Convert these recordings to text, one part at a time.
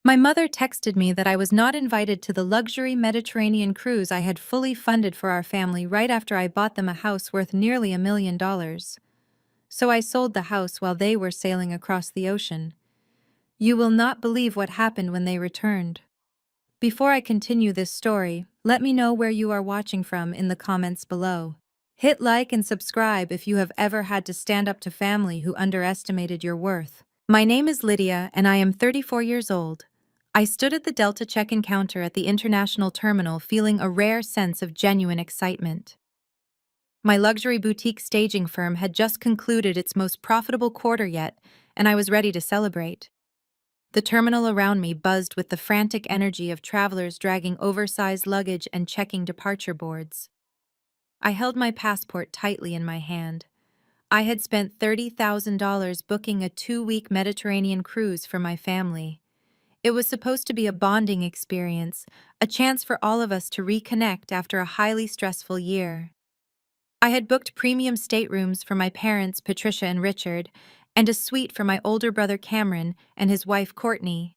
My mother texted me that I was not invited to the luxury Mediterranean cruise I had fully funded for our family right after I bought them a house worth nearly $1 million. So I sold the house while they were sailing across the ocean. You will not believe what happened when they returned. Before I continue this story, let me know where you are watching from in the comments below. Hit like and subscribe if you have ever had to stand up to family who underestimated your worth. My name is Lydia and I am 34 years old. I stood at the Delta check-in counter at the international terminal feeling a rare sense of genuine excitement. My luxury boutique staging firm had just concluded its most profitable quarter yet, and I was ready to celebrate. The terminal around me buzzed with the frantic energy of travelers dragging oversized luggage and checking departure boards. I held my passport tightly in my hand. I had spent $30,000 booking a 2-week Mediterranean cruise for my family. It was supposed to be a bonding experience, a chance for all of us to reconnect after a highly stressful year. I had booked premium staterooms for my parents, Patricia and Richard, and a suite for my older brother Cameron and his wife Courtney.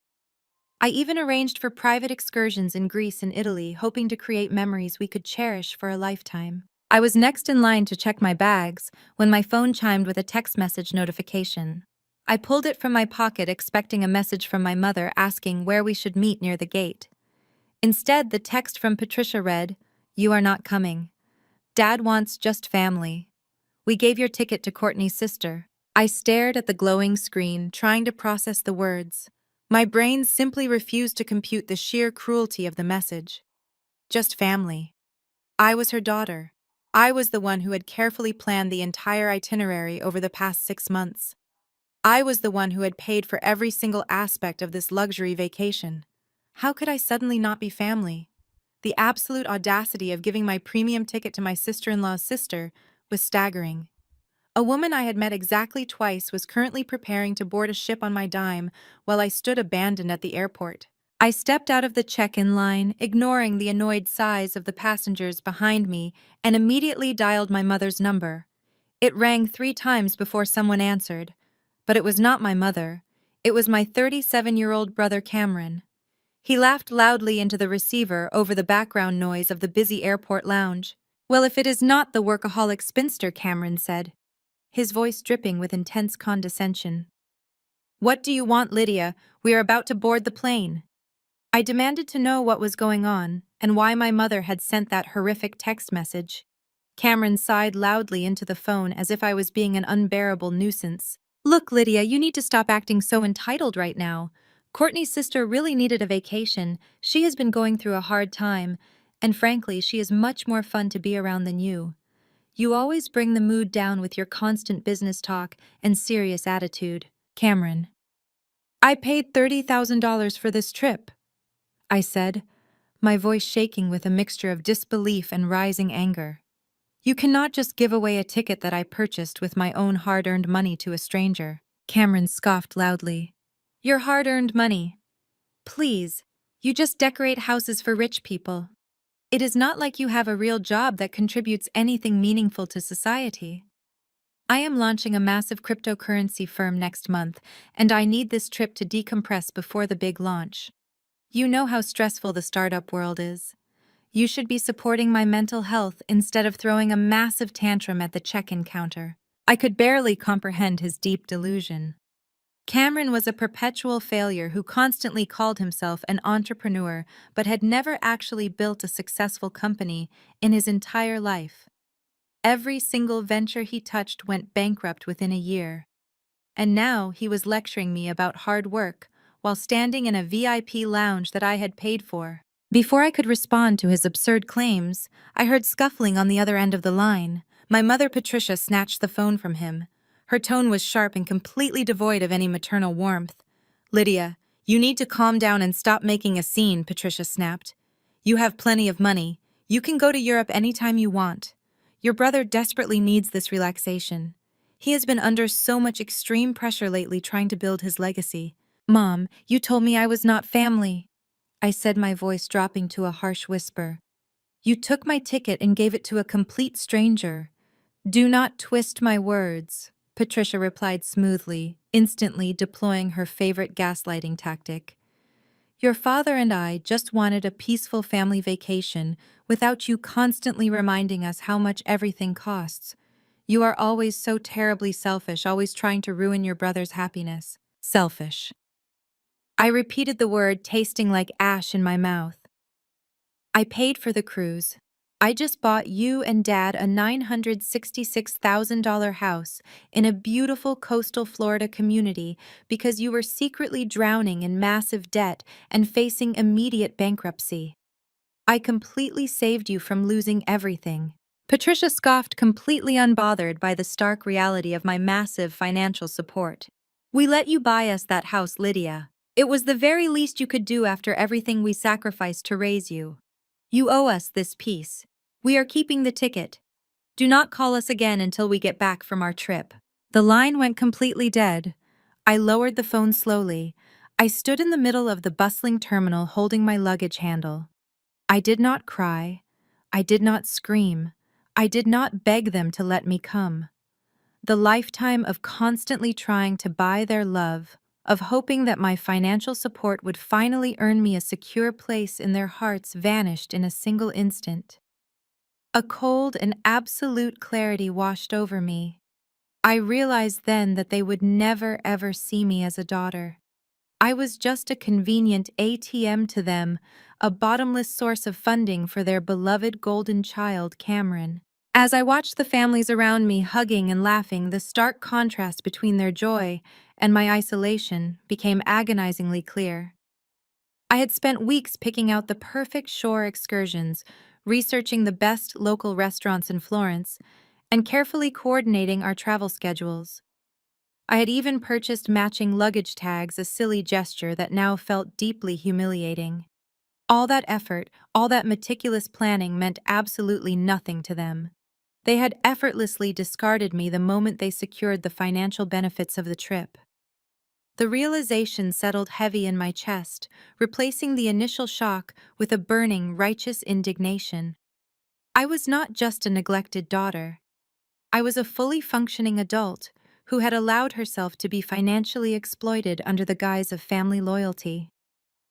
I even arranged for private excursions in Greece and Italy, hoping to create memories we could cherish for a lifetime. I was next in line to check my bags when my phone chimed with a text message notification. I pulled it from my pocket, expecting a message from my mother asking where we should meet near the gate. Instead, the text from Patricia read, "You are not coming. Dad wants just family. We gave your ticket to Courtney's sister." I stared at the glowing screen, trying to process the words. My brain simply refused to compute the sheer cruelty of the message. Just family. I was her daughter. I was the one who had carefully planned the entire itinerary over the past 6 months. I was the one who had paid for every single aspect of this luxury vacation. How could I suddenly not be family? The absolute audacity of giving my premium ticket to my sister-in-law's sister was staggering. A woman I had met exactly twice was currently preparing to board a ship on my dime while I stood abandoned at the airport. I stepped out of the check-in line, ignoring the annoyed sighs of the passengers behind me, and immediately dialed my mother's number. It rang 3 times before someone answered. But it was not my mother. It was my 37-year-old brother Cameron. He laughed loudly into the receiver over the background noise of the busy airport lounge. "Well, if it is not the workaholic spinster," Cameron said, his voice dripping with intense condescension. "What do you want, Lydia? We are about to board the plane." I demanded to know what was going on and why my mother had sent that horrific text message. Cameron sighed loudly into the phone as if I was being an unbearable nuisance. "Look, Lydia, you need to stop acting so entitled right now. Courtney's sister really needed a vacation. She has been going through a hard time, and frankly, she is much more fun to be around than you. You always bring the mood down with your constant business talk and serious attitude." Cameron. "I paid $30,000 for this trip," I said, my voice shaking with a mixture of disbelief and rising anger. "You cannot just give away a ticket that I purchased with my own hard-earned money to a stranger." Cameron scoffed loudly. "Your hard-earned money? Please, you just decorate houses for rich people. It is not like you have a real job that contributes anything meaningful to society. I am launching a massive cryptocurrency firm next month, and I need this trip to decompress before the big launch. You know how stressful the startup world is. You should be supporting my mental health instead of throwing a massive tantrum at the check-in counter." I could barely comprehend his deep delusion. Cameron was a perpetual failure who constantly called himself an entrepreneur but had never actually built a successful company in his entire life. Every single venture he touched went bankrupt within a year. And now he was lecturing me about hard work while standing in a VIP lounge that I had paid for. Before I could respond to his absurd claims, I heard scuffling on the other end of the line. My mother Patricia snatched the phone from him. Her tone was sharp and completely devoid of any maternal warmth. "Lydia, you need to calm down and stop making a scene," Patricia snapped. "You have plenty of money. You can go to Europe anytime you want. Your brother desperately needs this relaxation. He has been under so much extreme pressure lately trying to build his legacy." "Mom, you told me I was not family," I said, my voice dropping to a harsh whisper. "You took my ticket and gave it to a complete stranger." "Do not twist my words," Patricia replied smoothly, instantly deploying her favorite gaslighting tactic. Your father and I just wanted a peaceful family vacation without you constantly reminding us how much everything costs. You are always so terribly selfish, always trying to ruin your brother's happiness. Selfish. I repeated the word, tasting like ash in my mouth. I paid for the cruise. I just bought you and Dad a $966,000 house in a beautiful coastal Florida community because you were secretly drowning in massive debt and facing immediate bankruptcy. I completely saved you from losing everything. Patricia scoffed, completely unbothered by the stark reality of my massive financial support. We let you buy us that house, Lydia. It was the very least you could do after everything we sacrificed to raise you. You owe us this piece. We are keeping the ticket. Do not call us again until we get back from our trip. The line went completely dead. I lowered the phone slowly. I stood in the middle of the bustling terminal holding my luggage handle. I did not cry. I did not scream. I did not beg them to let me come. The lifetime of constantly trying to buy their love, of hoping that my financial support would finally earn me a secure place in their hearts, vanished in a single instant. A cold and absolute clarity washed over me. I realized then that they would never ever see me as a daughter. I was just a convenient ATM to them, a bottomless source of funding for their beloved golden child, Cameron. As I watched the families around me hugging and laughing, the stark contrast between their joy and my isolation became agonizingly clear. I had spent weeks picking out the perfect shore excursions, researching the best local restaurants in Florence, and carefully coordinating our travel schedules. I had even purchased matching luggage tags, a silly gesture that now felt deeply humiliating. All that effort, all that meticulous planning meant absolutely nothing to them. They had effortlessly discarded me the moment they secured the financial benefits of the trip. The realization settled heavy in my chest, replacing the initial shock with a burning, righteous indignation. I was not just a neglected daughter. I was a fully functioning adult who had allowed herself to be financially exploited under the guise of family loyalty.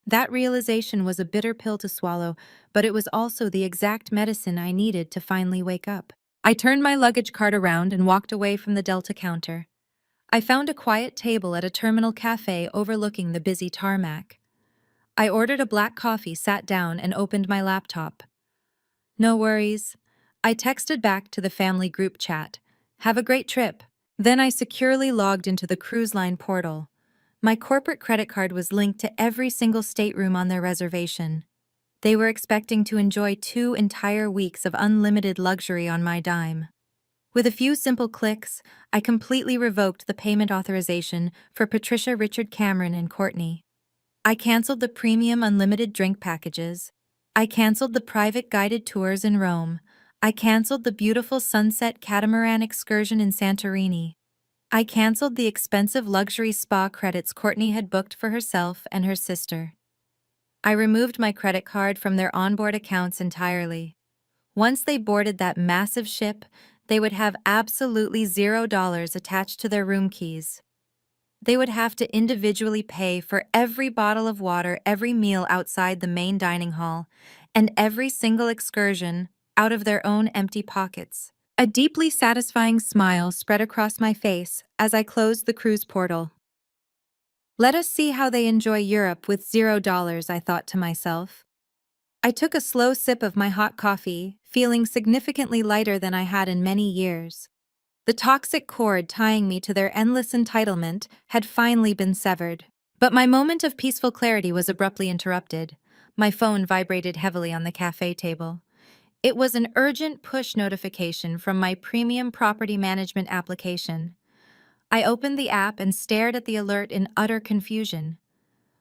That realization was a bitter pill to swallow, but it was also the exact medicine I needed to finally wake up. I turned my luggage cart around and walked away from the Delta counter. I found a quiet table at a terminal cafe overlooking the busy tarmac. I ordered a black coffee, sat down, and opened my laptop. No worries. I texted back to the family group chat. Have a great trip. Then I securely logged into the cruise line portal. My corporate credit card was linked to every single stateroom on their reservation. They were expecting to enjoy 2 entire weeks of unlimited luxury on my dime. With a few simple clicks, I completely revoked the payment authorization for Patricia, Richard, Cameron, and Courtney. I canceled the premium unlimited drink packages. I canceled the private guided tours in Rome. I canceled the beautiful sunset catamaran excursion in Santorini. I canceled the expensive luxury spa credits Courtney had booked for herself and her sister. I removed my credit card from their onboard accounts entirely. Once they boarded that massive ship, they would have absolutely $0 attached to their room keys. They would have to individually pay for every bottle of water, every meal outside the main dining hall, and every single excursion out of their own empty pockets. A deeply satisfying smile spread across my face as I closed the cruise portal. Let us see how they enjoy Europe with $0, I thought to myself. I took a slow sip of my hot coffee, feeling significantly lighter than I had in many years. The toxic cord tying me to their endless entitlement had finally been severed. But my moment of peaceful clarity was abruptly interrupted. My phone vibrated heavily on the cafe table. It was an urgent push notification from my premium property management application. I opened the app and stared at the alert in utter confusion.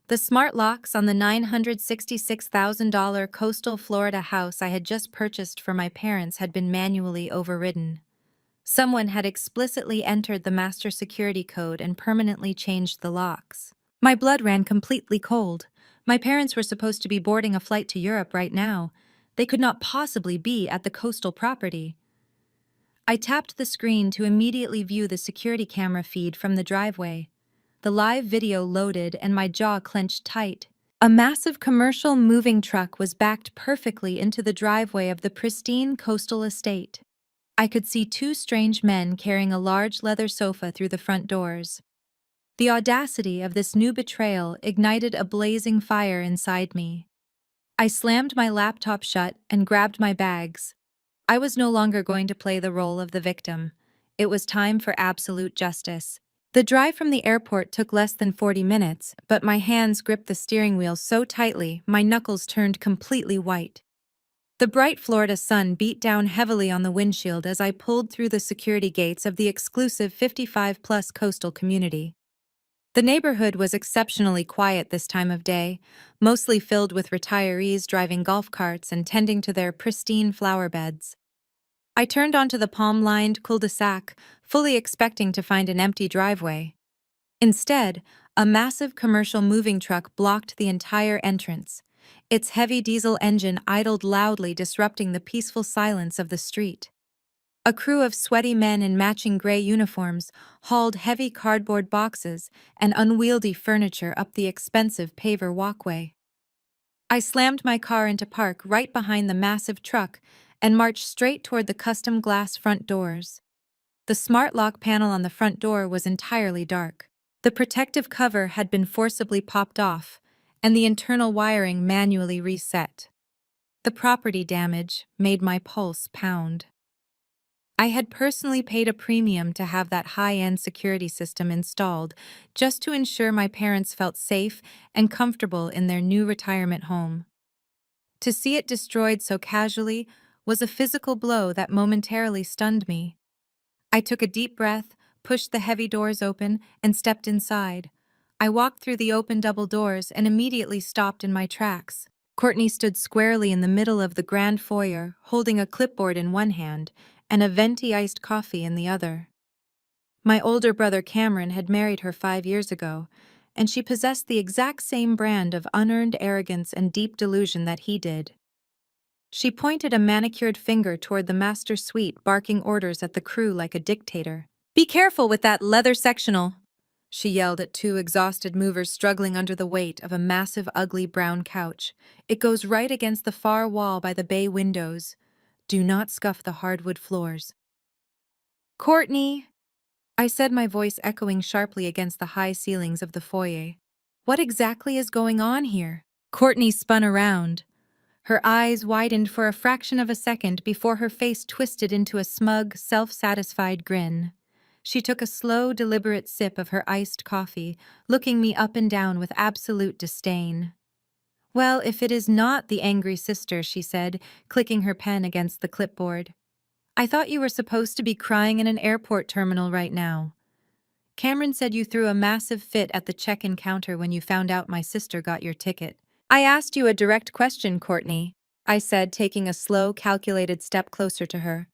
The smart locks on the $966,000 coastal Florida house I had just purchased for my parents had been manually overridden. Someone had explicitly entered the master security code and permanently changed the locks. My blood ran completely cold. My parents were supposed to be boarding a flight to Europe right now. They could not possibly be at the coastal property. I tapped the screen to immediately view the security camera feed from the driveway. The live video loaded and my jaw clenched tight. A massive commercial moving truck was backed perfectly into the driveway of the pristine coastal estate. I could see two strange men carrying a large leather sofa through the front doors. The audacity of this new betrayal ignited a blazing fire inside me. I slammed my laptop shut and grabbed my bags. I was no longer going to play the role of the victim. It was time for absolute justice. The drive from the airport took less than 40 minutes, but my hands gripped the steering wheel so tightly my knuckles turned completely white. The bright Florida sun beat down heavily on the windshield as I pulled through the security gates of the exclusive 55-plus coastal community. The neighborhood was exceptionally quiet this time of day, mostly filled with retirees driving golf carts and tending to their pristine flower beds. I turned onto the palm-lined cul-de-sac, fully expecting to find an empty driveway. Instead, a massive commercial moving truck blocked the entire entrance. Its heavy diesel engine idled loudly, disrupting the peaceful silence of the street. A crew of sweaty men in matching gray uniforms hauled heavy cardboard boxes and unwieldy furniture up the expensive paver walkway. I slammed my car into park right behind the massive truck and marched straight toward the custom glass front doors. The smart lock panel on the front door was entirely dark. The protective cover had been forcibly popped off, and the internal wiring manually reset. The property damage made my pulse pound. I had personally paid a premium to have that high-end security system installed just to ensure my parents felt safe and comfortable in their new retirement home. To see it destroyed so casually was a physical blow that momentarily stunned me. I took a deep breath, pushed the heavy doors open, and stepped inside. I walked through the open double doors and immediately stopped in my tracks. Courtney stood squarely in the middle of the grand foyer, holding a clipboard in one hand and a venti iced coffee in the other. My older brother Cameron had married her 5 years ago, and she possessed the exact same brand of unearned arrogance and deep delusion that he did. She pointed a manicured finger toward the master suite, barking orders at the crew like a dictator. "Be careful with that leather sectional," she yelled at two exhausted movers struggling under the weight of a massive, ugly brown couch. "It goes right against the far wall by the bay windows. Do not scuff the hardwood floors." "Courtney," I said, my voice echoing sharply against the high ceilings of the foyer. "What exactly is going on here?" Courtney spun around. Her eyes widened for a fraction of a second before her face twisted into a smug, self-satisfied grin. She took a slow, deliberate sip of her iced coffee, looking me up and down with absolute disdain. "Well, if it is not the angry sister," she said, clicking her pen against the clipboard. "I thought you were supposed to be crying in an airport terminal right now. Cameron said you threw a massive fit at the check-in counter when you found out my sister got your ticket." "I asked you a direct question, Courtney," I said, taking a slow, calculated step closer to her.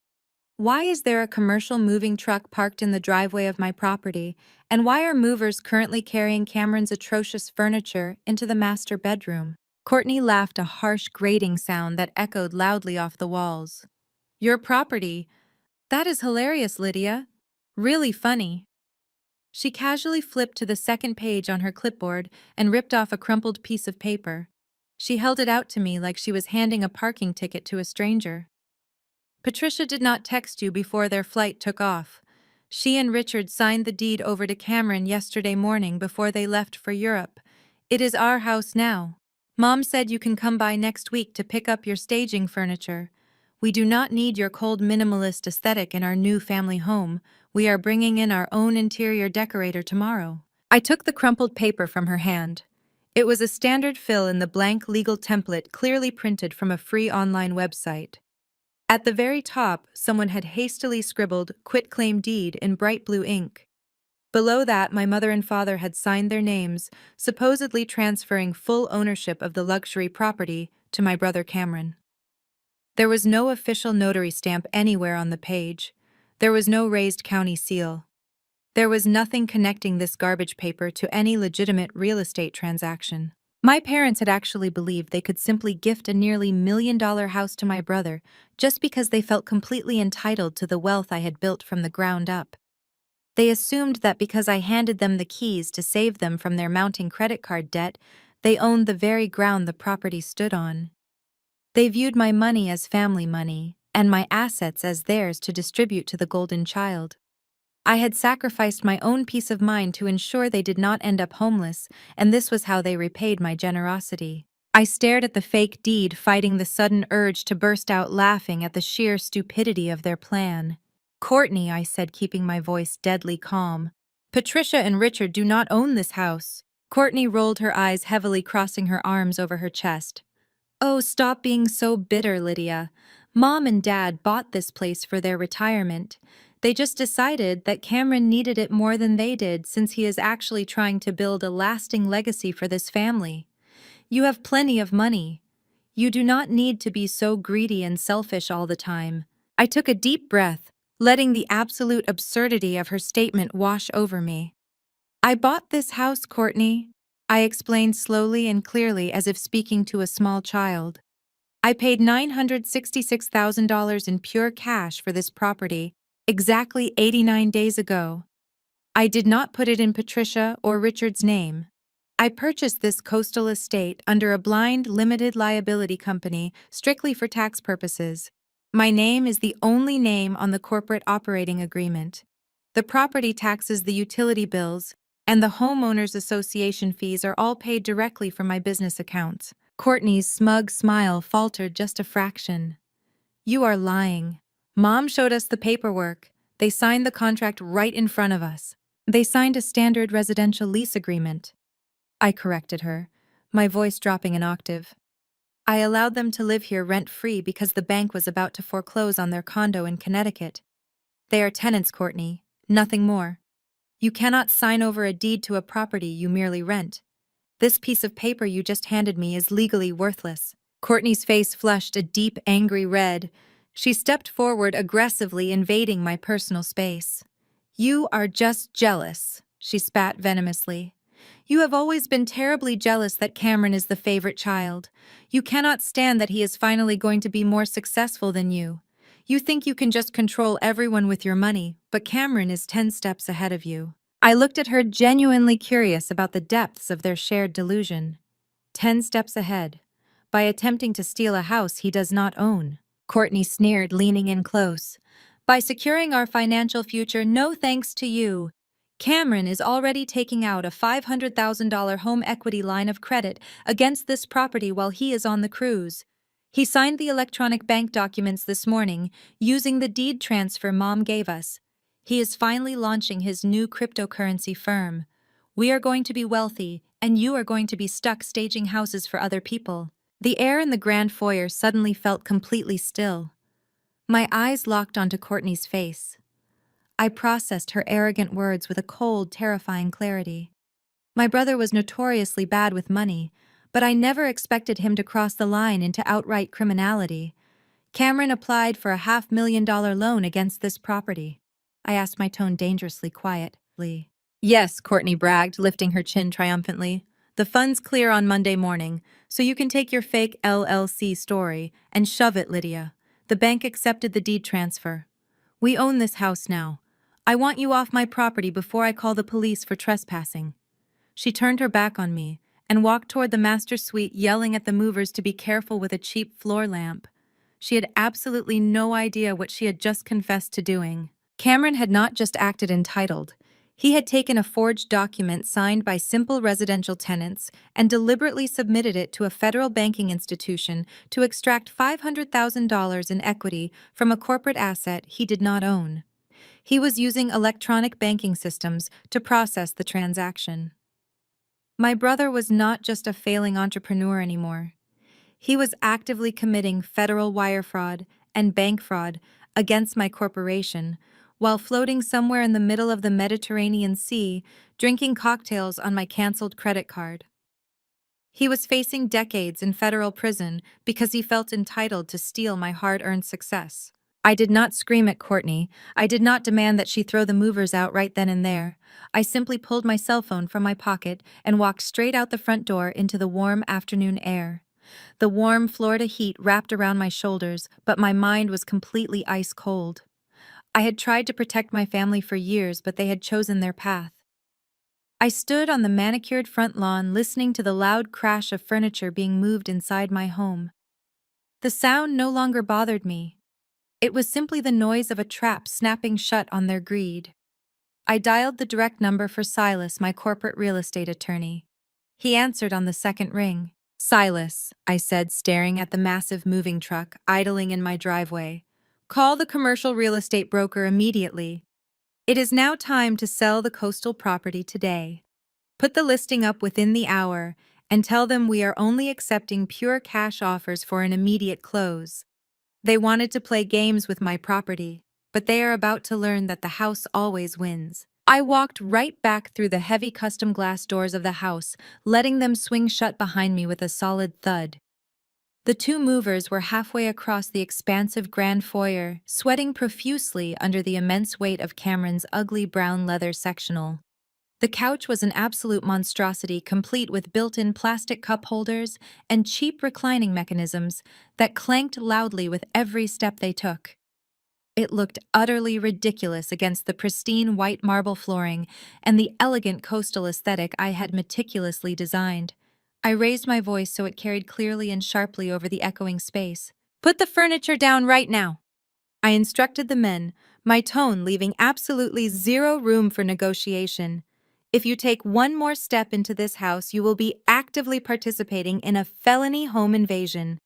"Why is there a commercial moving truck parked in the driveway of my property, and why are movers currently carrying Cameron's atrocious furniture into the master bedroom?" Courtney laughed, a harsh, grating sound that echoed loudly off the walls. "Your property? That is hilarious, Lydia. Really funny." She casually flipped to the second page on her clipboard and ripped off a crumpled piece of paper. She held it out to me like she was handing a parking ticket to a stranger. "Patricia did not text you before their flight took off. She and Richard signed the deed over to Cameron yesterday morning before they left for Europe. It is our house now. Mom said you can come by next week to pick up your staging furniture. We do not need your cold minimalist aesthetic in our new family home. We are bringing in our own interior decorator tomorrow." I took the crumpled paper from her hand. It was a standard fill in the blank legal template clearly printed from a free online website. At the very top, someone had hastily scribbled "quitclaim deed" in bright blue ink. Below that, my mother and father had signed their names, supposedly transferring full ownership of the luxury property to my brother Cameron. There was no official notary stamp anywhere on the page. There was no raised county seal. There was nothing connecting this garbage paper to any legitimate real estate transaction. My parents had actually believed they could simply gift a nearly $1 million house to my brother just because they felt completely entitled to the wealth I had built from the ground up. They assumed that because I handed them the keys to save them from their mounting credit card debt, They owned the very ground the property stood on. They viewed my money as family money, and my assets as theirs to distribute to the golden child. I had sacrificed my own peace of mind to ensure they did not end up homeless, and this was how they repaid my generosity. I stared at the fake deed, fighting the sudden urge to burst out laughing at the sheer stupidity of their plan. "Courtney," I said, keeping my voice deadly calm. "Patricia and Richard do not own this house." Courtney rolled her eyes heavily, crossing her arms over her chest. "Oh, stop being so bitter, Lydia. Mom and Dad bought this place for their retirement. They just decided that Cameron needed it more than they did, since he is actually trying to build a lasting legacy for this family. You have plenty of money. You do not need to be so greedy and selfish all the time." I took a deep breath, letting the absolute absurdity of her statement wash over me. "I bought this house, Courtney," I explained slowly and clearly, as if speaking to a small child. "I paid $966,000 in pure cash for this property, exactly 89 days ago. I did not put it in Patricia or Richard's name. I purchased this coastal estate under a blind limited liability company strictly for tax purposes. My name is the only name on the corporate operating agreement. The property taxes, the utility bills, and the homeowners association fees are all paid directly from my business accounts." Courtney's smug smile faltered just a fraction. "You are lying. Mom showed us the paperwork. They signed the contract right in front of us." "They signed a standard residential lease agreement," I corrected her, my voice dropping an octave. "I allowed them to live here rent-free because the bank was about to foreclose on their condo in Connecticut. They are tenants, Courtney, nothing more. You cannot sign over a deed to a property you merely rent. This piece of paper you just handed me is legally worthless." Courtney's face flushed a deep, angry red. She stepped forward, aggressively invading my personal space. "You are just jealous," she spat venomously. "You have always been terribly jealous that Cameron is the favorite child. You cannot stand that he is finally going to be more successful than you. You think you can just control everyone with your money, but Cameron is 10 steps ahead of you." I looked at her, genuinely curious about the depths of their shared delusion. 10 steps ahead. By attempting to steal a house he does not own. Courtney sneered, leaning in close. "By securing our financial future, no thanks to you. Cameron is already taking out a $500,000 home equity line of credit against this property while he is on the cruise. He signed the electronic bank documents this morning, using the deed transfer Mom gave us. He is finally launching his new cryptocurrency firm. We are going to be wealthy, and you are going to be stuck staging houses for other people." The air in the grand foyer suddenly felt completely still. My eyes locked onto Courtney's face. I processed her arrogant words with a cold, terrifying clarity. My brother was notoriously bad with money, but I never expected him to cross the line into outright criminality. "Cameron applied for a $500,000 loan against this property?" I asked, my tone dangerously quietly. "Yes," Courtney bragged, lifting her chin triumphantly. "The funds clear on Monday morning, so you can take your fake LLC story and shove it, Lydia. The bank accepted the deed transfer. We own this house now. I want you off my property before I call the police for trespassing." She turned her back on me and walked toward the master suite, yelling at the movers to be careful with a cheap floor lamp. She had absolutely no idea what she had just confessed to doing. Cameron had not just acted entitled. He had taken a forged document signed by simple residential tenants and deliberately submitted it to a federal banking institution to extract $500,000 in equity from a corporate asset he did not own. He was using electronic banking systems to process the transaction. My brother was not just a failing entrepreneur anymore. He was actively committing federal wire fraud and bank fraud against my corporation, while floating somewhere in the middle of the Mediterranean Sea, drinking cocktails on my canceled credit card. He was facing decades in federal prison because he felt entitled to steal my hard-earned success. I did not scream at Courtney. I did not demand that she throw the movers out right then and there. I simply pulled my cell phone from my pocket and walked straight out the front door into the warm afternoon air. The warm Florida heat wrapped around my shoulders, but my mind was completely ice cold. I had tried to protect my family for years, but they had chosen their path. I stood on the manicured front lawn listening to the loud crash of furniture being moved inside my home. The sound no longer bothered me. It was simply the noise of a trap snapping shut on their greed. I dialed the direct number for Silas, my corporate real estate attorney. He answered on the second ring. "Silas," I said, staring at the massive moving truck idling in my driveway. "Call the commercial real estate broker immediately. It is now time to sell the coastal property today. Put the listing up within the hour and tell them we are only accepting pure cash offers for an immediate close." They wanted to play games with my property, but they are about to learn that the house always wins. I walked right back through the heavy custom glass doors of the house, letting them swing shut behind me with a solid thud. The two movers were halfway across the expansive grand foyer, sweating profusely under the immense weight of Cameron's ugly brown leather sectional. The couch was an absolute monstrosity, complete with built-in plastic cup holders and cheap reclining mechanisms that clanked loudly with every step they took. It looked utterly ridiculous against the pristine white marble flooring and the elegant coastal aesthetic I had meticulously designed. I raised my voice so it carried clearly and sharply over the echoing space. "Put the furniture down right now!" I instructed the men, my tone leaving absolutely zero room for negotiation. "If you take one more step into this house, you will be actively participating in a felony home invasion.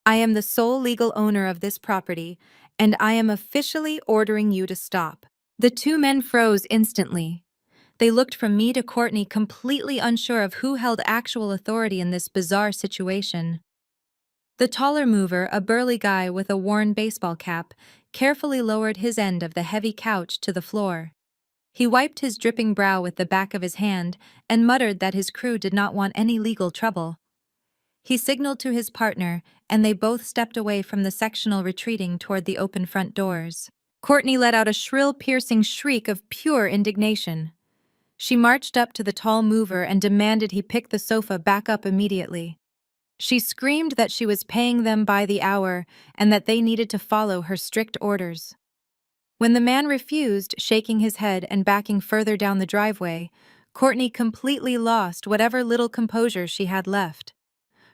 I am the sole legal owner of this property, and I am officially ordering you to stop." The two men froze instantly. They looked from me to Courtney, completely unsure of who held actual authority in this bizarre situation. The taller mover, a burly guy with a worn baseball cap, carefully lowered his end of the heavy couch to the floor. He wiped his dripping brow with the back of his hand and muttered that his crew did not want any legal trouble. He signaled to his partner, and they both stepped away from the sectional, retreating toward the open front doors. Courtney let out a shrill, piercing shriek of pure indignation. She marched up to the tall mover and demanded he pick the sofa back up immediately. She screamed that she was paying them by the hour and that they needed to follow her strict orders. When the man refused, shaking his head and backing further down the driveway, Courtney completely lost whatever little composure she had left.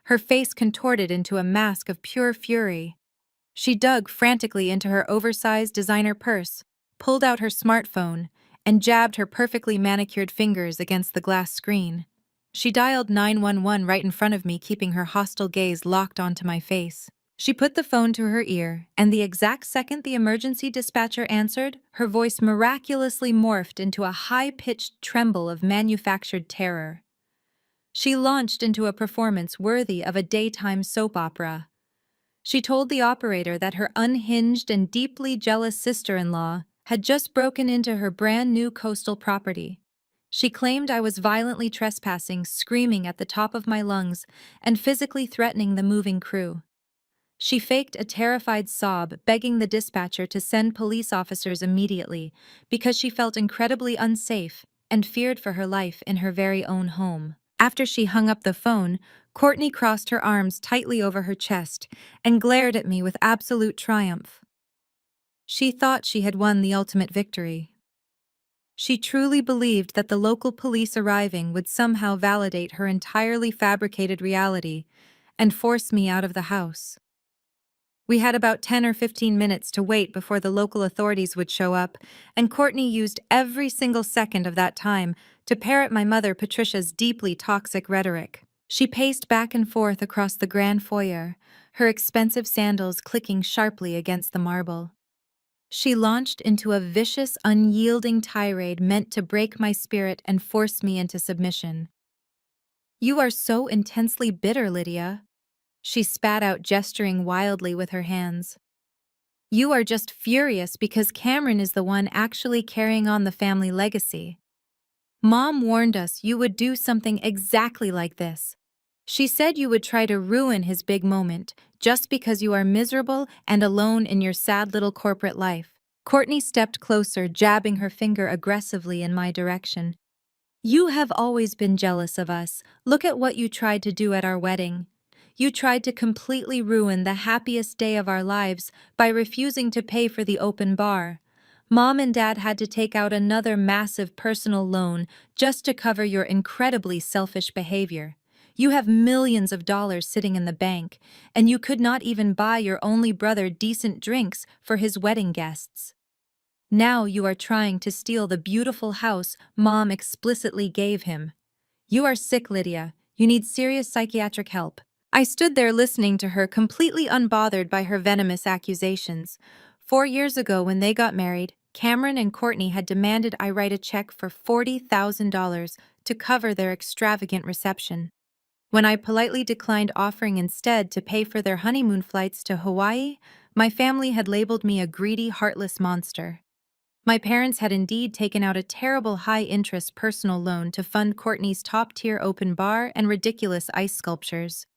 Her face contorted into a mask of pure fury. She dug frantically into her oversized designer purse, pulled out her smartphone, and jabbed her perfectly manicured fingers against the glass screen. She dialed 911 right in front of me, keeping her hostile gaze locked onto my face. She put the phone to her ear, and the exact second the emergency dispatcher answered, her voice miraculously morphed into a high-pitched tremble of manufactured terror. She launched into a performance worthy of a daytime soap opera. She told the operator that her unhinged and deeply jealous sister-in-law had just broken into her brand-new coastal property. She claimed I was violently trespassing, screaming at the top of my lungs, and physically threatening the moving crew. She faked a terrified sob, begging the dispatcher to send police officers immediately because she felt incredibly unsafe and feared for her life in her very own home. After she hung up the phone, Courtney crossed her arms tightly over her chest and glared at me with absolute triumph. She thought she had won the ultimate victory. She truly believed that the local police arriving would somehow validate her entirely fabricated reality and force me out of the house. We had about 10 or 15 minutes to wait before the local authorities would show up, and Courtney used every single second of that time to parrot my mother Patricia's deeply toxic rhetoric. She paced back and forth across the grand foyer, her expensive sandals clicking sharply against the marble. She launched into a vicious, unyielding tirade meant to break my spirit and force me into submission. "You are so intensely bitter, Lydia," she spat out, gesturing wildly with her hands. "You are just furious because Cameron is the one actually carrying on the family legacy. Mom warned us you would do something exactly like this. She said you would try to ruin his big moment just because you are miserable and alone in your sad little corporate life." Courtney stepped closer, jabbing her finger aggressively in my direction. "You have always been jealous of us. Look at what you tried to do at our wedding. You tried to completely ruin the happiest day of our lives by refusing to pay for the open bar. Mom and Dad had to take out another massive personal loan just to cover your incredibly selfish behavior. You have millions of dollars sitting in the bank, and you could not even buy your only brother decent drinks for his wedding guests. Now you are trying to steal the beautiful house Mom explicitly gave him. You are sick, Lydia. You need serious psychiatric help. I stood there listening to her, completely unbothered by her venomous accusations. 4 years ago, when they got married, Cameron and Courtney had demanded I write a check for $40,000 to cover their extravagant reception. When I politely declined, offering instead to pay for their honeymoon flights to Hawaii, my family had labeled me a greedy, heartless monster. My parents had indeed taken out a terrible high-interest personal loan to fund Courtney's top-tier open bar and ridiculous ice sculptures.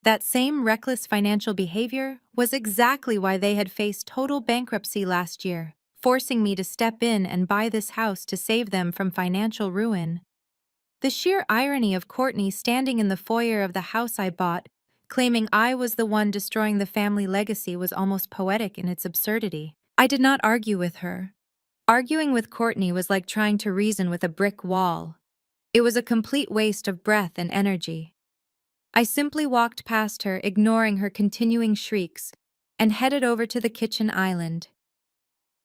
That same reckless financial behavior was exactly why they had faced total bankruptcy last year, forcing me to step in and buy this house to save them from financial ruin. The sheer irony of Courtney standing in the foyer of the house I bought, claiming I was the one destroying the family legacy, was almost poetic in its absurdity. I did not argue with her. Arguing with Courtney was like trying to reason with a brick wall. It was a complete waste of breath and energy. I simply walked past her, ignoring her continuing shrieks, and headed over to the kitchen island.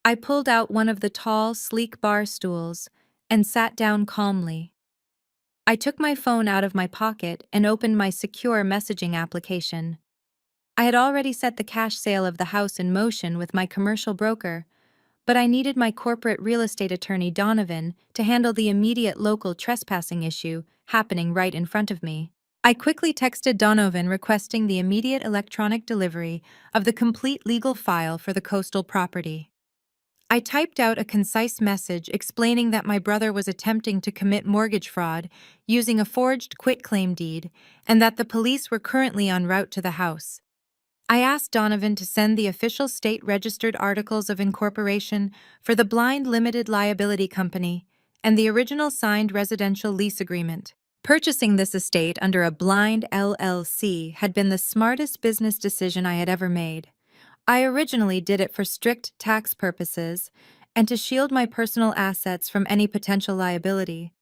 I pulled out one of the tall, sleek bar stools and sat down calmly. I took my phone out of my pocket and opened my secure messaging application. I had already set the cash sale of the house in motion with my commercial broker, but I needed my corporate real estate attorney, Donovan, to handle the immediate local trespassing issue happening right in front of me. I quickly texted Donovan requesting the immediate electronic delivery of the complete legal file for the coastal property. I typed out a concise message explaining that my brother was attempting to commit mortgage fraud using a forged quitclaim deed and that the police were currently en route to the house. I asked Donovan to send the official state-registered articles of incorporation for the Blind Limited Liability Company and the original signed residential lease agreement. Purchasing this estate under a blind LLC had been the smartest business decision I had ever made. I originally did it for strict tax purposes and to shield my personal assets from any potential liability.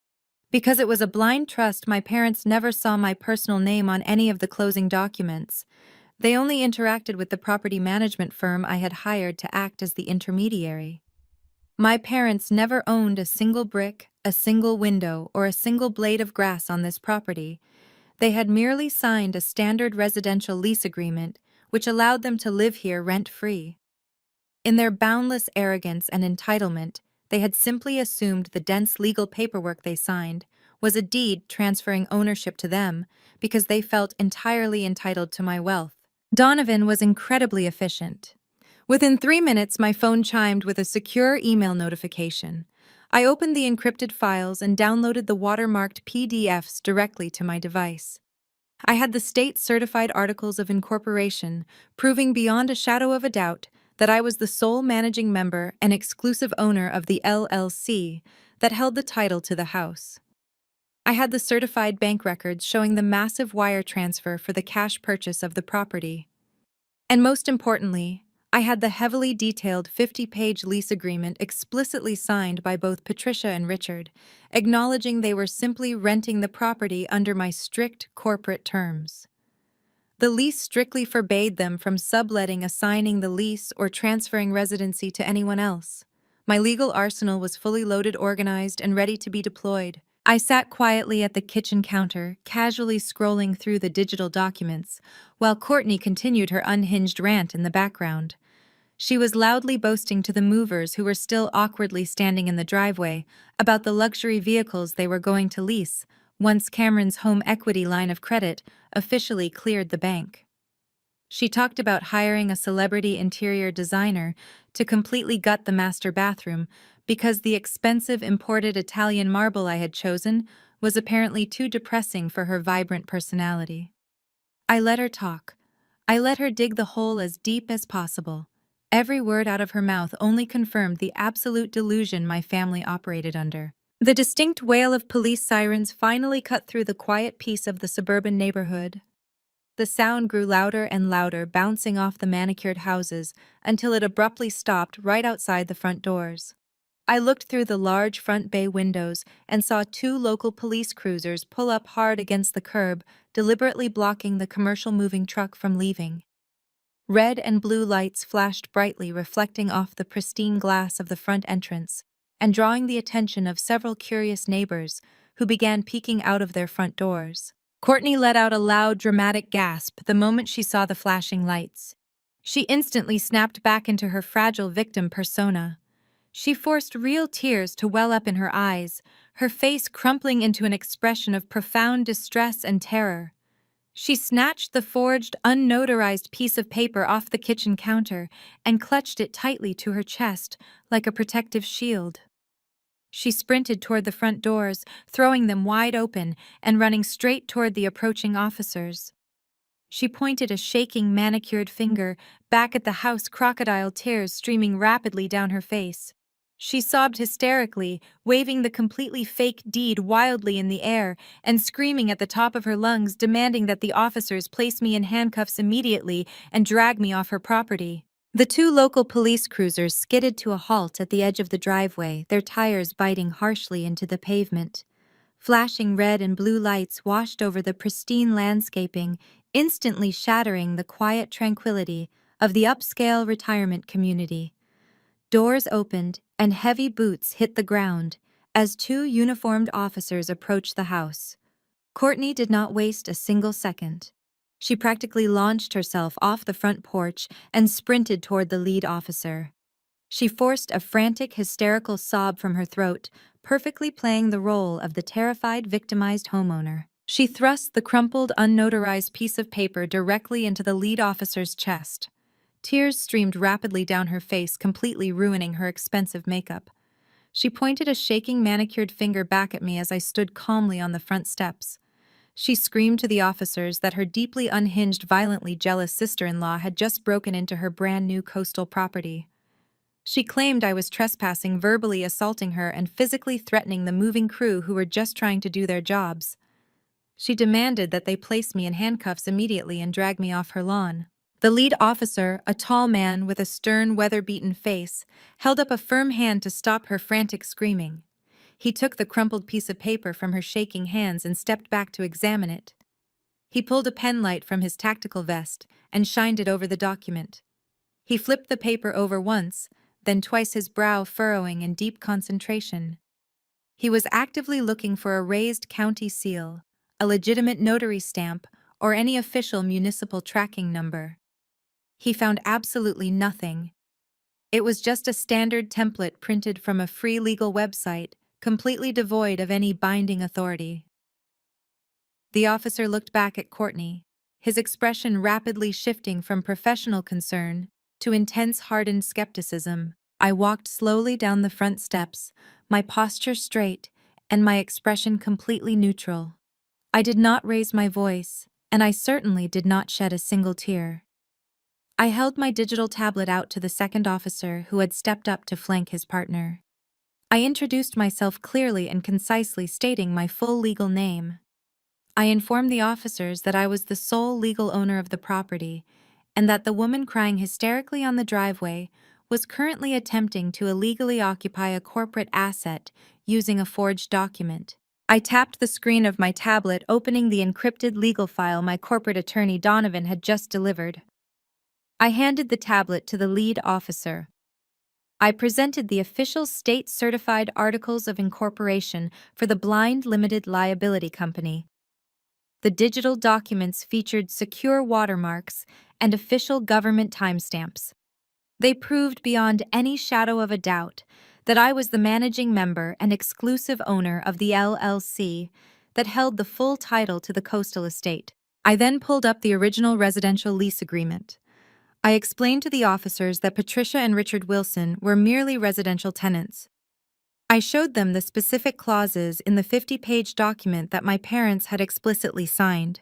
Because it was a blind trust, my parents never saw my personal name on any of the closing documents. They only interacted with the property management firm I had hired to act as the intermediary. My parents never owned a single brick, a single window, or a single blade of grass on this property. They had merely signed a standard residential lease agreement, which allowed them to live here rent-free. In their boundless arrogance and entitlement, they had simply assumed the dense legal paperwork they signed was a deed transferring ownership to them because they felt entirely entitled to my wealth. Donovan was incredibly efficient. Within 3 minutes, my phone chimed with a secure email notification. I opened the encrypted files and downloaded the watermarked PDFs directly to my device. I had the state-certified articles of incorporation, proving beyond a shadow of a doubt that I was the sole managing member and exclusive owner of the LLC that held the title to the house. I had the certified bank records showing the massive wire transfer for the cash purchase of the property. And most importantly, I had the heavily detailed 50-page lease agreement explicitly signed by both Patricia and Richard, acknowledging they were simply renting the property under my strict corporate terms. The lease strictly forbade them from subletting, assigning the lease, or transferring residency to anyone else. My legal arsenal was fully loaded, organized, and ready to be deployed. I sat quietly at the kitchen counter, casually scrolling through the digital documents, while Courtney continued her unhinged rant in the background. She was loudly boasting to the movers, who were still awkwardly standing in the driveway, about the luxury vehicles they were going to lease once Cameron's home equity line of credit officially cleared the bank. She talked about hiring a celebrity interior designer to completely gut the master bathroom because the expensive imported Italian marble I had chosen was apparently too depressing for her vibrant personality. I let her talk. I let her dig the hole as deep as possible. Every word out of her mouth only confirmed the absolute delusion my family operated under. The distinct wail of police sirens finally cut through the quiet peace of the suburban neighborhood. The sound grew louder and louder, bouncing off the manicured houses until it abruptly stopped right outside the front doors. I looked through the large front bay windows and saw two local police cruisers pull up hard against the curb, deliberately blocking the commercial moving truck from leaving. Red and blue lights flashed brightly, reflecting off the pristine glass of the front entrance and drawing the attention of several curious neighbors who began peeking out of their front doors. Courtney let out a loud, dramatic gasp the moment she saw the flashing lights. She instantly snapped back into her fragile victim persona. She forced real tears to well up in her eyes, her face crumpling into an expression of profound distress and terror. She snatched the forged, unnotarized piece of paper off the kitchen counter and clutched it tightly to her chest like a protective shield. She sprinted toward the front doors, throwing them wide open and running straight toward the approaching officers. She pointed a shaking, manicured finger back at the house, crocodile tears streaming rapidly down her face. She sobbed hysterically, waving the completely fake deed wildly in the air and screaming at the top of her lungs, demanding that the officers place me in handcuffs immediately and drag me off her property. The two local police cruisers skidded to a halt at the edge of the driveway, their tires biting harshly into the pavement. Flashing red and blue lights washed over the pristine landscaping, instantly shattering the quiet tranquility of the upscale retirement community. Doors opened, and heavy boots hit the ground as two uniformed officers approached the house. Courtney did not waste a single second. She practically launched herself off the front porch and sprinted toward the lead officer. She forced a frantic, hysterical sob from her throat, perfectly playing the role of the terrified, victimized homeowner. She thrust the crumpled, unnotarized piece of paper directly into the lead officer's chest. Tears streamed rapidly down her face, completely ruining her expensive makeup. She pointed a shaking, manicured finger back at me as I stood calmly on the front steps. She screamed to the officers that her deeply unhinged, violently jealous sister-in-law had just broken into her brand-new coastal property. She claimed I was trespassing, verbally assaulting her and physically threatening the moving crew who were just trying to do their jobs. She demanded that they place me in handcuffs immediately and drag me off her lawn. The lead officer, a tall man with a stern, weather-beaten face, held up a firm hand to stop her frantic screaming. He took the crumpled piece of paper from her shaking hands and stepped back to examine it. He pulled a penlight from his tactical vest and shined it over the document. He flipped the paper over once, then twice, his brow furrowing in deep concentration. He was actively looking for a raised county seal, a legitimate notary stamp, or any official municipal tracking number. He found absolutely nothing. It was just a standard template printed from a free legal website, completely devoid of any binding authority. The officer looked back at Courtney, his expression rapidly shifting from professional concern to intense, hardened skepticism. I walked slowly down the front steps, my posture straight and my expression completely neutral. I did not raise my voice, and I certainly did not shed a single tear. I held my digital tablet out to the second officer who had stepped up to flank his partner. I introduced myself clearly and concisely, stating my full legal name. I informed the officers that I was the sole legal owner of the property and that the woman crying hysterically on the driveway was currently attempting to illegally occupy a corporate asset using a forged document. I tapped the screen of my tablet, opening the encrypted legal file my corporate attorney Donovan had just delivered. I handed the tablet to the lead officer. I presented the official state-certified articles of incorporation for the Blind Limited Liability Company. The digital documents featured secure watermarks and official government timestamps. They proved beyond any shadow of a doubt that I was the managing member and exclusive owner of the LLC that held the full title to the coastal estate. I then pulled up the original residential lease agreement. I explained to the officers that Patricia and Richard Wilson were merely residential tenants. I showed them the specific clauses in the 50-page document that my parents had explicitly signed.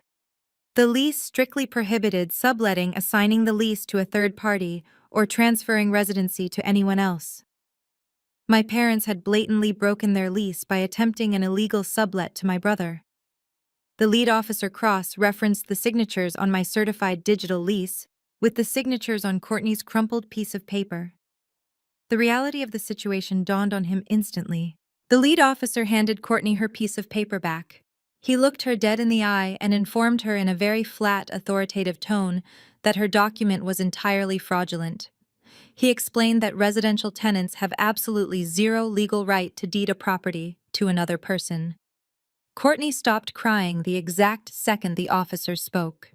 The lease strictly prohibited subletting, assigning the lease to a third party, or transferring residency to anyone else. My parents had blatantly broken their lease by attempting an illegal sublet to my brother. The lead officer cross-referenced the signatures on my certified digital lease with the signatures on Courtney's crumpled piece of paper. The reality of the situation dawned on him instantly. The lead officer handed Courtney her piece of paper back. He looked her dead in the eye and informed her in a very flat, authoritative tone that her document was entirely fraudulent. He explained that residential tenants have absolutely zero legal right to deed a property to another person. Courtney stopped crying the exact second the officer spoke.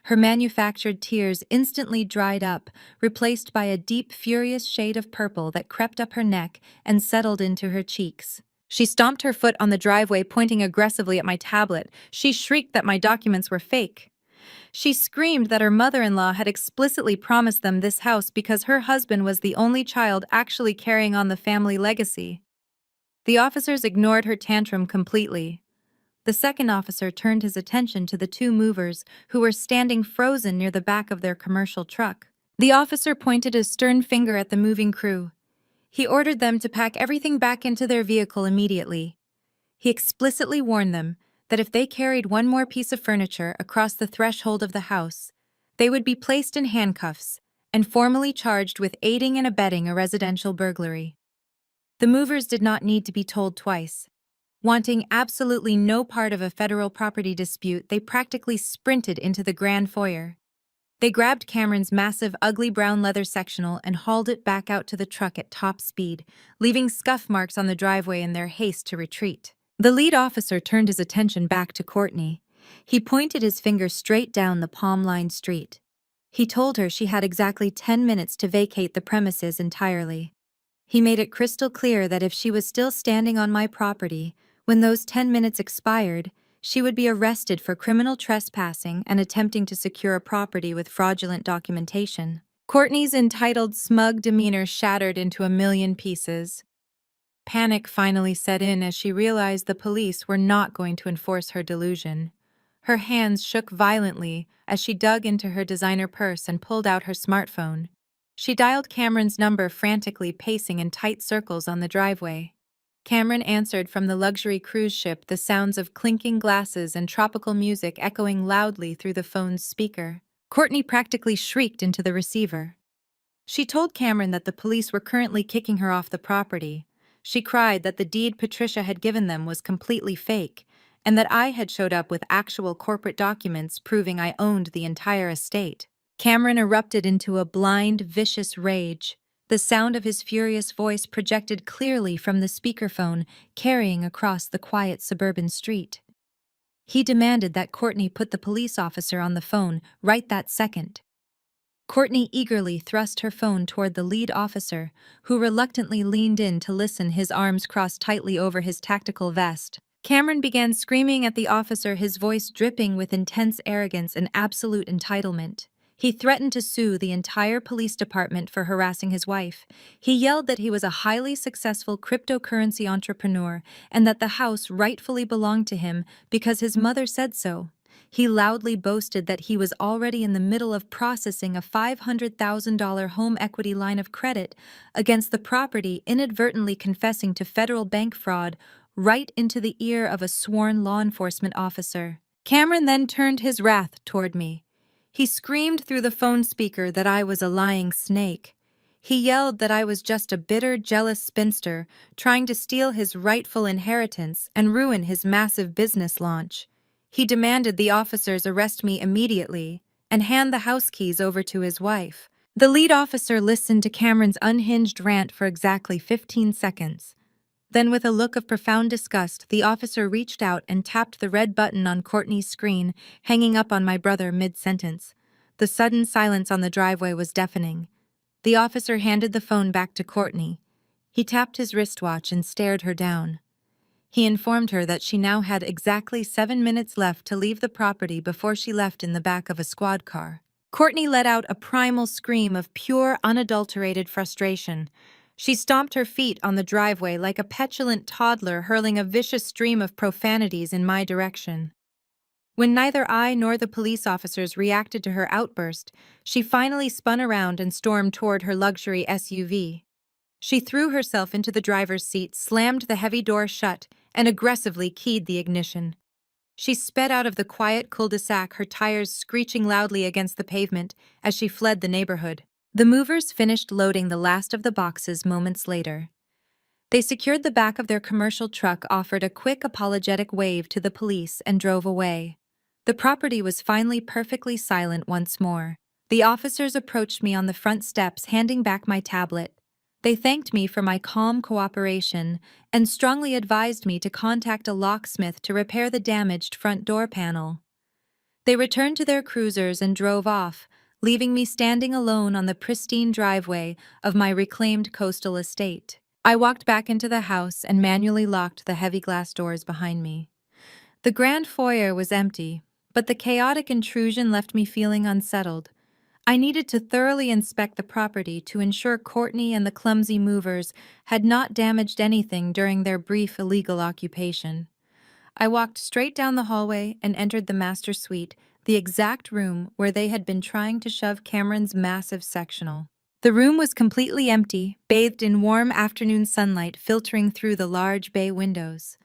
Her manufactured tears instantly dried up, replaced by a deep, furious shade of purple that crept up her neck and settled into her cheeks. She stomped her foot on the driveway, pointing aggressively at my tablet. She shrieked that my documents were fake. She screamed that her mother-in-law had explicitly promised them this house because her husband was the only child actually carrying on the family legacy. The officers ignored her tantrum completely. The second officer turned his attention to the two movers who were standing frozen near the back of their commercial truck. The officer pointed a stern finger at the moving crew. He ordered them to pack everything back into their vehicle immediately. He explicitly warned them that if they carried one more piece of furniture across the threshold of the house, they would be placed in handcuffs and formally charged with aiding and abetting a residential burglary. The movers did not need to be told twice. Wanting absolutely no part of a federal property dispute, they practically sprinted into the grand foyer. They grabbed Cameron's massive, ugly brown leather sectional and hauled it back out to the truck at top speed, leaving scuff marks on the driveway in their haste to retreat. The lead officer turned his attention back to Courtney. He pointed his finger straight down the palm-lined street. He told her she had exactly 10 minutes to vacate the premises entirely. He made it crystal clear that if she was still standing on my property, when those 10 minutes expired, she would be arrested for criminal trespassing and attempting to secure a property with fraudulent documentation. Courtney's entitled, smug demeanor shattered into a million pieces. Panic finally set in as she realized the police were not going to enforce her delusion. Her hands shook violently as she dug into her designer purse and pulled out her smartphone. She dialed Cameron's number, frantically pacing in tight circles on the driveway. Cameron answered from the luxury cruise ship, the sounds of clinking glasses and tropical music echoing loudly through the phone's speaker. Courtney practically shrieked into the receiver. She told Cameron that the police were currently kicking her off the property. She cried that the deed Patricia had given them was completely fake, and that I had showed up with actual corporate documents proving I owned the entire estate. Cameron erupted into a blind, vicious rage. The sound of his furious voice projected clearly from the speakerphone, carrying across the quiet suburban street. He demanded that Courtney put the police officer on the phone right that second. Courtney eagerly thrust her phone toward the lead officer, who reluctantly leaned in to listen, his arms crossed tightly over his tactical vest. Cameron began screaming at the officer, his voice dripping with intense arrogance and absolute entitlement. He threatened to sue the entire police department for harassing his wife. He yelled that he was a highly successful cryptocurrency entrepreneur and that the house rightfully belonged to him because his mother said so. He loudly boasted that he was already in the middle of processing a $500,000 home equity line of credit against the property, inadvertently confessing to federal bank fraud right into the ear of a sworn law enforcement officer. Cameron then turned his wrath toward me. He screamed through the phone speaker that I was a lying snake. He yelled that I was just a bitter, jealous spinster trying to steal his rightful inheritance and ruin his massive business launch. He demanded the officers arrest me immediately and hand the house keys over to his wife. The lead officer listened to Cameron's unhinged rant for exactly 15 seconds. Then, with a look of profound disgust, the officer reached out and tapped the red button on Courtney's screen, hanging up on my brother mid-sentence. The sudden silence on the driveway was deafening. The officer handed the phone back to Courtney. He tapped his wristwatch and stared her down. He informed her that she now had exactly 7 minutes left to leave the property before she left in the back of a squad car. Courtney let out a primal scream of pure, unadulterated frustration. She stomped her feet on the driveway like a petulant toddler, hurling a vicious stream of profanities in my direction. When neither I nor the police officers reacted to her outburst, she finally spun around and stormed toward her luxury SUV. She threw herself into the driver's seat, slammed the heavy door shut, and aggressively keyed the ignition. She sped out of the quiet cul-de-sac, her tires screeching loudly against the pavement as she fled the neighborhood. The movers finished loading the last of the boxes moments later. They secured the back of their commercial truck, offered a quick apologetic wave to the police, and drove away. The property was finally perfectly silent once more. The officers approached me on the front steps, handing back my tablet. They thanked me for my calm cooperation and strongly advised me to contact a locksmith to repair the damaged front door panel. They returned to their cruisers and drove off, leaving me standing alone on the pristine driveway of my reclaimed coastal estate. I walked back into the house and manually locked the heavy glass doors behind me. The grand foyer was empty, but the chaotic intrusion left me feeling unsettled. I needed to thoroughly inspect the property to ensure Courtney and the clumsy movers had not damaged anything during their brief illegal occupation. I walked straight down the hallway and entered the master suite, the exact room where they had been trying to shove Cameron's massive sectional. The room was completely empty, bathed in warm afternoon sunlight filtering through the large bay windows.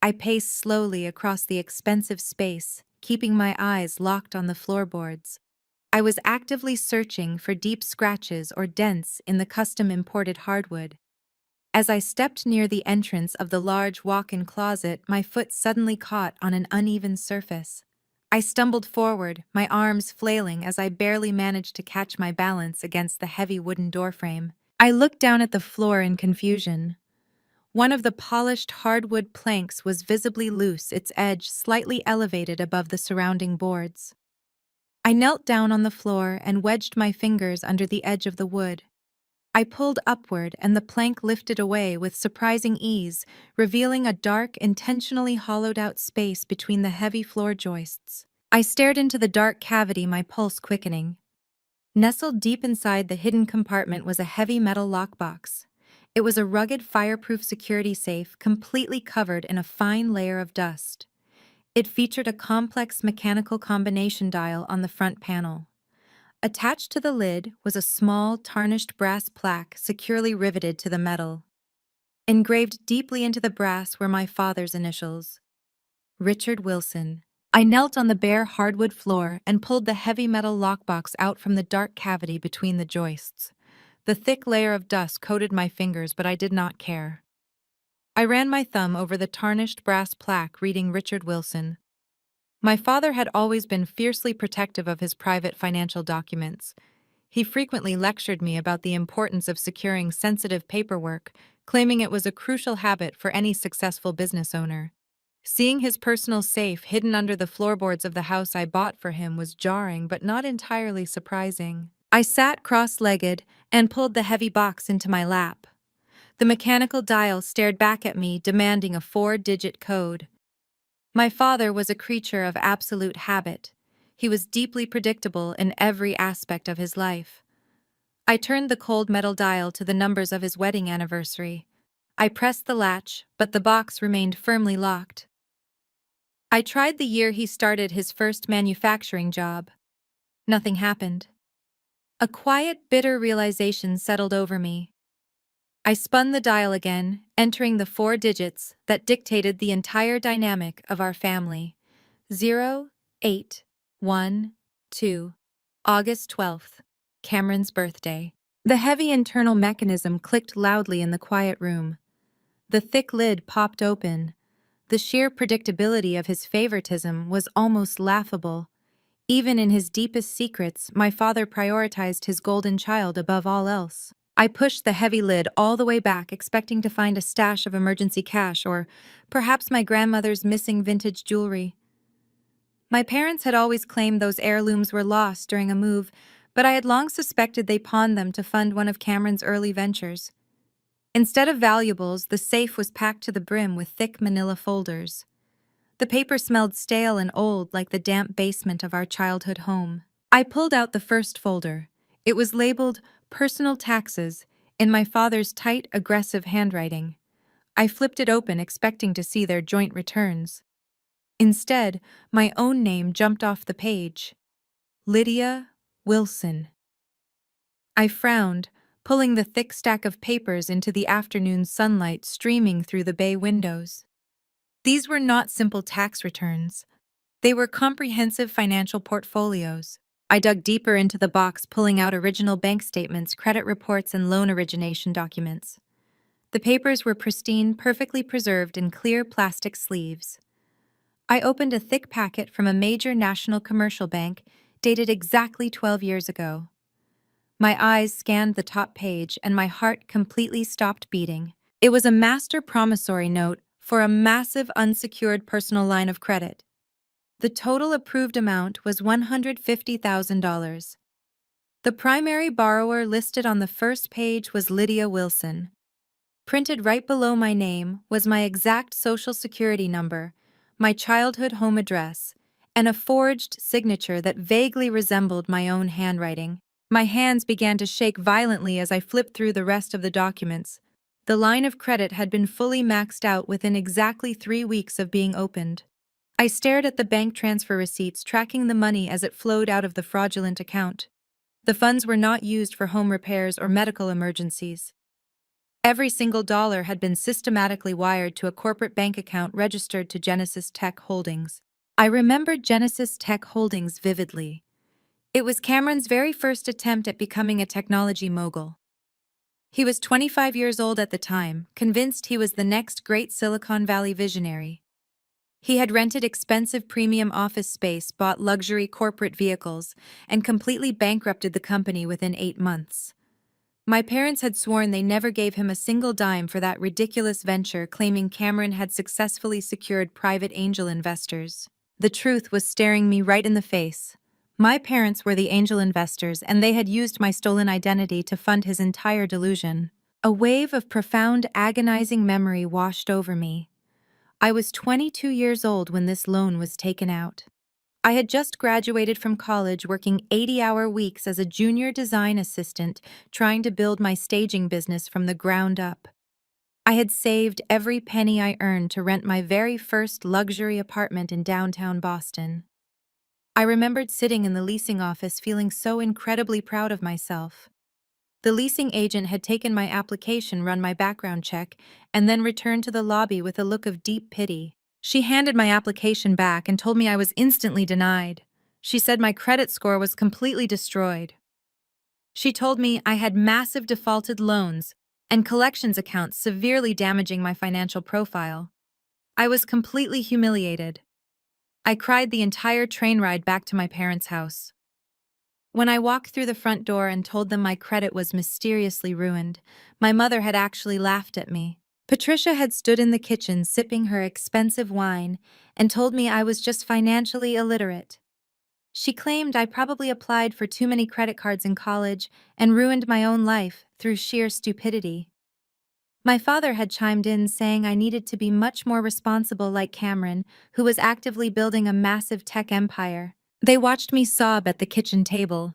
I paced slowly across the expensive space, keeping my eyes locked on the floorboards. I was actively searching for deep scratches or dents in the custom-imported hardwood. As I stepped near the entrance of the large walk-in closet, my foot suddenly caught on an uneven surface. I stumbled forward, my arms flailing as I barely managed to catch my balance against the heavy wooden doorframe. I looked down at the floor in confusion. One of the polished hardwood planks was visibly loose, its edge slightly elevated above the surrounding boards. I knelt down on the floor and wedged my fingers under the edge of the wood. I pulled upward and the plank lifted away with surprising ease, revealing a dark, intentionally hollowed-out space between the heavy floor joists. I stared into the dark cavity, my pulse quickening. Nestled deep inside the hidden compartment was a heavy metal lockbox. It was a rugged, fireproof security safe, completely covered in a fine layer of dust. It featured a complex mechanical combination dial on the front panel. Attached to the lid was a small, tarnished brass plaque securely riveted to the metal. Engraved deeply into the brass were my father's initials, Richard Wilson. I knelt on the bare hardwood floor and pulled the heavy metal lockbox out from the dark cavity between the joists. The thick layer of dust coated my fingers, but I did not care. I ran my thumb over the tarnished brass plaque reading Richard Wilson. My father had always been fiercely protective of his private financial documents. He frequently lectured me about the importance of securing sensitive paperwork, claiming it was a crucial habit for any successful business owner. Seeing his personal safe hidden under the floorboards of the house I bought for him was jarring but not entirely surprising. I sat cross-legged and pulled the heavy box into my lap. The mechanical dial stared back at me, demanding a 4-digit code. My father was a creature of absolute habit. He was deeply predictable in every aspect of his life. I turned the cold metal dial to the numbers of his wedding anniversary. I pressed the latch, but the box remained firmly locked. I tried the year he started his first manufacturing job. Nothing happened. A quiet, bitter realization settled over me. I spun the dial again, entering the 4 digits that dictated the entire dynamic of our family. 0812, August 12th, Cameron's birthday. The heavy internal mechanism clicked loudly in the quiet room. The thick lid popped open. The sheer predictability of his favoritism was almost laughable. Even in his deepest secrets, my father prioritized his golden child above all else. I pushed the heavy lid all the way back, expecting to find a stash of emergency cash or perhaps my grandmother's missing vintage jewelry. My parents had always claimed those heirlooms were lost during a move, but I had long suspected they pawned them to fund one of Cameron's early ventures. Instead of valuables, the safe was packed to the brim with thick manila folders. The paper smelled stale and old, like the damp basement of our childhood home. I pulled out the first folder. It was labeled Personal Taxes in my father's tight, aggressive handwriting. I flipped it open, expecting to see their joint returns. Instead, my own name jumped off the page. Lydia Wilson. I frowned, pulling the thick stack of papers into the afternoon sunlight streaming through the bay windows. These were not simple tax returns. They were comprehensive financial portfolios. I dug deeper into the box, pulling out original bank statements, credit reports, and loan origination documents. The papers were pristine, perfectly preserved in clear plastic sleeves. I opened a thick packet from a major national commercial bank, dated exactly 12 years ago. My eyes scanned the top page, and my heart completely stopped beating. It was a master promissory note for a massive unsecured personal line of credit. The total approved amount was $150,000. The primary borrower listed on the first page was Lydia Wilson. Printed right below my name was my exact social security number, my childhood home address, and a forged signature that vaguely resembled my own handwriting. My hands began to shake violently as I flipped through the rest of the documents. The line of credit had been fully maxed out within exactly 3 weeks of being opened. I stared at the bank transfer receipts, tracking the money as it flowed out of the fraudulent account. The funds were not used for home repairs or medical emergencies. Every single dollar had been systematically wired to a corporate bank account registered to Genesis Tech Holdings. I remembered Genesis Tech Holdings vividly. It was Cameron's very first attempt at becoming a technology mogul. He was 25 years old at the time, convinced he was the next great Silicon Valley visionary. He had rented expensive premium office space, bought luxury corporate vehicles, and completely bankrupted the company within 8 months. My parents had sworn they never gave him a single dime for that ridiculous venture, claiming Cameron had successfully secured private angel investors. The truth was staring me right in the face. My parents were the angel investors, and they had used my stolen identity to fund his entire delusion. A wave of profound, agonizing memory washed over me. I was 22 years old when this loan was taken out. I had just graduated from college, working 80-hour weeks as a junior design assistant, trying to build my staging business from the ground up. I had saved every penny I earned to rent my very first luxury apartment in downtown Boston. I remembered sitting in the leasing office feeling so incredibly proud of myself. The leasing agent had taken my application, run my background check, and then returned to the lobby with a look of deep pity. She handed my application back and told me I was instantly denied. She said my credit score was completely destroyed. She told me I had massive defaulted loans and collections accounts severely damaging my financial profile. I was completely humiliated. I cried the entire train ride back to my parents' house. When I walked through the front door and told them my credit was mysteriously ruined, my mother had actually laughed at me. Patricia had stood in the kitchen sipping her expensive wine and told me I was just financially illiterate. She claimed I probably applied for too many credit cards in college and ruined my own life through sheer stupidity. My father had chimed in, saying I needed to be much more responsible like Cameron, who was actively building a massive tech empire. They watched me sob at the kitchen table.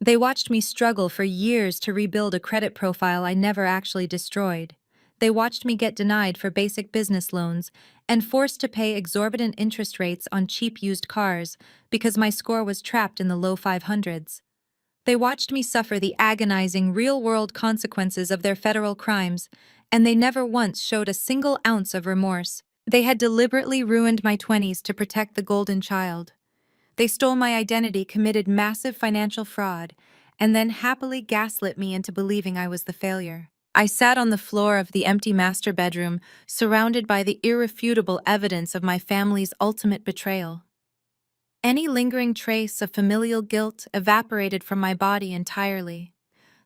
They watched me struggle for years to rebuild a credit profile I never actually destroyed. They watched me get denied for basic business loans and forced to pay exorbitant interest rates on cheap used cars because my score was trapped in the low 500s. They watched me suffer the agonizing real-world consequences of their federal crimes, and they never once showed a single ounce of remorse. They had deliberately ruined my 20s to protect the golden child. They stole my identity, committed massive financial fraud, and then happily gaslit me into believing I was the failure. I sat on the floor of the empty master bedroom, surrounded by the irrefutable evidence of my family's ultimate betrayal. Any lingering trace of familial guilt evaporated from my body entirely.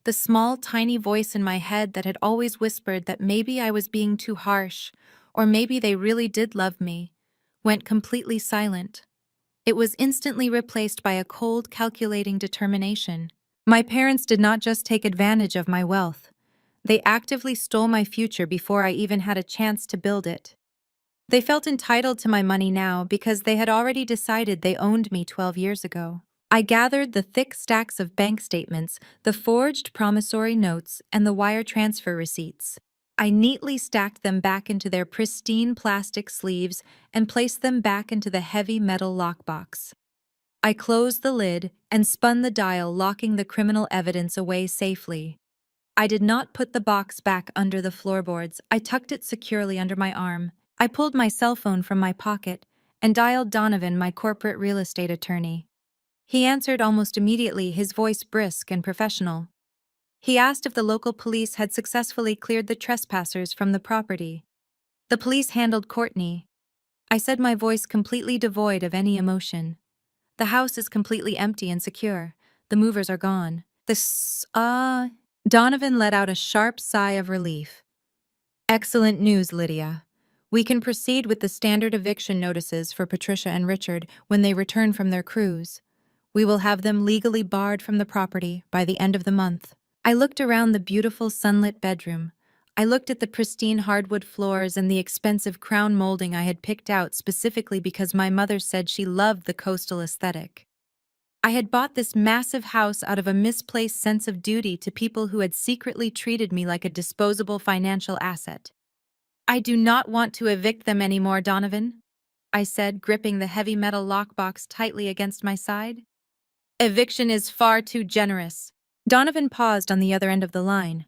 The small, tiny voice in my head that had always whispered that maybe I was being too harsh, or maybe they really did love me, went completely silent. It was instantly replaced by a cold, calculating determination. My parents did not just take advantage of my wealth. They actively stole my future before I even had a chance to build it. They felt entitled to my money now because they had already decided they owned me 12 years ago. I gathered the thick stacks of bank statements, the forged promissory notes, and the wire transfer receipts. I neatly stacked them back into their pristine plastic sleeves and placed them back into the heavy metal lockbox. I closed the lid and spun the dial, locking the criminal evidence away safely. I did not put the box back under the floorboards. I tucked it securely under my arm. I pulled my cell phone from my pocket and dialed Donovan, my corporate real estate attorney. He answered almost immediately, his voice brisk and professional. He asked if the local police had successfully cleared the trespassers from the property. The police handled Courtney. I said, my voice completely devoid of any emotion. The house is completely empty and secure. The movers are gone. Donovan let out a sharp sigh of relief. Excellent news, Lydia. We can proceed with the standard eviction notices for Patricia and Richard when they return from their cruise. We will have them legally barred from the property by the end of the month. I looked around the beautiful sunlit bedroom. I looked at the pristine hardwood floors and the expensive crown molding I had picked out specifically because my mother said she loved the coastal aesthetic. I had bought this massive house out of a misplaced sense of duty to people who had secretly treated me like a disposable financial asset. I do not want to evict them anymore, Donovan, I said, gripping the heavy metal lockbox tightly against my side. Eviction is far too generous. Donovan paused on the other end of the line.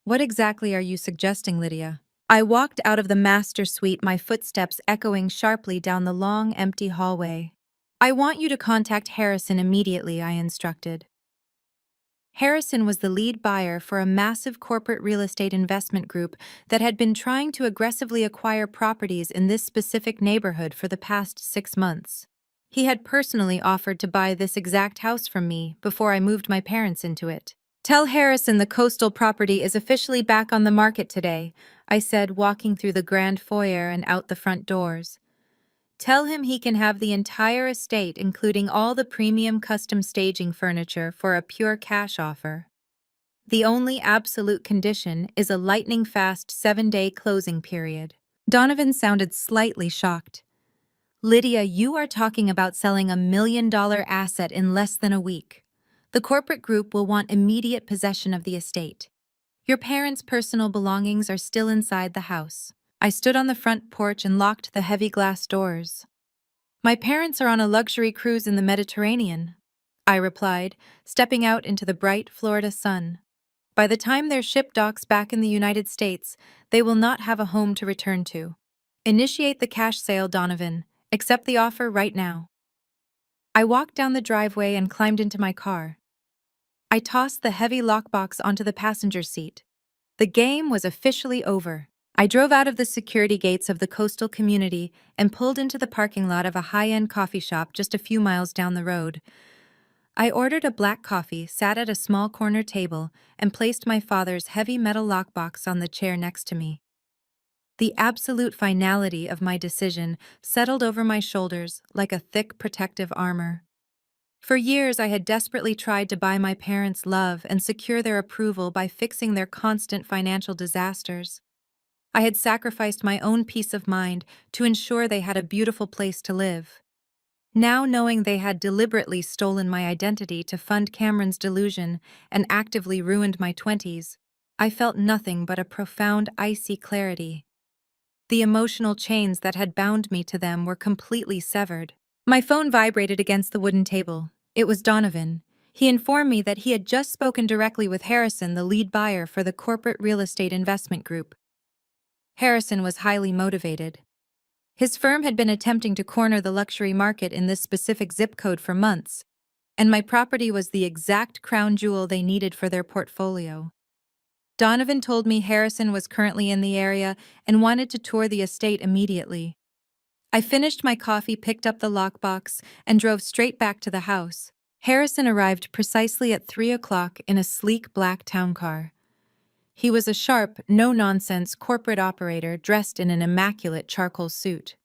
What exactly are you suggesting, Lydia? I walked out of the master suite, my footsteps echoing sharply down the long, empty hallway. I want you to contact Harrison immediately, I instructed. Harrison was the lead buyer for a massive corporate real estate investment group that had been trying to aggressively acquire properties in this specific neighborhood for the past 6 months. He had personally offered to buy this exact house from me before I moved my parents into it. Tell Harrison the coastal property is officially back on the market today, I said, walking through the grand foyer and out the front doors. Tell him he can have the entire estate, including all the premium custom staging furniture, for a pure cash offer. The only absolute condition is a lightning-fast 7-day closing period. Donovan sounded slightly shocked. Lydia, you are talking about selling $1 million asset in less than a week. The corporate group will want immediate possession of the estate. Your parents' personal belongings are still inside the house. I stood on the front porch and locked the heavy glass doors. My parents are on a luxury cruise in the Mediterranean, I replied, stepping out into the bright Florida sun. By the time their ship docks back in the United States, they will not have a home to return to. Initiate the cash sale, Donovan. Accept the offer right now. I walked down the driveway and climbed into my car. I tossed the heavy lockbox onto the passenger seat. The game was officially over. I drove out of the security gates of the coastal community and pulled into the parking lot of a high-end coffee shop just a few miles down the road. I ordered a black coffee, sat at a small corner table, and placed my father's heavy metal lockbox on the chair next to me. The absolute finality of my decision settled over my shoulders like a thick protective armor. For years, I had desperately tried to buy my parents' love and secure their approval by fixing their constant financial disasters. I had sacrificed my own peace of mind to ensure they had a beautiful place to live. Now, knowing they had deliberately stolen my identity to fund Cameron's delusion and actively ruined my 20s, I felt nothing but a profound, icy clarity. The emotional chains that had bound me to them were completely severed. My phone vibrated against the wooden table. It was Donovan. He informed me that he had just spoken directly with Harrison, the lead buyer for the corporate real estate investment group. Harrison was highly motivated. His firm had been attempting to corner the luxury market in this specific zip code for months, and my property was the exact crown jewel they needed for their portfolio. Donovan told me Harrison was currently in the area and wanted to tour the estate immediately. I finished my coffee, picked up the lockbox, and drove straight back to the house. Harrison arrived precisely at 3 o'clock in a sleek black town car. He was a sharp, no-nonsense corporate operator dressed in an immaculate charcoal suit.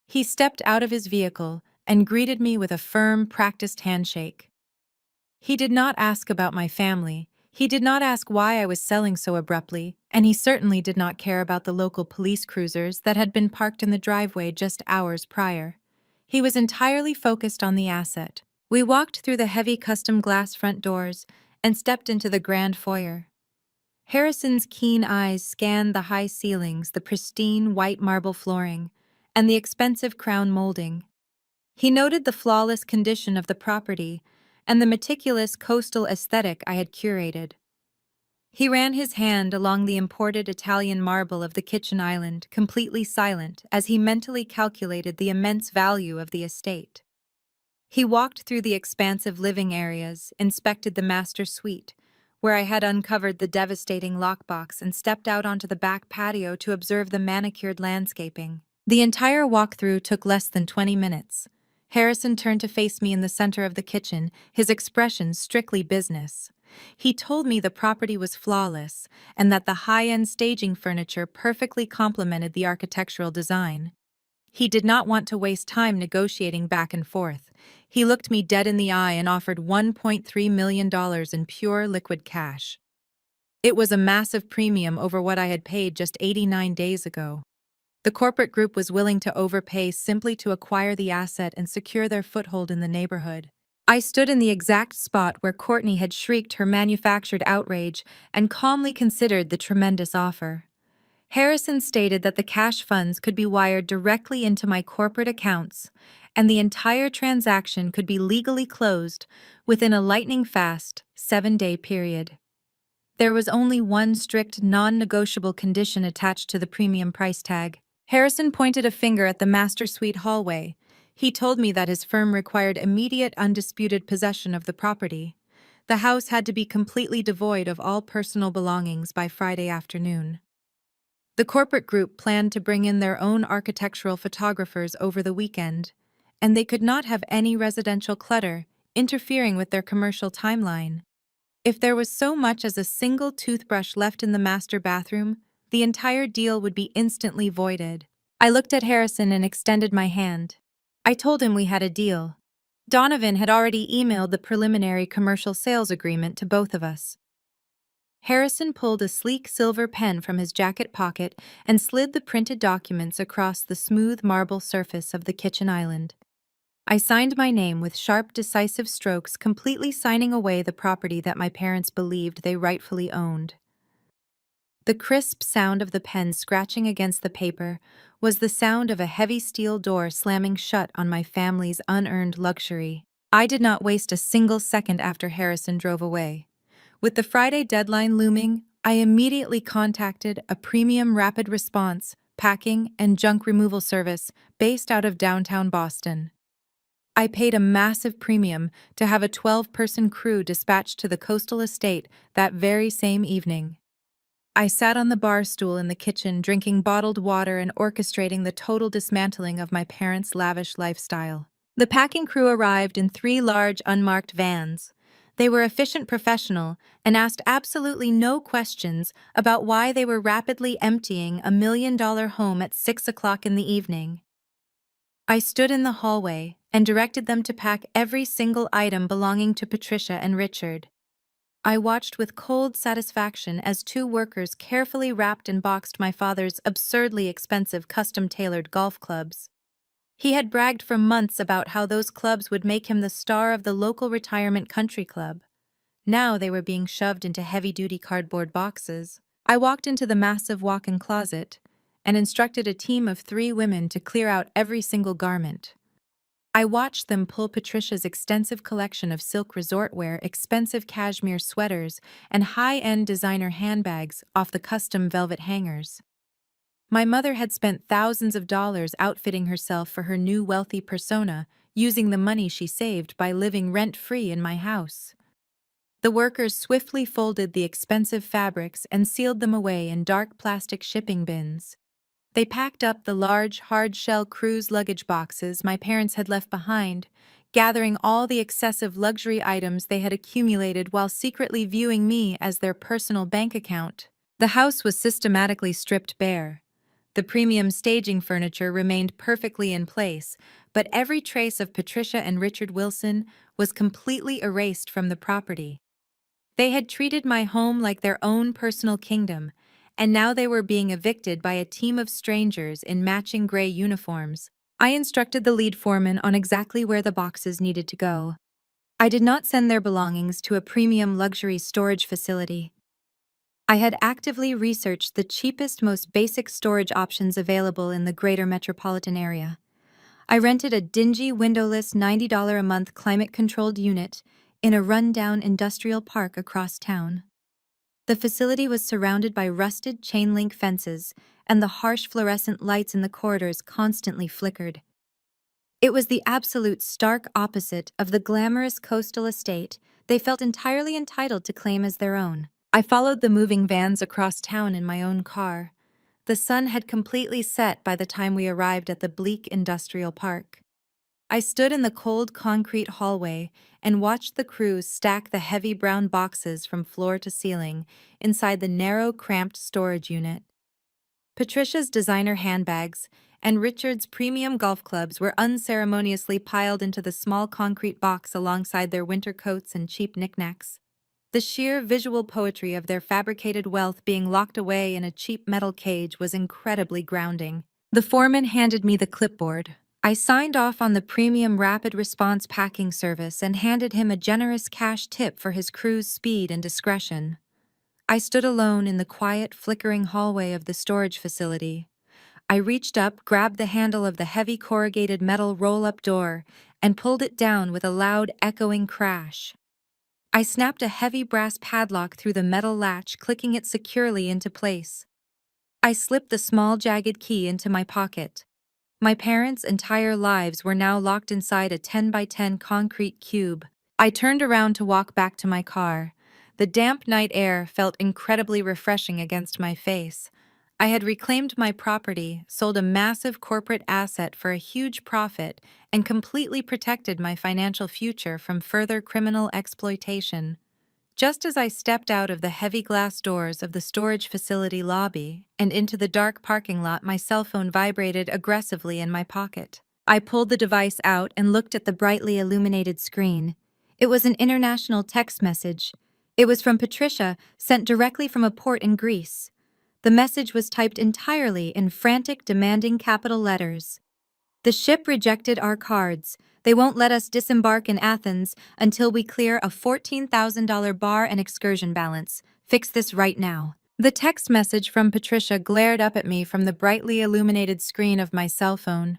He stepped out of his vehicle and greeted me with a firm, practiced handshake. He did not ask about my family. He did not ask why I was selling so abruptly, and he certainly did not care about the local police cruisers that had been parked in the driveway just hours prior. He was entirely focused on the asset. We walked through the heavy custom glass front doors and stepped into the grand foyer. Harrison's keen eyes scanned the high ceilings, the pristine white marble flooring, and the expensive crown molding. He noted the flawless condition of the property and the meticulous coastal aesthetic I had curated. He ran his hand along the imported Italian marble of the kitchen island, completely silent, as he mentally calculated the immense value of the estate. He walked through the expansive living areas, inspected the master suite, where I had uncovered the devastating lockbox, and stepped out onto the back patio to observe the manicured landscaping. The entire walkthrough took less than 20 minutes. Harrison turned to face me in the center of the kitchen, his expression strictly business. He told me the property was flawless and that the high-end staging furniture perfectly complemented the architectural design. He did not want to waste time negotiating back and forth. He looked me dead in the eye and offered $1.3 million in pure liquid cash. It was a massive premium over what I had paid just 89 days ago. The corporate group was willing to overpay simply to acquire the asset and secure their foothold in the neighborhood. I stood in the exact spot where Courtney had shrieked her manufactured outrage and calmly considered the tremendous offer. Harrison stated that the cash funds could be wired directly into my corporate accounts, and the entire transaction could be legally closed within a lightning-fast 7-day period. There was only one strict, non-negotiable condition attached to the premium price tag. Harrison pointed a finger at the master suite hallway. He told me that his firm required immediate, undisputed possession of the property. The house had to be completely devoid of all personal belongings by Friday afternoon. The corporate group planned to bring in their own architectural photographers over the weekend, and they could not have any residential clutter interfering with their commercial timeline. If there was so much as a single toothbrush left in the master bathroom, the entire deal would be instantly voided. I looked at Harrison and extended my hand. I told him we had a deal. Donovan had already emailed the preliminary commercial sales agreement to both of us. Harrison pulled a sleek silver pen from his jacket pocket and slid the printed documents across the smooth marble surface of the kitchen island. I signed my name with sharp, decisive strokes, completely signing away the property that my parents believed they rightfully owned. The crisp sound of the pen scratching against the paper was the sound of a heavy steel door slamming shut on my family's unearned luxury. I did not waste a single second after Harrison drove away. With the Friday deadline looming, I immediately contacted a premium rapid response, packing, and junk removal service based out of downtown Boston. I paid a massive premium to have a 12-person crew dispatched to the coastal estate that very same evening. I sat on the bar stool in the kitchen drinking bottled water and orchestrating the total dismantling of my parents' lavish lifestyle. The packing crew arrived in 3 large unmarked vans. They were efficient professional and asked absolutely no questions about why they were rapidly emptying a $1 million home at 6 o'clock in the evening. I stood in the hallway and directed them to pack every single item belonging to Patricia and Richard. I watched with cold satisfaction as 2 workers carefully wrapped and boxed my father's absurdly expensive custom-tailored golf clubs. He had bragged for months about how those clubs would make him the star of the local retirement country club. Now they were being shoved into heavy-duty cardboard boxes. I walked into the massive walk-in closet and instructed a team of 3 women to clear out every single garment. I watched them pull Patricia's extensive collection of silk resort wear, expensive cashmere sweaters, and high-end designer handbags off the custom velvet hangers. My mother had spent thousands of dollars outfitting herself for her new wealthy persona, using the money she saved by living rent-free in my house. The workers swiftly folded the expensive fabrics and sealed them away in dark plastic shipping bins. They packed up the large, hard-shell cruise luggage boxes my parents had left behind, gathering all the excessive luxury items they had accumulated while secretly viewing me as their personal bank account. The house was systematically stripped bare. The premium staging furniture remained perfectly in place, but every trace of Patricia and Richard Wilson was completely erased from the property. They had treated my home like their own personal kingdom, and now they were being evicted by a team of strangers in matching gray uniforms. I instructed the lead foreman on exactly where the boxes needed to go. I did not send their belongings to a premium luxury storage facility. I had actively researched the cheapest, most basic storage options available in the greater metropolitan area. I rented a dingy, windowless $90 a month climate-controlled unit in a run-down industrial park across town. The facility was surrounded by rusted chain link fences, and the harsh fluorescent lights in the corridors constantly flickered. It was the absolute stark opposite of the glamorous coastal estate they felt entirely entitled to claim as their own. I followed the moving vans across town in my own car. The sun had completely set by the time we arrived at the bleak industrial park. I stood in the cold concrete hallway and watched the crews stack the heavy brown boxes from floor to ceiling inside the narrow, cramped storage unit. Patricia's designer handbags and Richard's premium golf clubs were unceremoniously piled into the small concrete box alongside their winter coats and cheap knickknacks. The sheer visual poetry of their fabricated wealth being locked away in a cheap metal cage was incredibly grounding. The foreman handed me the clipboard. I signed off on the premium rapid response packing service and handed him a generous cash tip for his crew's speed and discretion. I stood alone in the quiet, flickering hallway of the storage facility. I reached up, grabbed the handle of the heavy corrugated metal roll-up door, and pulled it down with a loud, echoing crash. I snapped a heavy brass padlock through the metal latch, clicking it securely into place. I slipped the small, jagged key into my pocket. My parents' entire lives were now locked inside a 10 by 10 concrete cube. I turned around to walk back to my car. The damp night air felt incredibly refreshing against my face. I had reclaimed my property, sold a massive corporate asset for a huge profit, and completely protected my financial future from further criminal exploitation. Just as I stepped out of the heavy glass doors of the storage facility lobby and into the dark parking lot, my cell phone vibrated aggressively in my pocket. I pulled the device out and looked at the brightly illuminated screen. It was an international text message. It was from Patricia, sent directly from a port in Greece. The message was typed entirely in frantic, demanding capital letters. The ship rejected our cards. They won't let us disembark in Athens until we clear a $14,000 bar and excursion balance. Fix this right now. The text message from Patricia glared up at me from the brightly illuminated screen of my cell phone.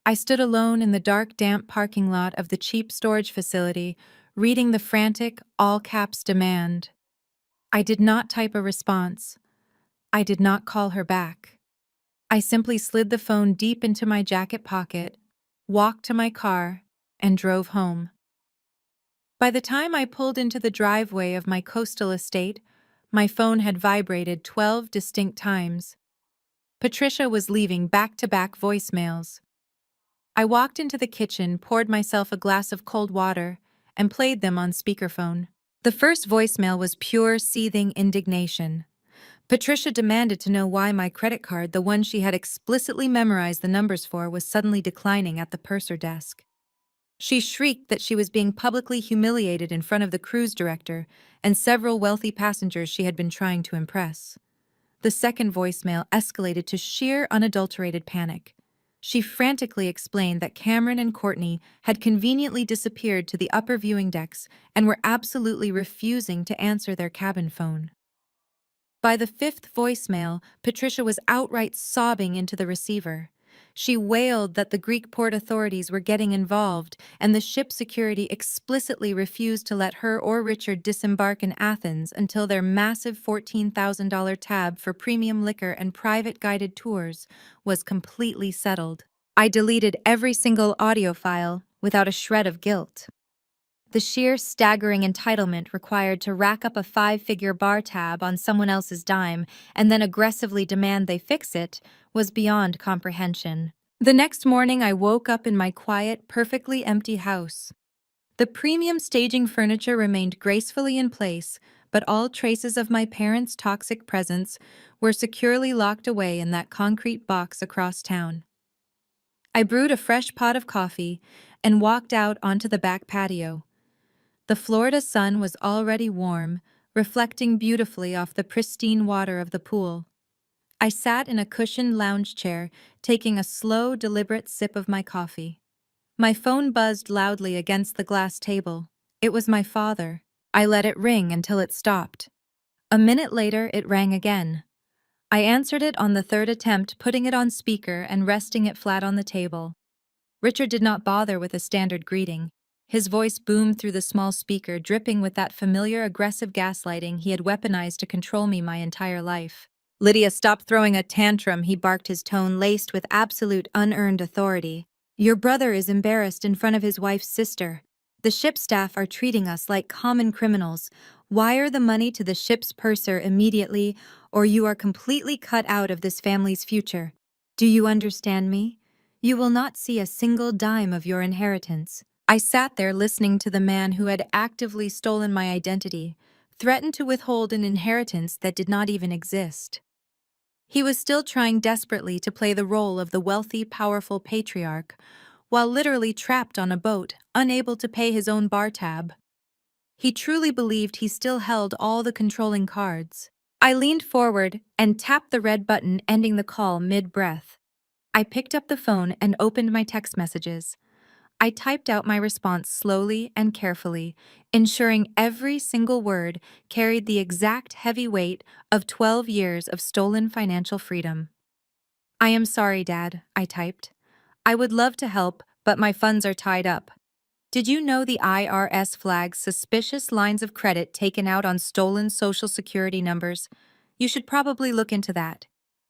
I stood alone in the dark, damp parking lot of the cheap storage facility, reading the frantic, all-caps demand. I did not type a response. I did not call her back. I simply slid the phone deep into my jacket pocket, walked to my car, and drove home. By the time I pulled into the driveway of my coastal estate, my phone had vibrated 12 distinct times. Patricia was leaving back-to-back voicemails. I walked into the kitchen, poured myself a glass of cold water, and played them on speakerphone. The first voicemail was pure, seething indignation. Patricia demanded to know why my credit card, the one she had explicitly memorized the numbers for, was suddenly declining at the purser desk. She shrieked that she was being publicly humiliated in front of the cruise director and several wealthy passengers she had been trying to impress. The second voicemail escalated to sheer, unadulterated panic. She frantically explained that Cameron and Courtney had conveniently disappeared to the upper viewing decks and were absolutely refusing to answer their cabin phone. By the fifth voicemail, Patricia was outright sobbing into the receiver. She wailed that the Greek port authorities were getting involved, and the ship security explicitly refused to let her or Richard disembark in Athens until their massive $14,000 tab for premium liquor and private guided tours was completely settled. I deleted every single audio file without a shred of guilt. The sheer staggering entitlement required to rack up a five-figure bar tab on someone else's dime and then aggressively demand they fix it was beyond comprehension. The next morning, I woke up in my quiet, perfectly empty house. The premium staging furniture remained gracefully in place, but all traces of my parents' toxic presence were securely locked away in that concrete box across town. I brewed a fresh pot of coffee and walked out onto the back patio. The Florida sun was already warm, reflecting beautifully off the pristine water of the pool. I sat in a cushioned lounge chair, taking a slow, deliberate sip of my coffee. My phone buzzed loudly against the glass table. It was my father. I let it ring until it stopped. A minute later, it rang again. I answered it on the third attempt, putting it on speaker and resting it flat on the table. Richard did not bother with a standard greeting. His voice boomed through the small speaker, dripping with that familiar aggressive gaslighting he had weaponized to control me my entire life. Lydia, stop throwing a tantrum, he barked, his tone laced with absolute unearned authority. Your brother is embarrassed in front of his wife's sister. The ship staff are treating us like common criminals. Wire the money to the ship's purser immediately, or you are completely cut out of this family's future. Do you understand me? You will not see a single dime of your inheritance. I sat there listening to the man who had actively stolen my identity, threatened to withhold an inheritance that did not even exist. He was still trying desperately to play the role of the wealthy, powerful patriarch, while literally trapped on a boat, unable to pay his own bar tab. He truly believed he still held all the controlling cards. I leaned forward and tapped the red button, ending the call mid-breath. I picked up the phone and opened my text messages. I typed out my response slowly and carefully, ensuring every single word carried the exact heavy weight of 12 years of stolen financial freedom. I am sorry, Dad, I typed. I would love to help, but my funds are tied up. Did you know the IRS flags suspicious lines of credit taken out on stolen Social Security numbers? You should probably look into that.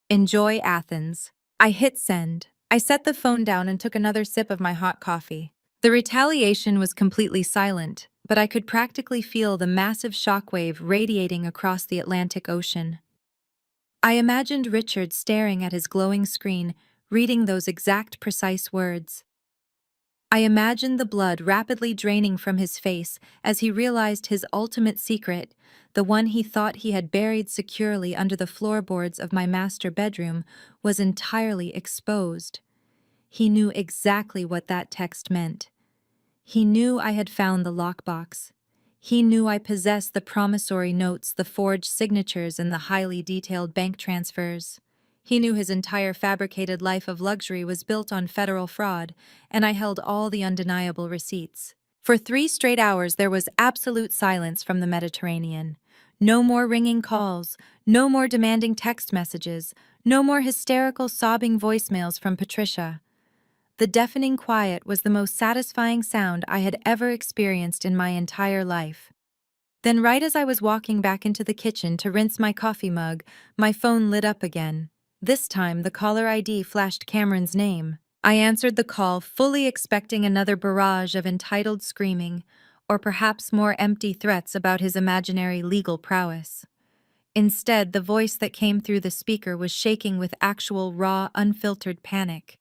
Enjoy Athens. I hit send. I set the phone down and took another sip of my hot coffee. The retaliation was completely silent, but I could practically feel the massive shockwave radiating across the Atlantic Ocean. I imagined Richard staring at his glowing screen, reading those exact precise words. I imagined the blood rapidly draining from his face as he realized his ultimate secret, the one he thought he had buried securely under the floorboards of my master bedroom, was entirely exposed. He knew exactly what that text meant. He knew I had found the lockbox. He knew I possessed the promissory notes, the forged signatures, and the highly detailed bank transfers. He knew his entire fabricated life of luxury was built on federal fraud, and I held all the undeniable receipts. For 3 straight hours there was absolute silence from the Mediterranean. No more ringing calls, no more demanding text messages, no more hysterical sobbing voicemails from Patricia. The deafening quiet was the most satisfying sound I had ever experienced in my entire life. Then, right as I was walking back into the kitchen to rinse my coffee mug, my phone lit up again. This time, the caller ID flashed Cameron's name. I answered the call, fully expecting another barrage of entitled screaming, or perhaps more empty threats about his imaginary legal prowess. Instead, the voice that came through the speaker was shaking with actual, raw, unfiltered panic.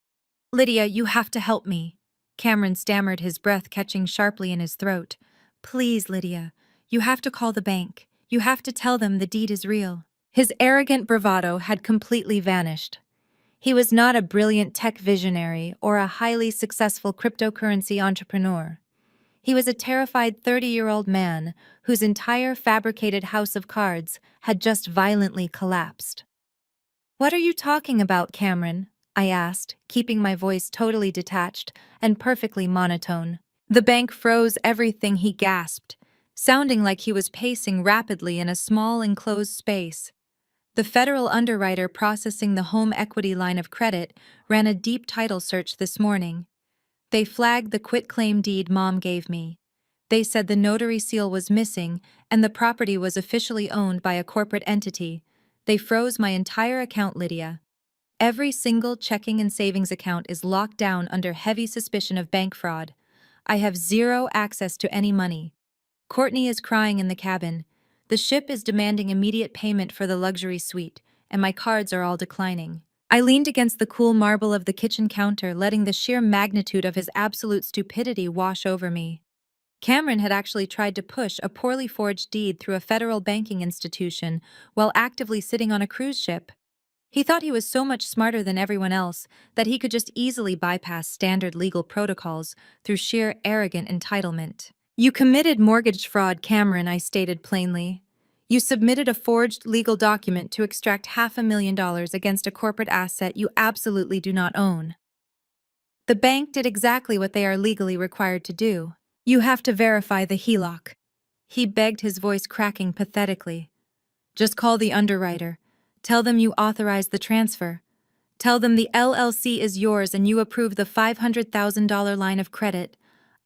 Lydia, you have to help me. Cameron stammered, his breath catching sharply in his throat. Please, Lydia. You have to call the bank. You have to tell them the deed is real. His arrogant bravado had completely vanished. He was not a brilliant tech visionary or a highly successful cryptocurrency entrepreneur. He was a terrified 30-year-old man whose entire fabricated house of cards had just violently collapsed. What are you talking about, Cameron? I asked, keeping my voice totally detached and perfectly monotone. The bank froze everything, he gasped, sounding like he was pacing rapidly in a small enclosed space. The federal underwriter processing the home equity line of credit ran a deep title search this morning. They flagged the quitclaim deed Mom gave me. They said the notary seal was missing and the property was officially owned by a corporate entity. They froze my entire account, Lydia. Every single checking and savings account is locked down under heavy suspicion of bank fraud. I have zero access to any money. Courtney is crying in the cabin. The ship is demanding immediate payment for the luxury suite, and my cards are all declining. I leaned against the cool marble of the kitchen counter, letting the sheer magnitude of his absolute stupidity wash over me. Cameron had actually tried to push a poorly forged deed through a federal banking institution while actively sitting on a cruise ship. He thought he was so much smarter than everyone else that he could just easily bypass standard legal protocols through sheer arrogant entitlement. You committed mortgage fraud, Cameron, I stated plainly. You submitted a forged legal document to extract $500,000 against a corporate asset you absolutely do not own. The bank did exactly what they are legally required to do. You have to verify the HELOC. He begged, his voice cracking pathetically. Just call the underwriter. Tell them you authorize the transfer. Tell them the LLC is yours and you approve the $500,000 line of credit.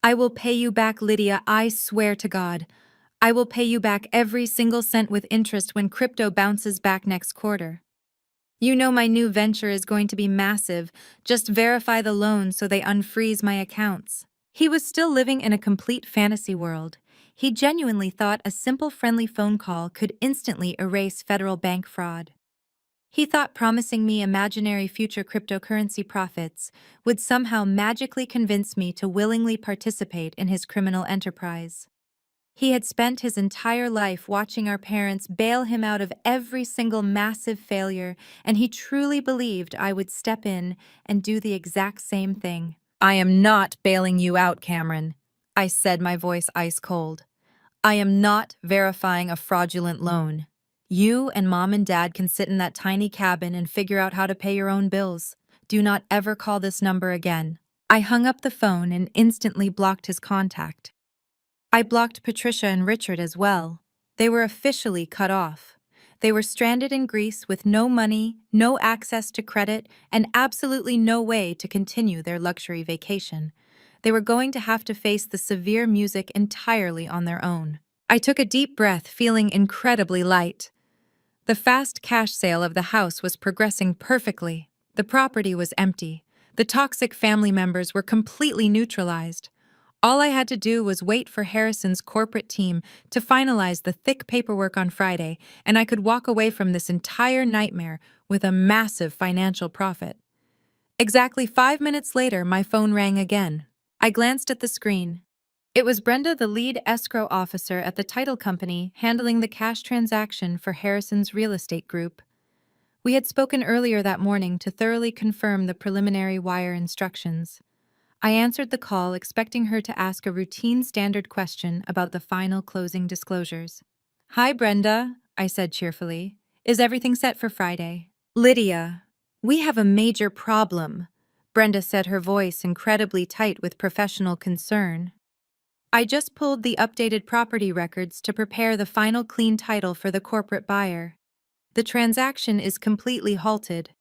I will pay you back, Lydia, I swear to God. I will pay you back every single cent with interest when crypto bounces back next quarter. You know my new venture is going to be massive. Just verify the loan so they unfreeze my accounts. He was still living in a complete fantasy world. He genuinely thought a simple friendly phone call could instantly erase federal bank fraud. He thought promising me imaginary future cryptocurrency profits would somehow magically convince me to willingly participate in his criminal enterprise. He had spent his entire life watching our parents bail him out of every single massive failure, and he truly believed I would step in and do the exact same thing. I am not bailing you out, Cameron, I said, my voice ice cold. I am not verifying a fraudulent loan. You and Mom and Dad can sit in that tiny cabin and figure out how to pay your own bills. Do not ever call this number again. I hung up the phone and instantly blocked his contact. I blocked Patricia and Richard as well. They were officially cut off. They were stranded in Greece with no money, no access to credit, and absolutely no way to continue their luxury vacation. They were going to have to face the severe music entirely on their own. I took a deep breath, feeling incredibly light. The fast cash sale of the house was progressing perfectly. The property was empty. The toxic family members were completely neutralized. All I had to do was wait for Harrison's corporate team to finalize the thick paperwork on Friday, and I could walk away from this entire nightmare with a massive financial profit. Exactly 5 minutes later, my phone rang again. I glanced at the screen. It was Brenda, the lead escrow officer at the title company, handling the cash transaction for Harrison's real estate group. We had spoken earlier that morning to thoroughly confirm the preliminary wire instructions. I answered the call, expecting her to ask a routine standard question about the final closing disclosures. Hi, Brenda, I said cheerfully. Is everything set for Friday? Lydia, we have a major problem, Brenda said, her voice incredibly tight with professional concern. I just pulled the updated property records to prepare the final clean title for the corporate buyer. The transaction is completely halted.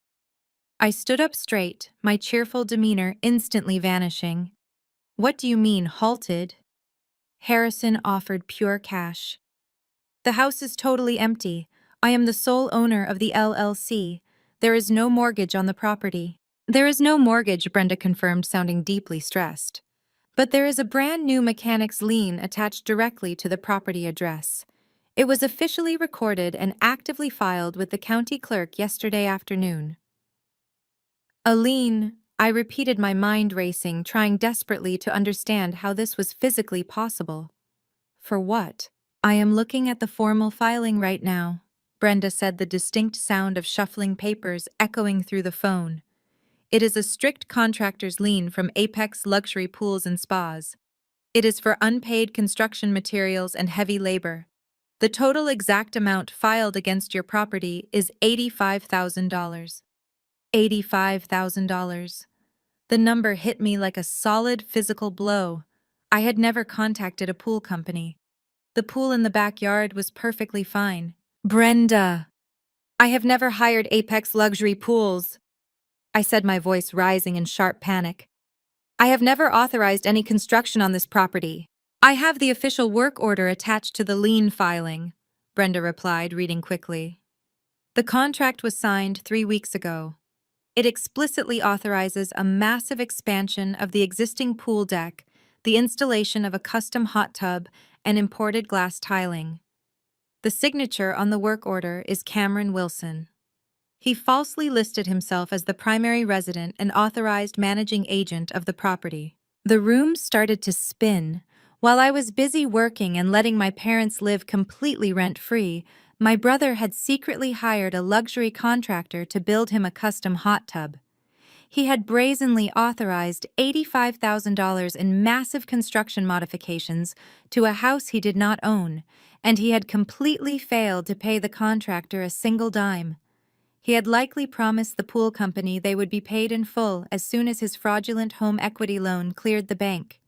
I stood up straight, my cheerful demeanor instantly vanishing. What do you mean, halted? Harrison offered pure cash. The house is totally empty. I am the sole owner of the LLC. There is no mortgage on the property. There is no mortgage, Brenda confirmed, sounding deeply stressed. But there is a brand new mechanic's lien attached directly to the property address. It was officially recorded and actively filed with the county clerk yesterday afternoon. A lien, I repeated, my mind racing, trying desperately to understand how this was physically possible. For what? I am looking at the formal filing right now, Brenda said, the distinct sound of shuffling papers echoing through the phone. It is a strict contractor's lien from Apex Luxury Pools and Spas. It is for unpaid construction materials and heavy labor. The total exact amount filed against your property is $85,000. $85,000. The number hit me like a solid physical blow. I had never contacted a pool company. The pool in the backyard was perfectly fine. Brenda! I have never hired Apex Luxury Pools, I said, my voice rising in sharp panic. I have never authorized any construction on this property. I have the official work order attached to the lien filing, Brenda replied, reading quickly. The contract was signed 3 weeks ago. It explicitly authorizes a massive expansion of the existing pool deck, the installation of a custom hot tub, and imported glass tiling. The signature on the work order is Cameron Wilson. He falsely listed himself as the primary resident and authorized managing agent of the property. The room started to spin. While I was busy working and letting my parents live completely rent-free, my brother had secretly hired a luxury contractor to build him a custom hot tub. He had brazenly authorized $85,000 in massive construction modifications to a house he did not own, and he had completely failed to pay the contractor a single dime. He had likely promised the pool company they would be paid in full as soon as his fraudulent home equity loan cleared the bank.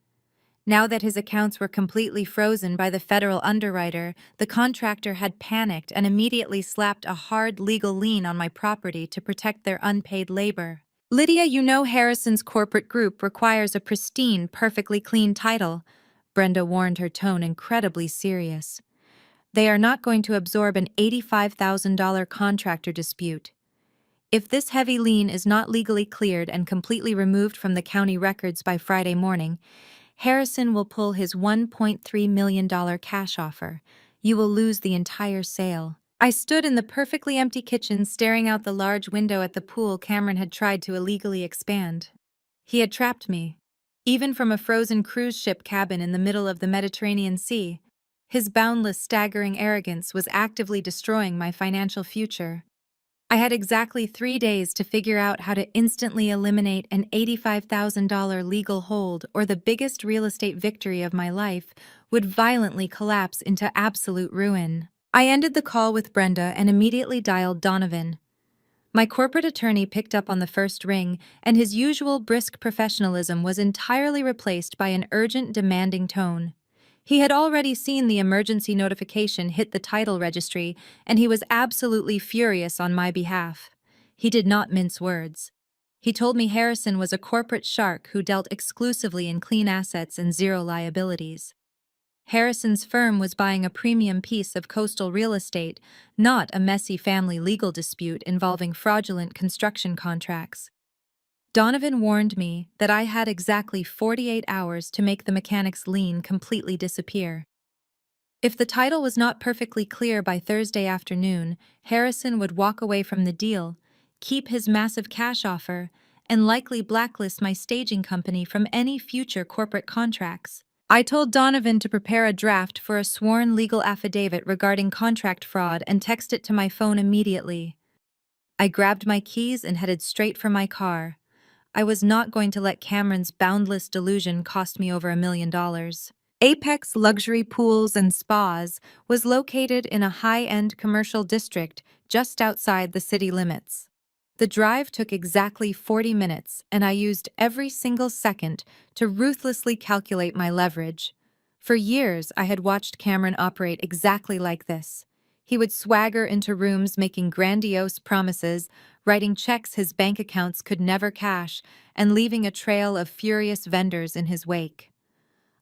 Now that his accounts were completely frozen by the federal underwriter, the contractor had panicked and immediately slapped a hard legal lien on my property to protect their unpaid labor. Lydia, you know Harrison's corporate group requires a pristine, perfectly clean title. Brenda warned, her tone incredibly serious. They are not going to absorb an $85,000 contractor dispute. If this heavy lien is not legally cleared and completely removed from the county records by Friday morning, Harrison will pull his $1.3 million cash offer. You will lose the entire sale. I stood in the perfectly empty kitchen staring out the large window at the pool Cameron had tried to illegally expand. He had trapped me. Even from a frozen cruise ship cabin in the middle of the Mediterranean Sea, his boundless, staggering arrogance was actively destroying my financial future. I had exactly 3 days to figure out how to instantly eliminate an $85,000 legal hold, or the biggest real estate victory of my life would violently collapse into absolute ruin. I ended the call with Brenda and immediately dialed Donovan. My corporate attorney picked up on the first ring, and his usual brisk professionalism was entirely replaced by an urgent, demanding tone. He had already seen the emergency notification hit the title registry, and he was absolutely furious on my behalf. He did not mince words. He told me Harrison was a corporate shark who dealt exclusively in clean assets and zero liabilities. Harrison's firm was buying a premium piece of coastal real estate, not a messy family legal dispute involving fraudulent construction contracts. Donovan warned me that I had exactly 48 hours to make the mechanic's lien completely disappear. If the title was not perfectly clear by Thursday afternoon, Harrison would walk away from the deal, keep his massive cash offer, and likely blacklist my staging company from any future corporate contracts. I told Donovan to prepare a draft for a sworn legal affidavit regarding contract fraud and text it to my phone immediately. I grabbed my keys and headed straight for my car. I was not going to let Cameron's boundless delusion cost me over $1 million. Apex Luxury Pools and Spas was located in a high-end commercial district just outside the city limits. The drive took exactly 40 minutes, and I used every single second to ruthlessly calculate my leverage. For years, I had watched Cameron operate exactly like this. He would swagger into rooms making grandiose promises, writing checks his bank accounts could never cash, and leaving a trail of furious vendors in his wake.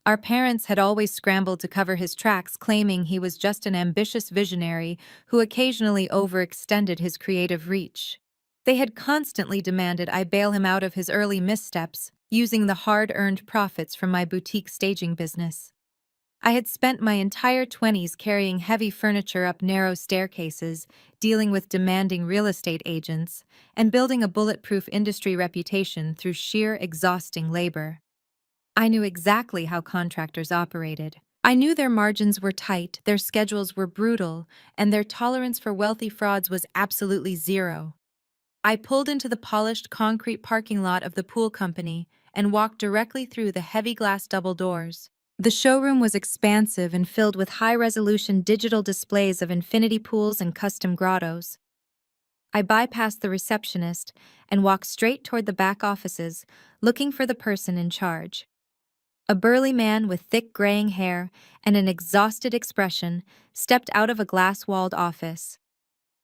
Our parents had always scrambled to cover his tracks, claiming he was just an ambitious visionary who occasionally overextended his creative reach. They had constantly demanded I bail him out of his early missteps, using the hard-earned profits from my boutique staging business. I had spent my entire 20s carrying heavy furniture up narrow staircases, dealing with demanding real estate agents, and building a bulletproof industry reputation through sheer exhausting labor. I knew exactly how contractors operated. I knew their margins were tight, their schedules were brutal, and their tolerance for wealthy frauds was absolutely zero. I pulled into the polished concrete parking lot of the pool company and walked directly through the heavy glass double doors. The showroom was expansive and filled with high-resolution digital displays of infinity pools and custom grottos. I bypassed the receptionist and walked straight toward the back offices, looking for the person in charge. A burly man with thick graying hair and an exhausted expression stepped out of a glass-walled office.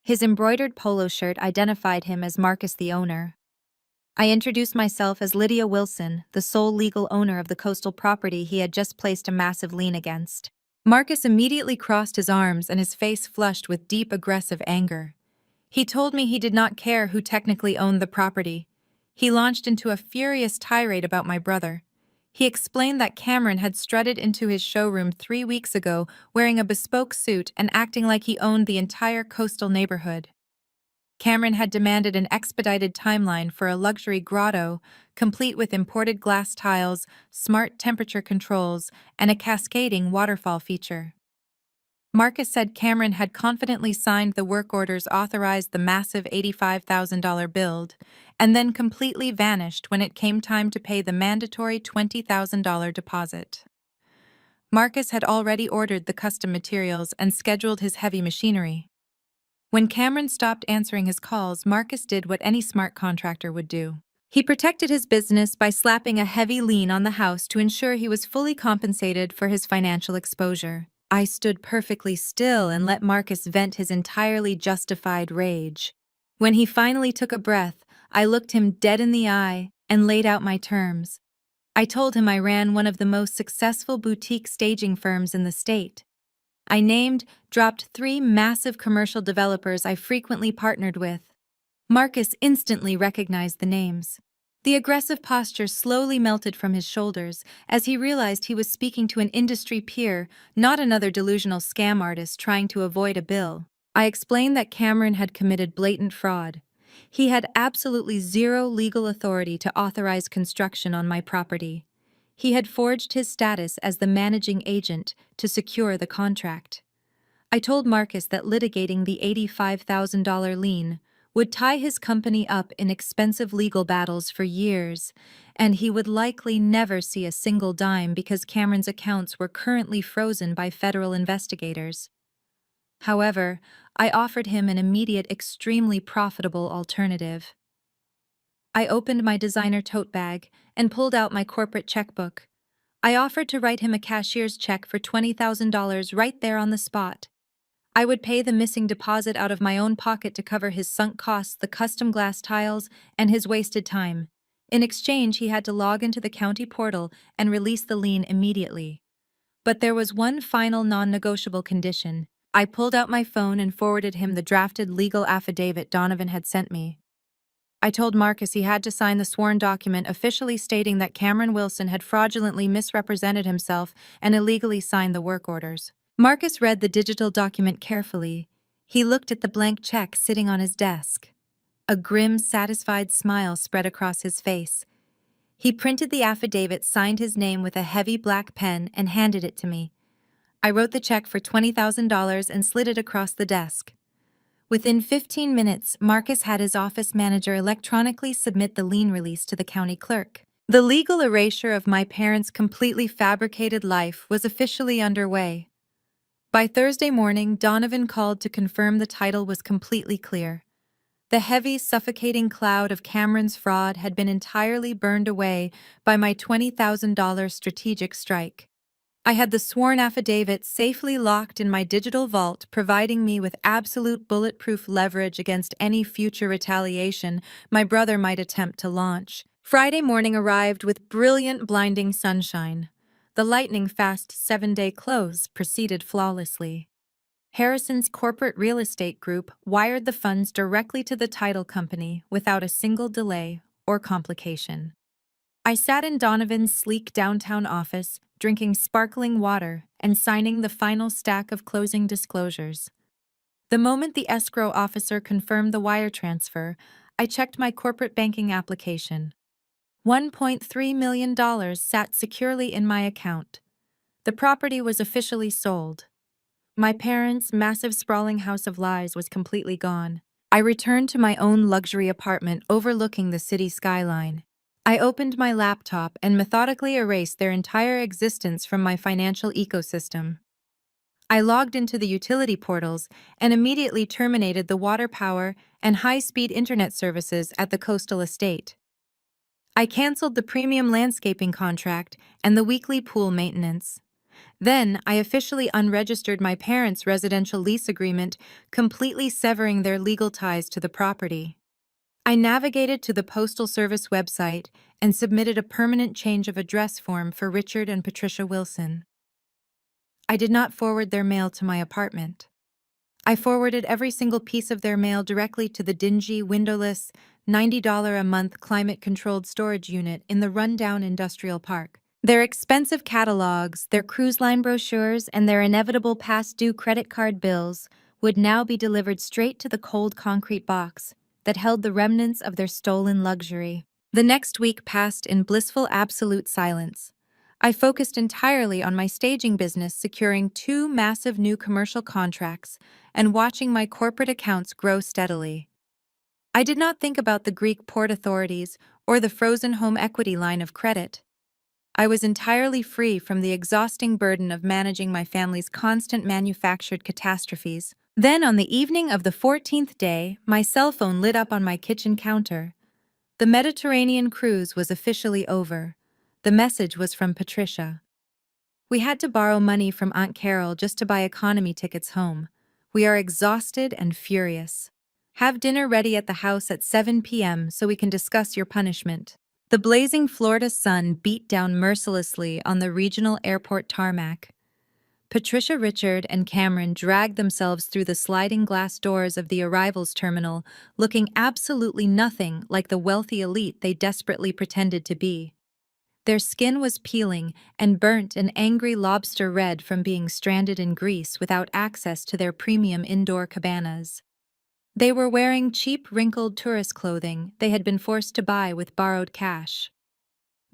His embroidered polo shirt identified him as Marcus, the owner. I introduced myself as Lydia Wilson, the sole legal owner of the coastal property he had just placed a massive lien against. Marcus immediately crossed his arms and his face flushed with deep, aggressive anger. He told me he did not care who technically owned the property. He launched into a furious tirade about my brother. He explained that Cameron had strutted into his showroom 3 weeks ago wearing a bespoke suit and acting like he owned the entire coastal neighborhood. Cameron had demanded an expedited timeline for a luxury grotto, complete with imported glass tiles, smart temperature controls, and a cascading waterfall feature. Marcus said Cameron had confidently signed the work orders authorized the massive $85,000 build, and then completely vanished when it came time to pay the mandatory $20,000 deposit. Marcus had already ordered the custom materials and scheduled his heavy machinery. When Cameron stopped answering his calls, Marcus did what any smart contractor would do. He protected his business by slapping a heavy lien on the house to ensure he was fully compensated for his financial exposure. I stood perfectly still and let Marcus vent his entirely justified rage. When he finally took a breath, I looked him dead in the eye and laid out my terms. I told him I ran one of the most successful boutique staging firms in the state. I dropped 3 massive commercial developers I frequently partnered with. Marcus instantly recognized the names. The aggressive posture slowly melted from his shoulders as he realized he was speaking to an industry peer, not another delusional scam artist trying to avoid a bill. I explained that Cameron had committed blatant fraud. He had absolutely zero legal authority to authorize construction on my property. He had forged his status as the managing agent to secure the contract. I told Marcus that litigating the $85,000 lien would tie his company up in expensive legal battles for years, and he would likely never see a single dime because Cameron's accounts were currently frozen by federal investigators. However, I offered him an immediate, extremely profitable alternative. I opened my designer tote bag and pulled out my corporate checkbook. I offered to write him a cashier's check for $20,000 right there on the spot. I would pay the missing deposit out of my own pocket to cover his sunk costs, the custom glass tiles, and his wasted time. In exchange, he had to log into the county portal and release the lien immediately. But there was one final non-negotiable condition. I pulled out my phone and forwarded him the drafted legal affidavit Donovan had sent me. I told Marcus he had to sign the sworn document officially stating that Cameron Wilson had fraudulently misrepresented himself and illegally signed the work orders. Marcus read the digital document carefully. He looked at the blank check sitting on his desk. A grim, satisfied smile spread across his face. He printed the affidavit, signed his name with a heavy black pen, and handed it to me. I wrote the check for $20,000 and slid it across the desk. Within 15 minutes, Marcus had his office manager electronically submit the lien release to the county clerk. The legal erasure of my parents' completely fabricated life was officially underway. By Thursday morning, Donovan called to confirm the title was completely clear. The heavy, suffocating cloud of Cameron's fraud had been entirely burned away by my $20,000 strategic strike. I had the sworn affidavit safely locked in my digital vault, providing me with absolute bulletproof leverage against any future retaliation my brother might attempt to launch. Friday morning arrived with brilliant, blinding sunshine. The lightning-fast 7-day close proceeded flawlessly. Harrison's corporate real estate group wired the funds directly to the title company without a single delay or complication. I sat in Donovan's sleek downtown office, drinking sparkling water and signing the final stack of closing disclosures. The moment the escrow officer confirmed the wire transfer, I checked my corporate banking application. $1.3 million sat securely in my account. The property was officially sold. My parents' massive sprawling house of lies was completely gone. I returned to my own luxury apartment overlooking the city skyline. I opened my laptop and methodically erased their entire existence from my financial ecosystem. I logged into the utility portals and immediately terminated the water power and high-speed internet services at the coastal estate. I canceled the premium landscaping contract and the weekly pool maintenance. Then, I officially unregistered my parents' residential lease agreement, completely severing their legal ties to the property. I navigated to the Postal Service website and submitted a permanent change of address form for Richard and Patricia Wilson. I did not forward their mail to my apartment. I forwarded every single piece of their mail directly to the dingy, windowless, $90 a month climate-controlled storage unit in the rundown industrial park. Their expensive catalogs, their cruise line brochures, and their inevitable past-due credit card bills would now be delivered straight to the cold concrete box that held the remnants of their stolen luxury. The next week passed in blissful absolute silence. I focused entirely on my staging business, securing 2 massive new commercial contracts and watching my corporate accounts grow steadily. I did not think about the Greek port authorities or the frozen home equity line of credit. I was entirely free from the exhausting burden of managing my family's constant manufactured catastrophes. Then, on the evening of the 14th day, my cell phone lit up on my kitchen counter. The Mediterranean cruise was officially over. The message was from Patricia. We had to borrow money from Aunt Carol just to buy economy tickets home. We are exhausted and furious. Have dinner ready at the house at 7 p.m. so we can discuss your punishment. The blazing Florida sun beat down mercilessly on the regional airport tarmac. Patricia, Richard, and Cameron dragged themselves through the sliding glass doors of the arrivals terminal, looking absolutely nothing like the wealthy elite they desperately pretended to be. Their skin was peeling and burnt an angry lobster red from being stranded in Greece without access to their premium indoor cabanas. They were wearing cheap, wrinkled tourist clothing they had been forced to buy with borrowed cash.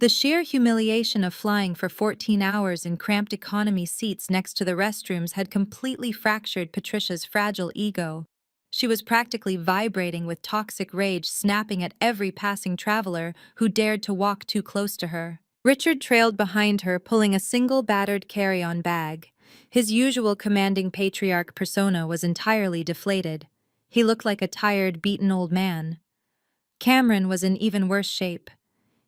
The sheer humiliation of flying for 14 hours in cramped economy seats next to the restrooms had completely fractured Patricia's fragile ego. She was practically vibrating with toxic rage, snapping at every passing traveler who dared to walk too close to her. Richard trailed behind her, pulling a single battered carry-on bag. His usual commanding patriarch persona was entirely deflated. He looked like a tired, beaten old man. Cameron was in even worse shape.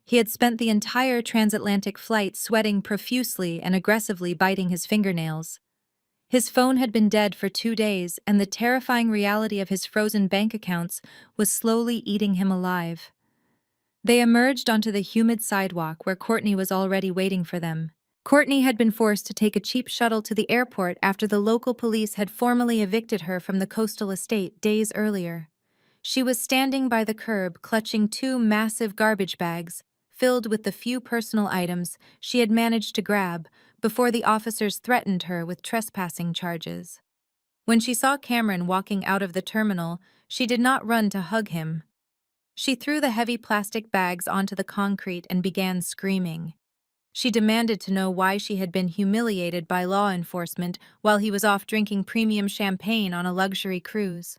He had spent the entire transatlantic flight sweating profusely and aggressively biting his fingernails. His phone had been dead for 2 days, and the terrifying reality of his frozen bank accounts was slowly eating him alive. They emerged onto the humid sidewalk where Courtney was already waiting for them. Courtney had been forced to take a cheap shuttle to the airport after the local police had formally evicted her from the coastal estate days earlier. She was standing by the curb, clutching 2 massive garbage bags, filled with the few personal items she had managed to grab before the officers threatened her with trespassing charges. When she saw Cameron walking out of the terminal, she did not run to hug him. She threw the heavy plastic bags onto the concrete and began screaming. She demanded to know why she had been humiliated by law enforcement while he was off drinking premium champagne on a luxury cruise.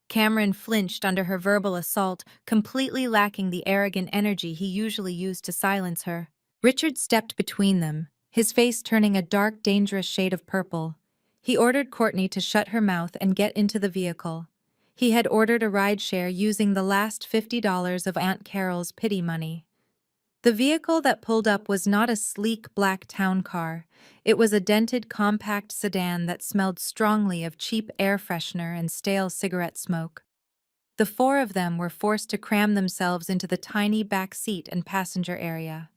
Cameron flinched under her verbal assault, completely lacking the arrogant energy he usually used to silence her. Richard stepped between them, his face turning a dark, dangerous shade of purple. He ordered Courtney to shut her mouth and get into the vehicle. He had ordered a rideshare using the last $50 of Aunt Carol's pity money. The vehicle that pulled up was not a sleek black town car. It was a dented, compact sedan that smelled strongly of cheap air freshener and stale cigarette smoke. The 4 of them were forced to cram themselves into the tiny back seat and passenger area.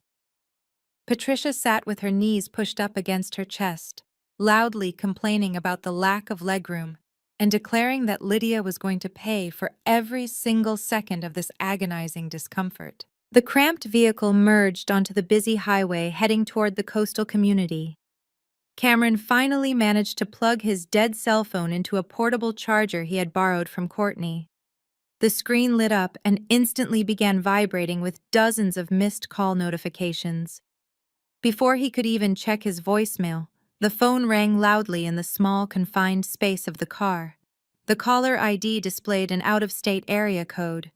Patricia sat with her knees pushed up against her chest, loudly complaining about the lack of legroom and declaring that Lydia was going to pay for every single second of this agonizing discomfort. The cramped vehicle merged onto the busy highway heading toward the coastal community. Cameron finally managed to plug his dead cell phone into a portable charger he had borrowed from Courtney. The screen lit up and instantly began vibrating with dozens of missed call notifications. Before he could even check his voicemail, the phone rang loudly in the small, confined space of the car. The caller ID displayed an out-of-state area code.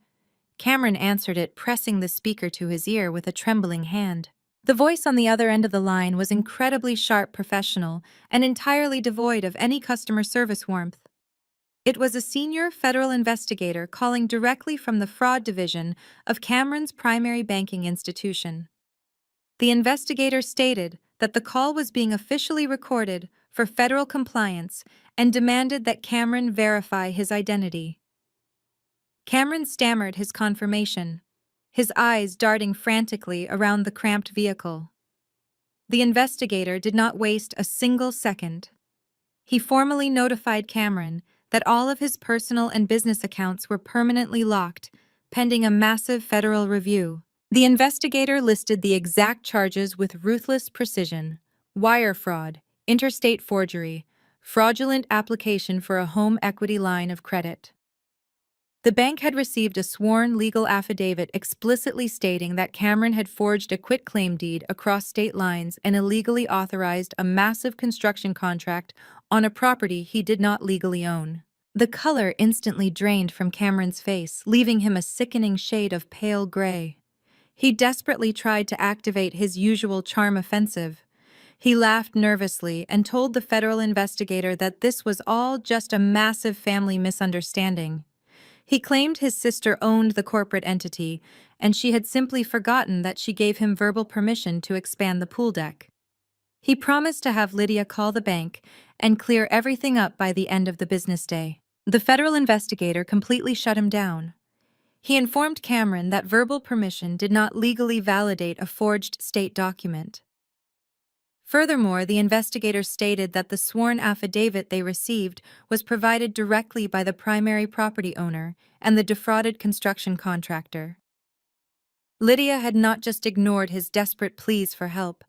Cameron answered it, pressing the speaker to his ear with a trembling hand. The voice on the other end of the line was incredibly sharp, professional, and entirely devoid of any customer service warmth. It was a senior federal investigator calling directly from the fraud division of Cameron's primary banking institution. The investigator stated that the call was being officially recorded for federal compliance and demanded that Cameron verify his identity. Cameron stammered his confirmation, his eyes darting frantically around the cramped vehicle. The investigator did not waste a single second. He formally notified Cameron that all of his personal and business accounts were permanently locked, pending a massive federal review. The investigator listed the exact charges with ruthless precision: wire fraud, interstate forgery, fraudulent application for a home equity line of credit. The bank had received a sworn legal affidavit explicitly stating that Cameron had forged a quitclaim deed across state lines and illegally authorized a massive construction contract on a property he did not legally own. The color instantly drained from Cameron's face, leaving him a sickening shade of pale gray. He desperately tried to activate his usual charm offensive. He laughed nervously and told the federal investigator that this was all just a massive family misunderstanding. He claimed his sister owned the corporate entity, and she had simply forgotten that she gave him verbal permission to expand the pool deck. He promised to have Lydia call the bank and clear everything up by the end of the business day. The federal investigator completely shut him down. He informed Cameron that verbal permission did not legally validate a forged state document. Furthermore, the investigators stated that the sworn affidavit they received was provided directly by the primary property owner and the defrauded construction contractor. Lydia had not just ignored his desperate pleas for help.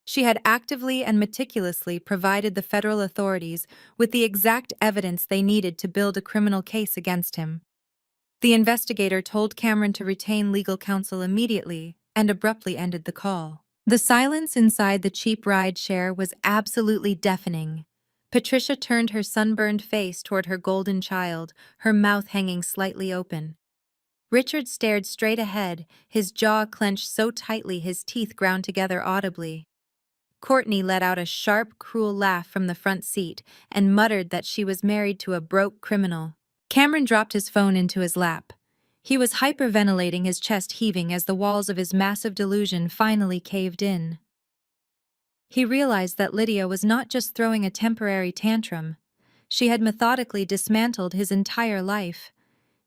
She had actively and meticulously provided the federal authorities with the exact evidence they needed to build a criminal case against him. The investigator told Cameron to retain legal counsel immediately and abruptly ended the call. The silence inside the cheap ride share was absolutely deafening. Patricia turned her sunburned face toward her golden child, her mouth hanging slightly open. Richard stared straight ahead, his jaw clenched so tightly his teeth ground together audibly. Courtney let out a sharp, cruel laugh from the front seat and muttered that she was married to a broke criminal. Cameron dropped his phone into his lap. He was hyperventilating, his chest heaving as the walls of his massive delusion finally caved in. He realized that Lydia was not just throwing a temporary tantrum. She had methodically dismantled his entire life.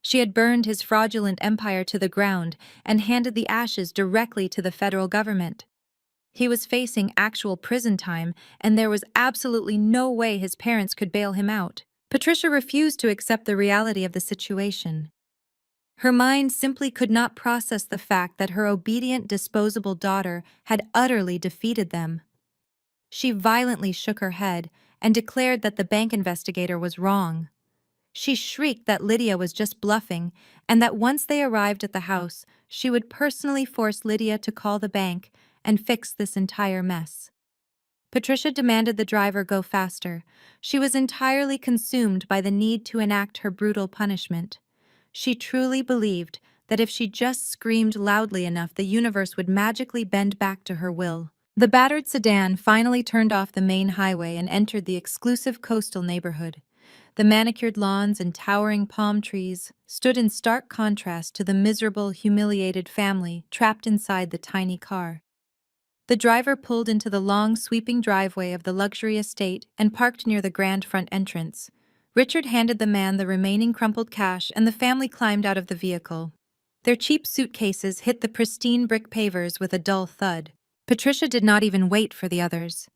She had burned his fraudulent empire to the ground and handed the ashes directly to the federal government. He was facing actual prison time, and there was absolutely no way his parents could bail him out. Patricia refused to accept the reality of the situation. Her mind simply could not process the fact that her obedient, disposable daughter had utterly defeated them. She violently shook her head and declared that the bank investigator was wrong. She shrieked that Lydia was just bluffing and that once they arrived at the house, she would personally force Lydia to call the bank and fix this entire mess. Patricia demanded the driver go faster. She was entirely consumed by the need to enact her brutal punishment. She truly believed that if she just screamed loudly enough, the universe would magically bend back to her will. The battered sedan finally turned off the main highway and entered the exclusive coastal neighborhood. The manicured lawns and towering palm trees stood in stark contrast to the miserable, humiliated family trapped inside the tiny car. The driver pulled into the long, sweeping driveway of the luxury estate and parked near the grand front entrance. Richard handed the man the remaining crumpled cash, and the family climbed out of the vehicle. Their cheap suitcases hit the pristine brick pavers with a dull thud. Patricia did not even wait for the others.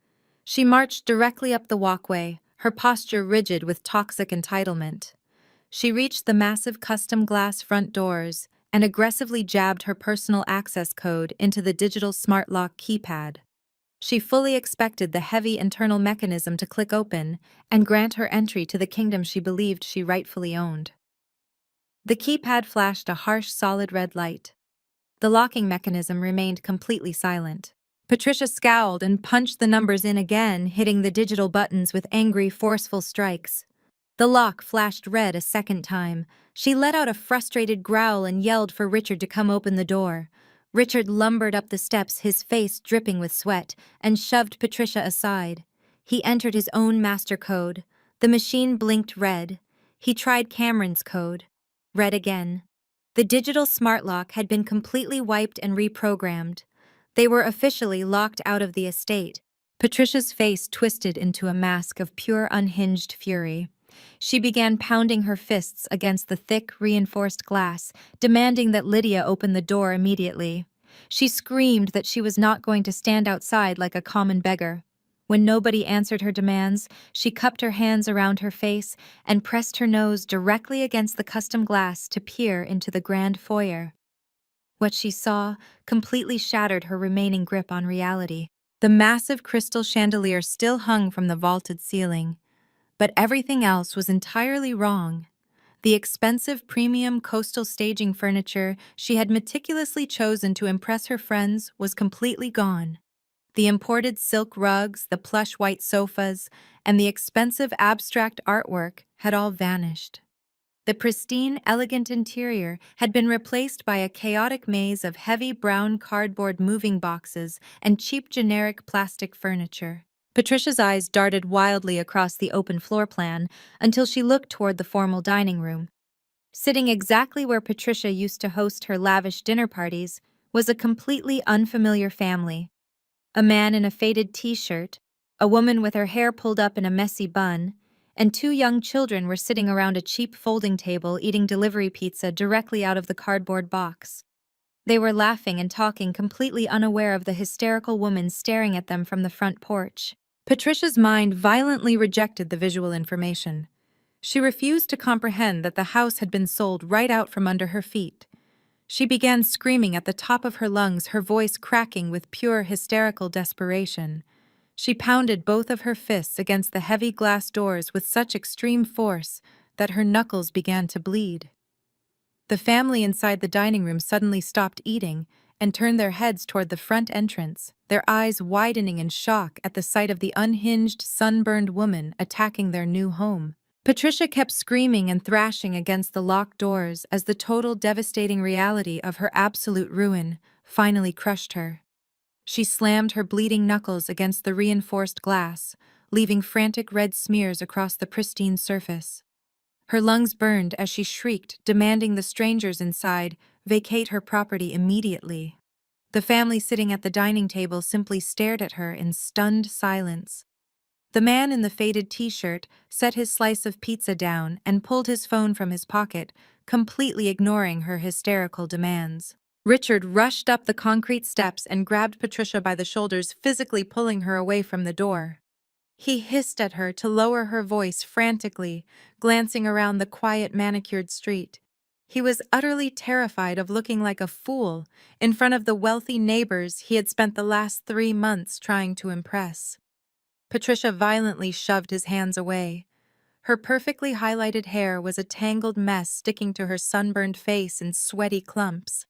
She marched directly up the walkway, her posture rigid with toxic entitlement. She reached the massive custom glass front doors and aggressively jabbed her personal access code into the digital smart lock keypad. She fully expected the heavy internal mechanism to click open and grant her entry to the kingdom she believed she rightfully owned. The keypad flashed a harsh, solid red light. The locking mechanism remained completely silent. Patricia scowled and punched the numbers in again, hitting the digital buttons with angry, forceful strikes. The lock flashed red a second time. She let out a frustrated growl and yelled for Richard to come open the door. Richard lumbered up the steps, his face dripping with sweat, and shoved Patricia aside. He entered his own master code. The machine blinked red. He tried Cameron's code. Red again. The digital smart lock had been completely wiped and reprogrammed. They were officially locked out of the estate. Patricia's face twisted into a mask of pure unhinged fury. She began pounding her fists against the thick, reinforced glass, demanding that Lydia open the door immediately. She screamed that she was not going to stand outside like a common beggar. When nobody answered her demands, she cupped her hands around her face and pressed her nose directly against the custom glass to peer into the grand foyer. What she saw completely shattered her remaining grip on reality. The massive crystal chandelier still hung from the vaulted ceiling. But everything else was entirely wrong. The expensive premium coastal staging furniture she had meticulously chosen to impress her friends was completely gone. The imported silk rugs, the plush white sofas, and the expensive abstract artwork had all vanished. The pristine, elegant interior had been replaced by a chaotic maze of heavy brown cardboard moving boxes and cheap generic plastic furniture. Patricia's eyes darted wildly across the open floor plan until she looked toward the formal dining room. Sitting exactly where Patricia used to host her lavish dinner parties was a completely unfamiliar family. A man in a faded t-shirt, a woman with her hair pulled up in a messy bun, and two young children were sitting around a cheap folding table eating delivery pizza directly out of the cardboard box. They were laughing and talking, completely unaware of the hysterical woman staring at them from the front porch. Patricia's mind violently rejected the visual information. She refused to comprehend that the house had been sold right out from under her feet. She began screaming at the top of her lungs, her voice cracking with pure hysterical desperation. She pounded both of her fists against the heavy glass doors with such extreme force that her knuckles began to bleed. The family inside the dining room suddenly stopped eating and turned their heads toward the front entrance, their eyes widening in shock at the sight of the unhinged, sunburned woman attacking their new home. Patricia kept screaming and thrashing against the locked doors as the total devastating reality of her absolute ruin finally crushed her. She slammed her bleeding knuckles against the reinforced glass, leaving frantic red smears across the pristine surface. Her lungs burned as she shrieked, demanding the strangers inside vacate her property immediately. The family sitting at the dining table simply stared at her in stunned silence. The man in the faded t-shirt set his slice of pizza down and pulled his phone from his pocket, completely ignoring her hysterical demands. Richard rushed up the concrete steps and grabbed Patricia by the shoulders, physically pulling her away from the door. He hissed at her to lower her voice frantically, glancing around the quiet, manicured street. He was utterly terrified of looking like a fool in front of the wealthy neighbors he had spent the last 3 months trying to impress. Patricia violently shoved his hands away. Her perfectly highlighted hair was a tangled mess sticking to her sunburned face in sweaty clumps.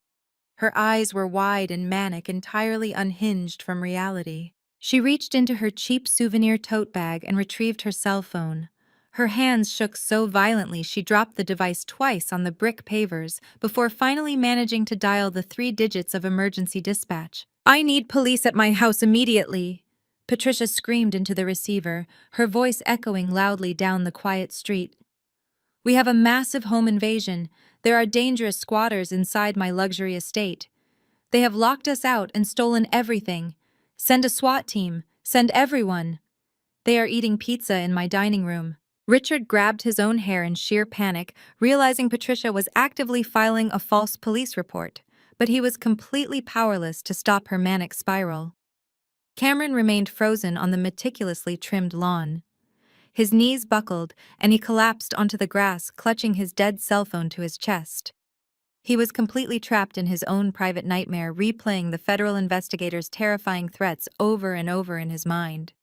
Her eyes were wide and manic, entirely unhinged from reality. She reached into her cheap souvenir tote bag and retrieved her cell phone. Her hands shook so violently she dropped the device twice on the brick pavers before finally managing to dial the 3 digits of emergency dispatch. "I need police at my house immediately," Patricia screamed into the receiver, her voice echoing loudly down the quiet street. "We have a massive home invasion. There are dangerous squatters inside my luxury estate. They have locked us out and stolen everything. Send a SWAT team. Send everyone. They are eating pizza in my dining room." Richard grabbed his own hair in sheer panic, realizing Patricia was actively filing a false police report, but he was completely powerless to stop her manic spiral. Cameron remained frozen on the meticulously trimmed lawn. His knees buckled, and he collapsed onto the grass, clutching his dead cell phone to his chest. He was completely trapped in his own private nightmare, replaying the federal investigators' terrifying threats over and over in his mind.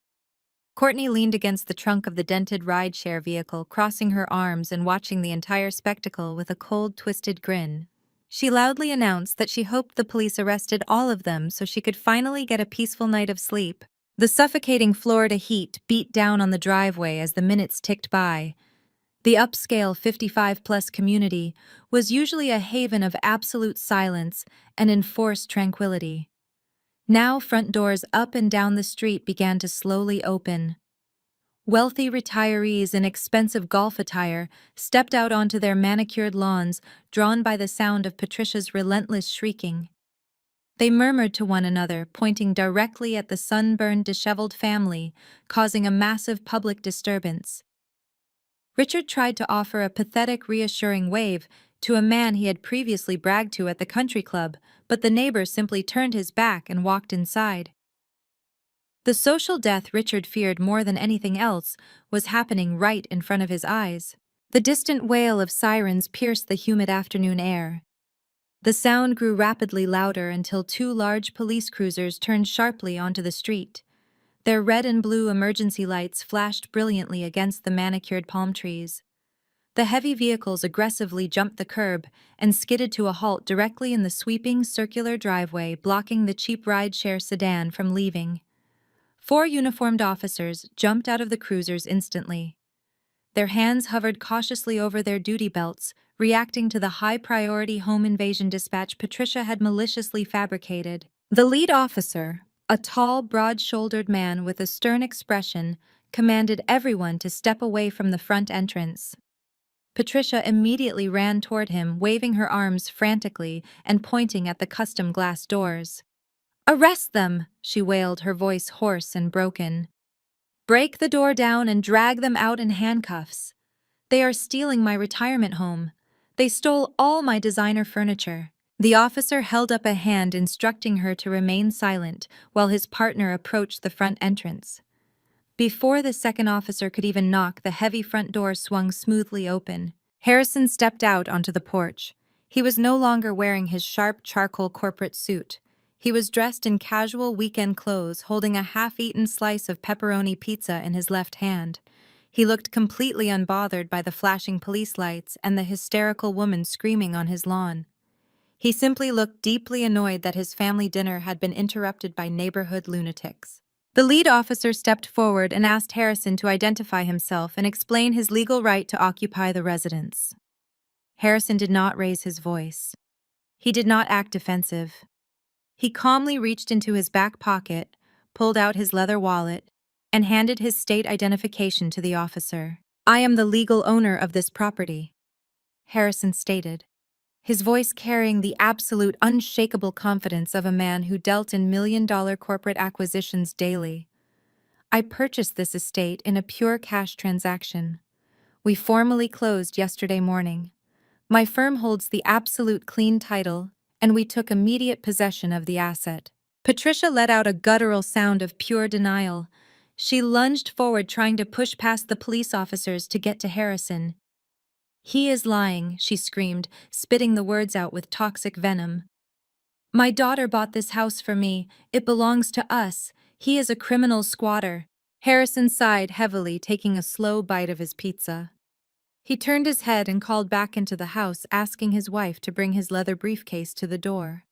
Courtney leaned against the trunk of the dented rideshare vehicle, crossing her arms and watching the entire spectacle with a cold, twisted grin. She loudly announced that she hoped the police arrested all of them so she could finally get a peaceful night of sleep. The suffocating Florida heat beat down on the driveway as the minutes ticked by. The upscale 55-plus community was usually a haven of absolute silence and enforced tranquility. Now front doors up and down the street began to slowly open. Wealthy retirees in expensive golf attire stepped out onto their manicured lawns, drawn by the sound of Patricia's relentless shrieking. They murmured to one another, pointing directly at the sunburned, disheveled family, causing a massive public disturbance. Richard tried to offer a pathetic, reassuring wave to a man he had previously bragged to at the country club, but the neighbor simply turned his back and walked inside. The social death Richard feared more than anything else was happening right in front of his eyes. The distant wail of sirens pierced the humid afternoon air. The sound grew rapidly louder until 2 large police cruisers turned sharply onto the street. Their red and blue emergency lights flashed brilliantly against the manicured palm trees. The heavy vehicles aggressively jumped the curb and skidded to a halt directly in the sweeping, circular driveway, blocking the cheap rideshare sedan from leaving. 4 uniformed officers jumped out of the cruisers instantly. Their hands hovered cautiously over their duty belts, reacting to the high-priority home invasion dispatch Patricia had maliciously fabricated. The lead officer, a tall, broad-shouldered man with a stern expression, commanded everyone to step away from the front entrance. Patricia immediately ran toward him, waving her arms frantically and pointing at the custom glass doors. "Arrest them!" she wailed, her voice hoarse and broken. Break the door down and drag them out in handcuffs. They are stealing my retirement home. They stole all my designer furniture. The officer held up a hand instructing her to remain silent while his partner approached the front entrance. Before the second officer could even knock, the heavy front door swung smoothly open. Harrison stepped out onto the porch. He was no longer wearing his sharp charcoal corporate suit. He was dressed in casual weekend clothes, holding a half-eaten slice of pepperoni pizza in his left hand. He looked completely unbothered by the flashing police lights and the hysterical woman screaming on his lawn. He simply looked deeply annoyed that his family dinner had been interrupted by neighborhood lunatics. The lead officer stepped forward and asked Harrison to identify himself and explain his legal right to occupy the residence. Harrison did not raise his voice. He did not act defensive. He calmly reached into his back pocket, pulled out his leather wallet, and handed his state identification to the officer. "I am the legal owner of this property," Harrison stated, his voice carrying the absolute unshakable confidence of a man who dealt in million-dollar corporate acquisitions daily. "I purchased this estate in a pure cash transaction. We formally closed yesterday morning. My firm holds the absolute clean title, and we took immediate possession of the asset." Patricia let out a guttural sound of pure denial. She lunged forward, trying to push past the police officers to get to Harrison. "He is lying," she screamed, spitting the words out with toxic venom. "My daughter bought this house for me. It belongs to us. He is a criminal squatter." Harrison sighed heavily, taking a slow bite of his pizza. He turned his head and called back into the house, asking his wife to bring his leather briefcase to the door.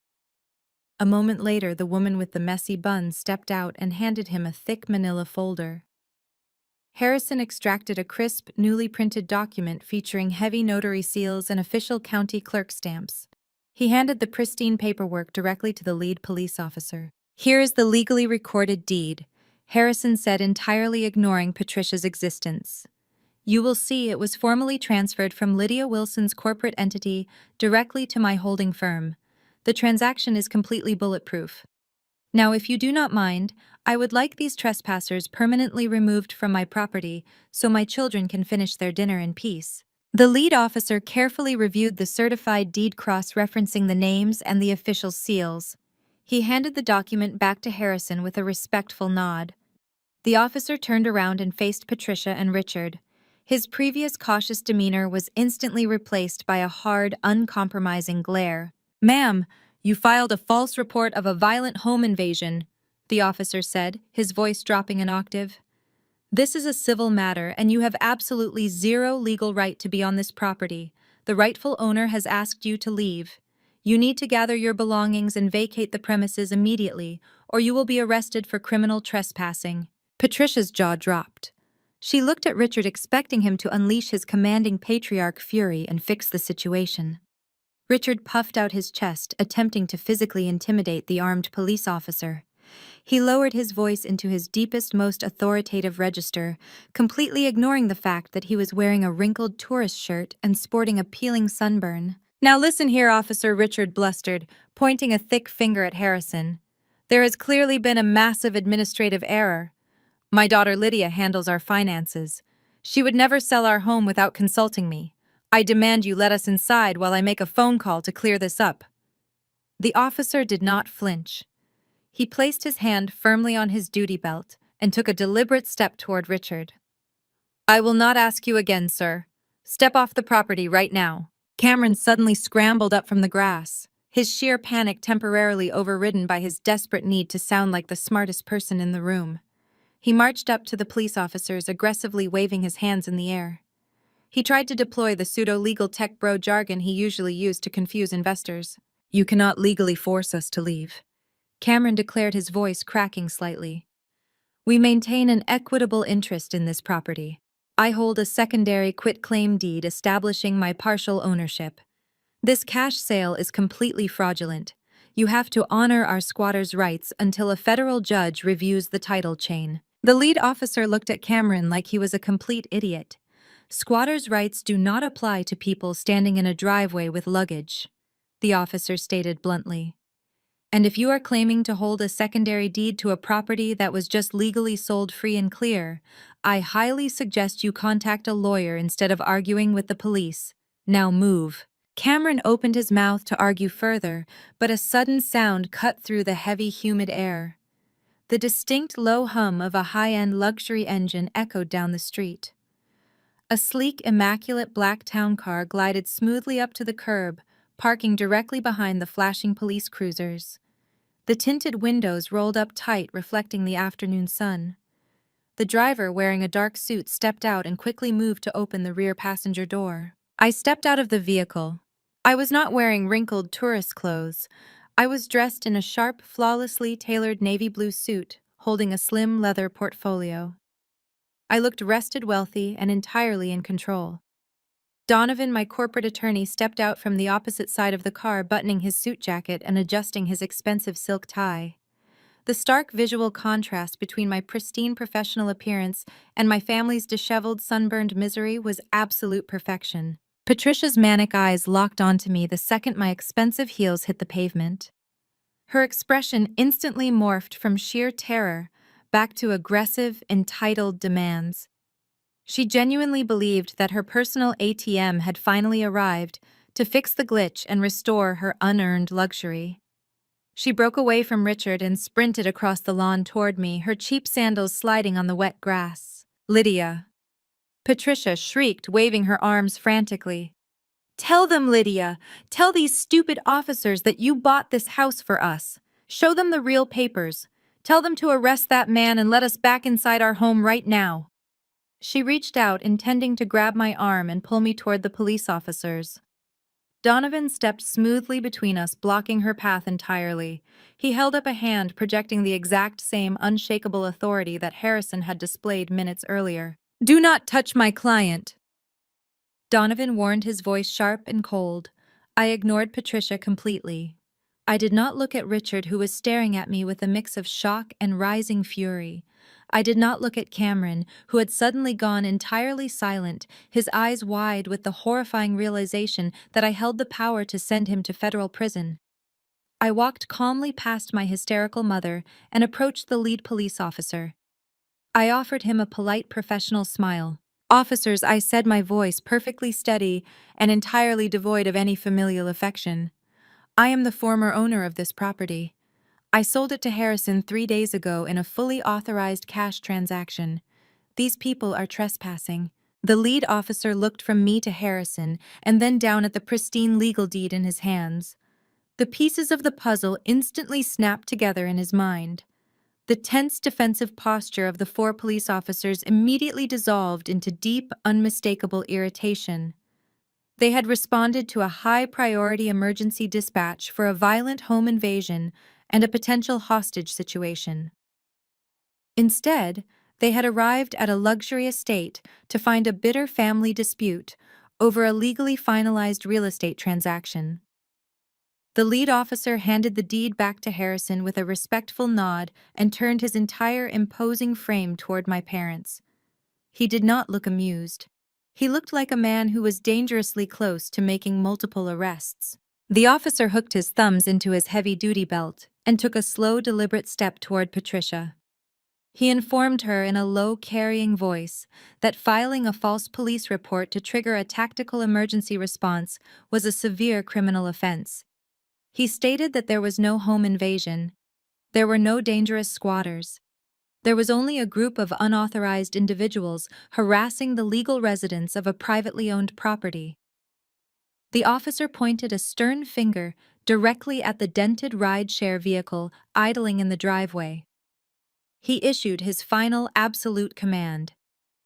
A moment later, the woman with the messy bun stepped out and handed him a thick manila folder. Harrison extracted a crisp, newly printed document featuring heavy notary seals and official county clerk stamps. He handed the pristine paperwork directly to the lead police officer. "Here is the legally recorded deed," Harrison said, entirely ignoring Patricia's existence. "You will see it was formally transferred from Lydia Wilson's corporate entity directly to my holding firm. The transaction is completely bulletproof. Now, if you do not mind, I would like these trespassers permanently removed from my property so my children can finish their dinner in peace." The lead officer carefully reviewed the certified deed cross-referencing the names and the official seals. He handed the document back to Harrison with a respectful nod. The officer turned around and faced Patricia and Richard. His previous cautious demeanor was instantly replaced by a hard, uncompromising glare. "Ma'am, you filed a false report of a violent home invasion," the officer said, his voice dropping an octave. "This is a civil matter, and you have absolutely zero legal right to be on this property. The rightful owner has asked you to leave. You need to gather your belongings and vacate the premises immediately, or you will be arrested for criminal trespassing." Patricia's jaw dropped. She looked at Richard, expecting him to unleash his commanding patriarch fury and fix the situation. Richard puffed out his chest, attempting to physically intimidate the armed police officer. He lowered his voice into his deepest, most authoritative register, completely ignoring the fact that he was wearing a wrinkled tourist shirt and sporting a peeling sunburn. "Now listen here, officer," Richard blustered, pointing a thick finger at Harrison. "There has clearly been a massive administrative error. My daughter Lydia handles our finances. She would never sell our home without consulting me. I demand you let us inside while I make a phone call to clear this up." The officer did not flinch. He placed his hand firmly on his duty belt and took a deliberate step toward Richard. "I will not ask you again, sir. Step off the property right now." Cameron suddenly scrambled up from the grass, his sheer panic temporarily overridden by his desperate need to sound like the smartest person in the room. He marched up to the police officers, aggressively waving his hands in the air. He tried to deploy the pseudo-legal tech bro jargon he usually used to confuse investors. "You cannot legally force us to leave," Cameron declared, his voice cracking slightly. "We maintain an equitable interest in this property. I hold a secondary quitclaim deed establishing my partial ownership. This cash sale is completely fraudulent. You have to honor our squatters' rights until a federal judge reviews the title chain." The lead officer looked at Cameron like he was a complete idiot. "Squatters' rights do not apply to people standing in a driveway with luggage," the officer stated bluntly. And if you are claiming to hold a secondary deed to a property that was just legally sold free and clear, I highly suggest you contact a lawyer instead of arguing with the police. Now move. Cameron opened his mouth to argue further, but a sudden sound cut through the heavy, humid air. The distinct low hum of a high-end luxury engine echoed down the street. A sleek, immaculate black town car glided smoothly up to the curb, parking directly behind the flashing police cruisers. The tinted windows rolled up tight, reflecting the afternoon sun. The driver, wearing a dark suit, stepped out and quickly moved to open the rear passenger door. I stepped out of the vehicle. I was not wearing wrinkled tourist clothes. I was dressed in a sharp, flawlessly tailored navy blue suit, holding a slim leather portfolio. I looked rested, wealthy, and entirely in control. Donovan, my corporate attorney, stepped out from the opposite side of the car, buttoning his suit jacket and adjusting his expensive silk tie. The stark visual contrast between my pristine professional appearance and my family's disheveled, sunburned misery was absolute perfection. Patricia's manic eyes locked onto me the second my expensive heels hit the pavement. Her expression instantly morphed from sheer terror back to aggressive, entitled demands. She genuinely believed that her personal ATM had finally arrived to fix the glitch and restore her unearned luxury. She broke away from Richard and sprinted across the lawn toward me, her cheap sandals sliding on the wet grass. "Lydia!" Patricia shrieked, waving her arms frantically. "Tell them, Lydia! Tell these stupid officers that you bought this house for us. Show them the real papers. Tell them to arrest that man and let us back inside our home right now." She reached out, intending to grab my arm and pull me toward the police officers. Donovan stepped smoothly between us, blocking her path entirely. He held up a hand, projecting the exact same unshakable authority that Harrison had displayed minutes earlier. "Do not touch my client!" Donovan warned, his voice sharp and cold. I ignored Patricia completely. I did not look at Richard, who was staring at me with a mix of shock and rising fury. I did not look at Cameron, who had suddenly gone entirely silent, his eyes wide with the horrifying realization that I held the power to send him to federal prison. I walked calmly past my hysterical mother and approached the lead police officer. I offered him a polite professional smile. "Officers," I said, my voice perfectly steady and entirely devoid of any familial affection, "I am the former owner of this property. I sold it to Harrison 3 days ago in a fully authorized cash transaction. These people are trespassing." The lead officer looked from me to Harrison and then down at the pristine legal deed in his hands. The pieces of the puzzle instantly snapped together in his mind. The tense defensive posture of the 4 police officers immediately dissolved into deep, unmistakable irritation. They had responded to a high-priority emergency dispatch for a violent home invasion and a potential hostage situation. Instead, they had arrived at a luxury estate to find a bitter family dispute over a legally finalized real estate transaction. The lead officer handed the deed back to Harrison with a respectful nod and turned his entire imposing frame toward my parents. He did not look amused. He looked like a man who was dangerously close to making multiple arrests. The officer hooked his thumbs into his heavy-duty belt and took a slow, deliberate step toward Patricia. He informed her in a low, carrying voice that filing a false police report to trigger a tactical emergency response was a severe criminal offense. He stated that there was no home invasion. There were no dangerous squatters. There was only a group of unauthorized individuals harassing the legal residents of a privately owned property. The officer pointed a stern finger directly at the dented ride-share vehicle idling in the driveway. He issued his final absolute command.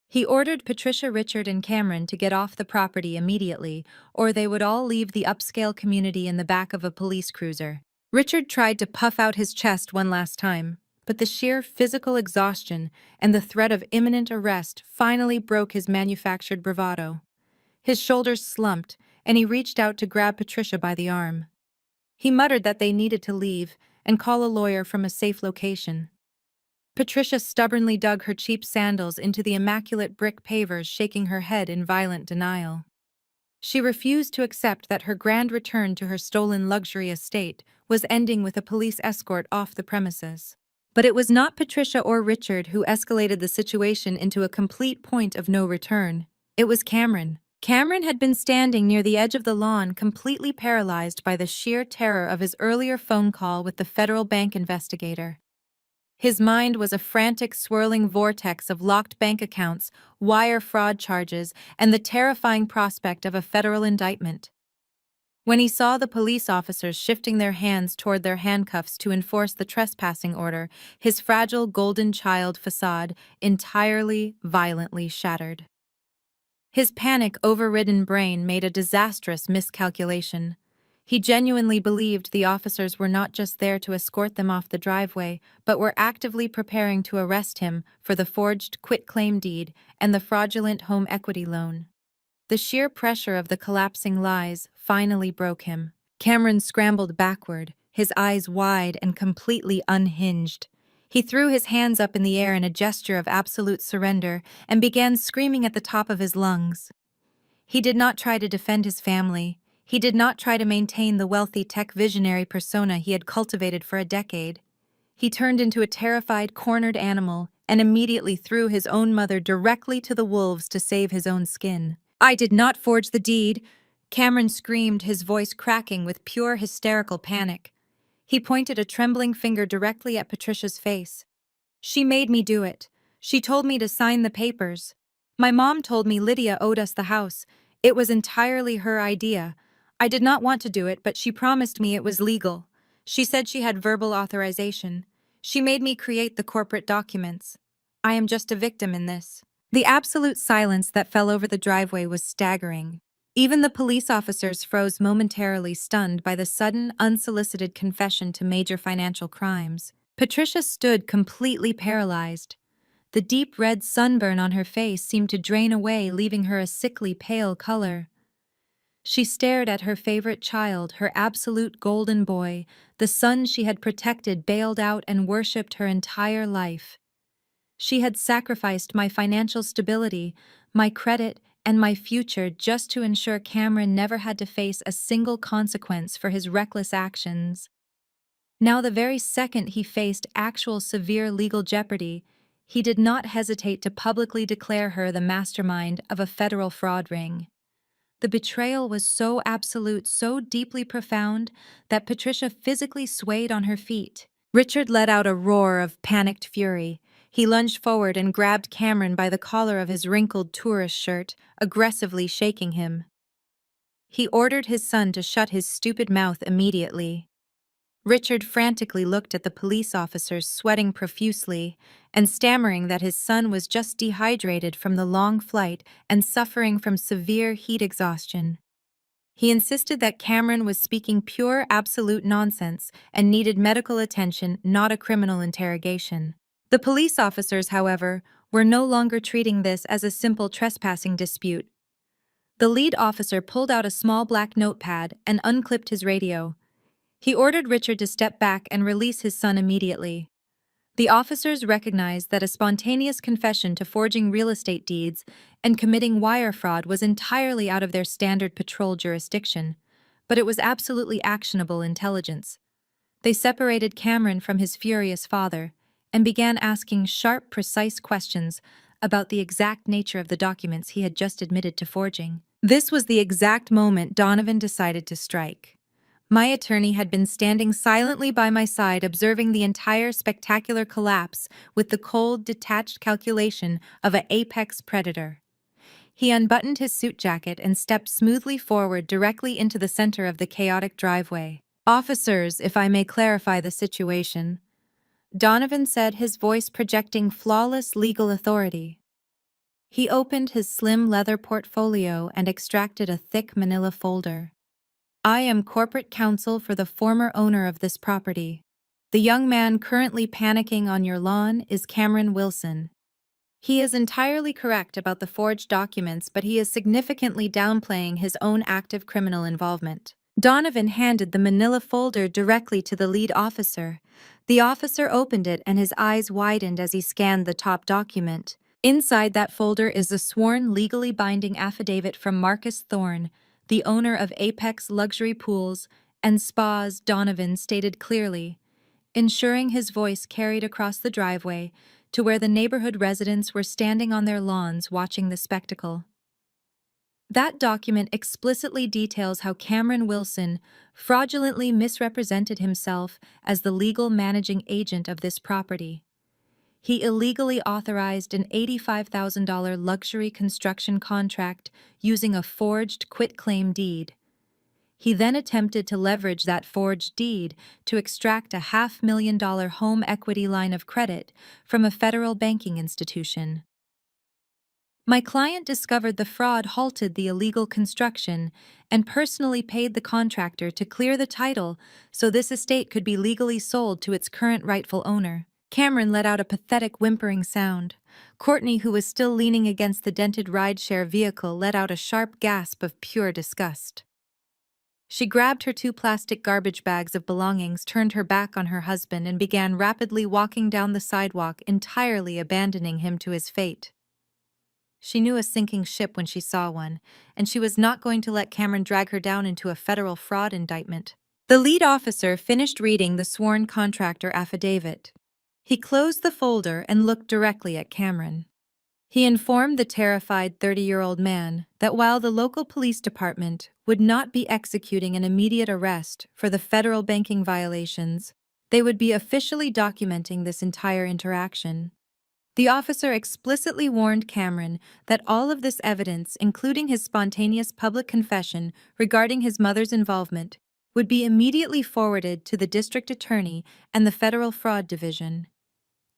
He ordered Patricia, Richard, and Cameron to get off the property immediately, or they would all leave the upscale community in the back of a police cruiser. Richard tried to puff out his chest one last time, but the sheer physical exhaustion and the threat of imminent arrest finally broke his manufactured bravado. His shoulders slumped, and he reached out to grab Patricia by the arm. He muttered that they needed to leave and call a lawyer from a safe location. Patricia stubbornly dug her cheap sandals into the immaculate brick pavers, shaking her head in violent denial. She refused to accept that her grand return to her stolen luxury estate was ending with a police escort off the premises. But it was not Patricia or Richard who escalated the situation into a complete point of no return. It was Cameron. Cameron had been standing near the edge of the lawn, completely paralyzed by the sheer terror of his earlier phone call with the federal bank investigator. His mind was a frantic, swirling vortex of locked bank accounts, wire fraud charges, and the terrifying prospect of a federal indictment. When he saw the police officers shifting their hands toward their handcuffs to enforce the trespassing order, his fragile golden child facade entirely, violently shattered. His panic-overridden brain made a disastrous miscalculation. He genuinely believed the officers were not just there to escort them off the driveway, but were actively preparing to arrest him for the forged quitclaim deed and the fraudulent home equity loan. The sheer pressure of the collapsing lies finally broke him. Cameron scrambled backward, his eyes wide and completely unhinged. He threw his hands up in the air in a gesture of absolute surrender and began screaming at the top of his lungs. He did not try to defend his family. He did not try to maintain the wealthy tech visionary persona he had cultivated for a decade. He turned into a terrified, cornered animal and immediately threw his own mother directly to the wolves to save his own skin. "I did not forge the deed," Cameron screamed, his voice cracking with pure hysterical panic. He pointed a trembling finger directly at Patricia's face. "She made me do it. She told me to sign the papers. My mom told me Lydia owed us the house. It was entirely her idea. I did not want to do it, but she promised me it was legal. She said she had verbal authorization. She made me create the corporate documents. I am just a victim in this." The absolute silence that fell over the driveway was staggering. Even the police officers froze momentarily, stunned by the sudden, unsolicited confession to major financial crimes. Patricia stood completely paralyzed. The deep red sunburn on her face seemed to drain away, leaving her a sickly pale color. She stared at her favorite child, her absolute golden boy, the son she had protected, bailed out, and worshipped her entire life. She had sacrificed my financial stability, my credit, and my future just to ensure Cameron never had to face a single consequence for his reckless actions. Now, the very second he faced actual severe legal jeopardy, he did not hesitate to publicly declare her the mastermind of a federal fraud ring. The betrayal was so absolute, so deeply profound, that Patricia physically swayed on her feet. Richard let out a roar of panicked fury. He lunged forward and grabbed Cameron by the collar of his wrinkled tourist shirt, aggressively shaking him. He ordered his son to shut his stupid mouth immediately. Richard frantically looked at the police officers, sweating profusely and stammering that his son was just dehydrated from the long flight and suffering from severe heat exhaustion. He insisted that Cameron was speaking pure, absolute nonsense and needed medical attention, not a criminal interrogation. The police officers, however, were no longer treating this as a simple trespassing dispute. The lead officer pulled out a small black notepad and unclipped his radio. He ordered Richard to step back and release his son immediately. The officers recognized that a spontaneous confession to forging real estate deeds and committing wire fraud was entirely out of their standard patrol jurisdiction, but it was absolutely actionable intelligence. They separated Cameron from his furious father and began asking sharp, precise questions about the exact nature of the documents he had just admitted to forging. This was the exact moment Donovan decided to strike. My attorney had been standing silently by my side, observing the entire spectacular collapse with the cold, detached calculation of an apex predator. He unbuttoned his suit jacket and stepped smoothly forward directly into the center of the chaotic driveway. "Officers, if I may clarify the situation," Donovan said, his voice projecting flawless legal authority. He opened his slim leather portfolio and extracted a thick manila folder. "I am corporate counsel for the former owner of this property. The young man currently panicking on your lawn is Cameron Wilson. He is entirely correct about the forged documents, but he is significantly downplaying his own active criminal involvement." Donovan handed the manila folder directly to the lead officer. The officer opened it and his eyes widened as he scanned the top document. Inside that folder is a sworn, legally binding affidavit from Marcus Thorne, the owner of Apex Luxury Pools and Spas, Donovan stated clearly, ensuring his voice carried across the driveway to where the neighborhood residents were standing on their lawns watching the spectacle. That document explicitly details how Cameron Wilson fraudulently misrepresented himself as the legal managing agent of this property. He illegally authorized an $85,000 luxury construction contract using a forged quitclaim deed. He then attempted to leverage that forged deed to extract a $500,000 home equity line of credit from a federal banking institution. My client discovered the fraud halted the illegal construction and personally paid the contractor to clear the title so this estate could be legally sold to its current rightful owner. Cameron let out a pathetic whimpering sound. Courtney, who was still leaning against the dented rideshare vehicle, let out a sharp gasp of pure disgust. She grabbed her 2 plastic garbage bags of belongings, turned her back on her husband, and began rapidly walking down the sidewalk, entirely abandoning him to his fate. She knew a sinking ship when she saw one, and she was not going to let Cameron drag her down into a federal fraud indictment. The lead officer finished reading the sworn contractor affidavit. He closed the folder and looked directly at Cameron. He informed the terrified 30-year-old man that while the local police department would not be executing an immediate arrest for the federal banking violations, they would be officially documenting this entire interaction. The officer explicitly warned Cameron that all of this evidence, including his spontaneous public confession regarding his mother's involvement, would be immediately forwarded to the district attorney and the federal fraud division.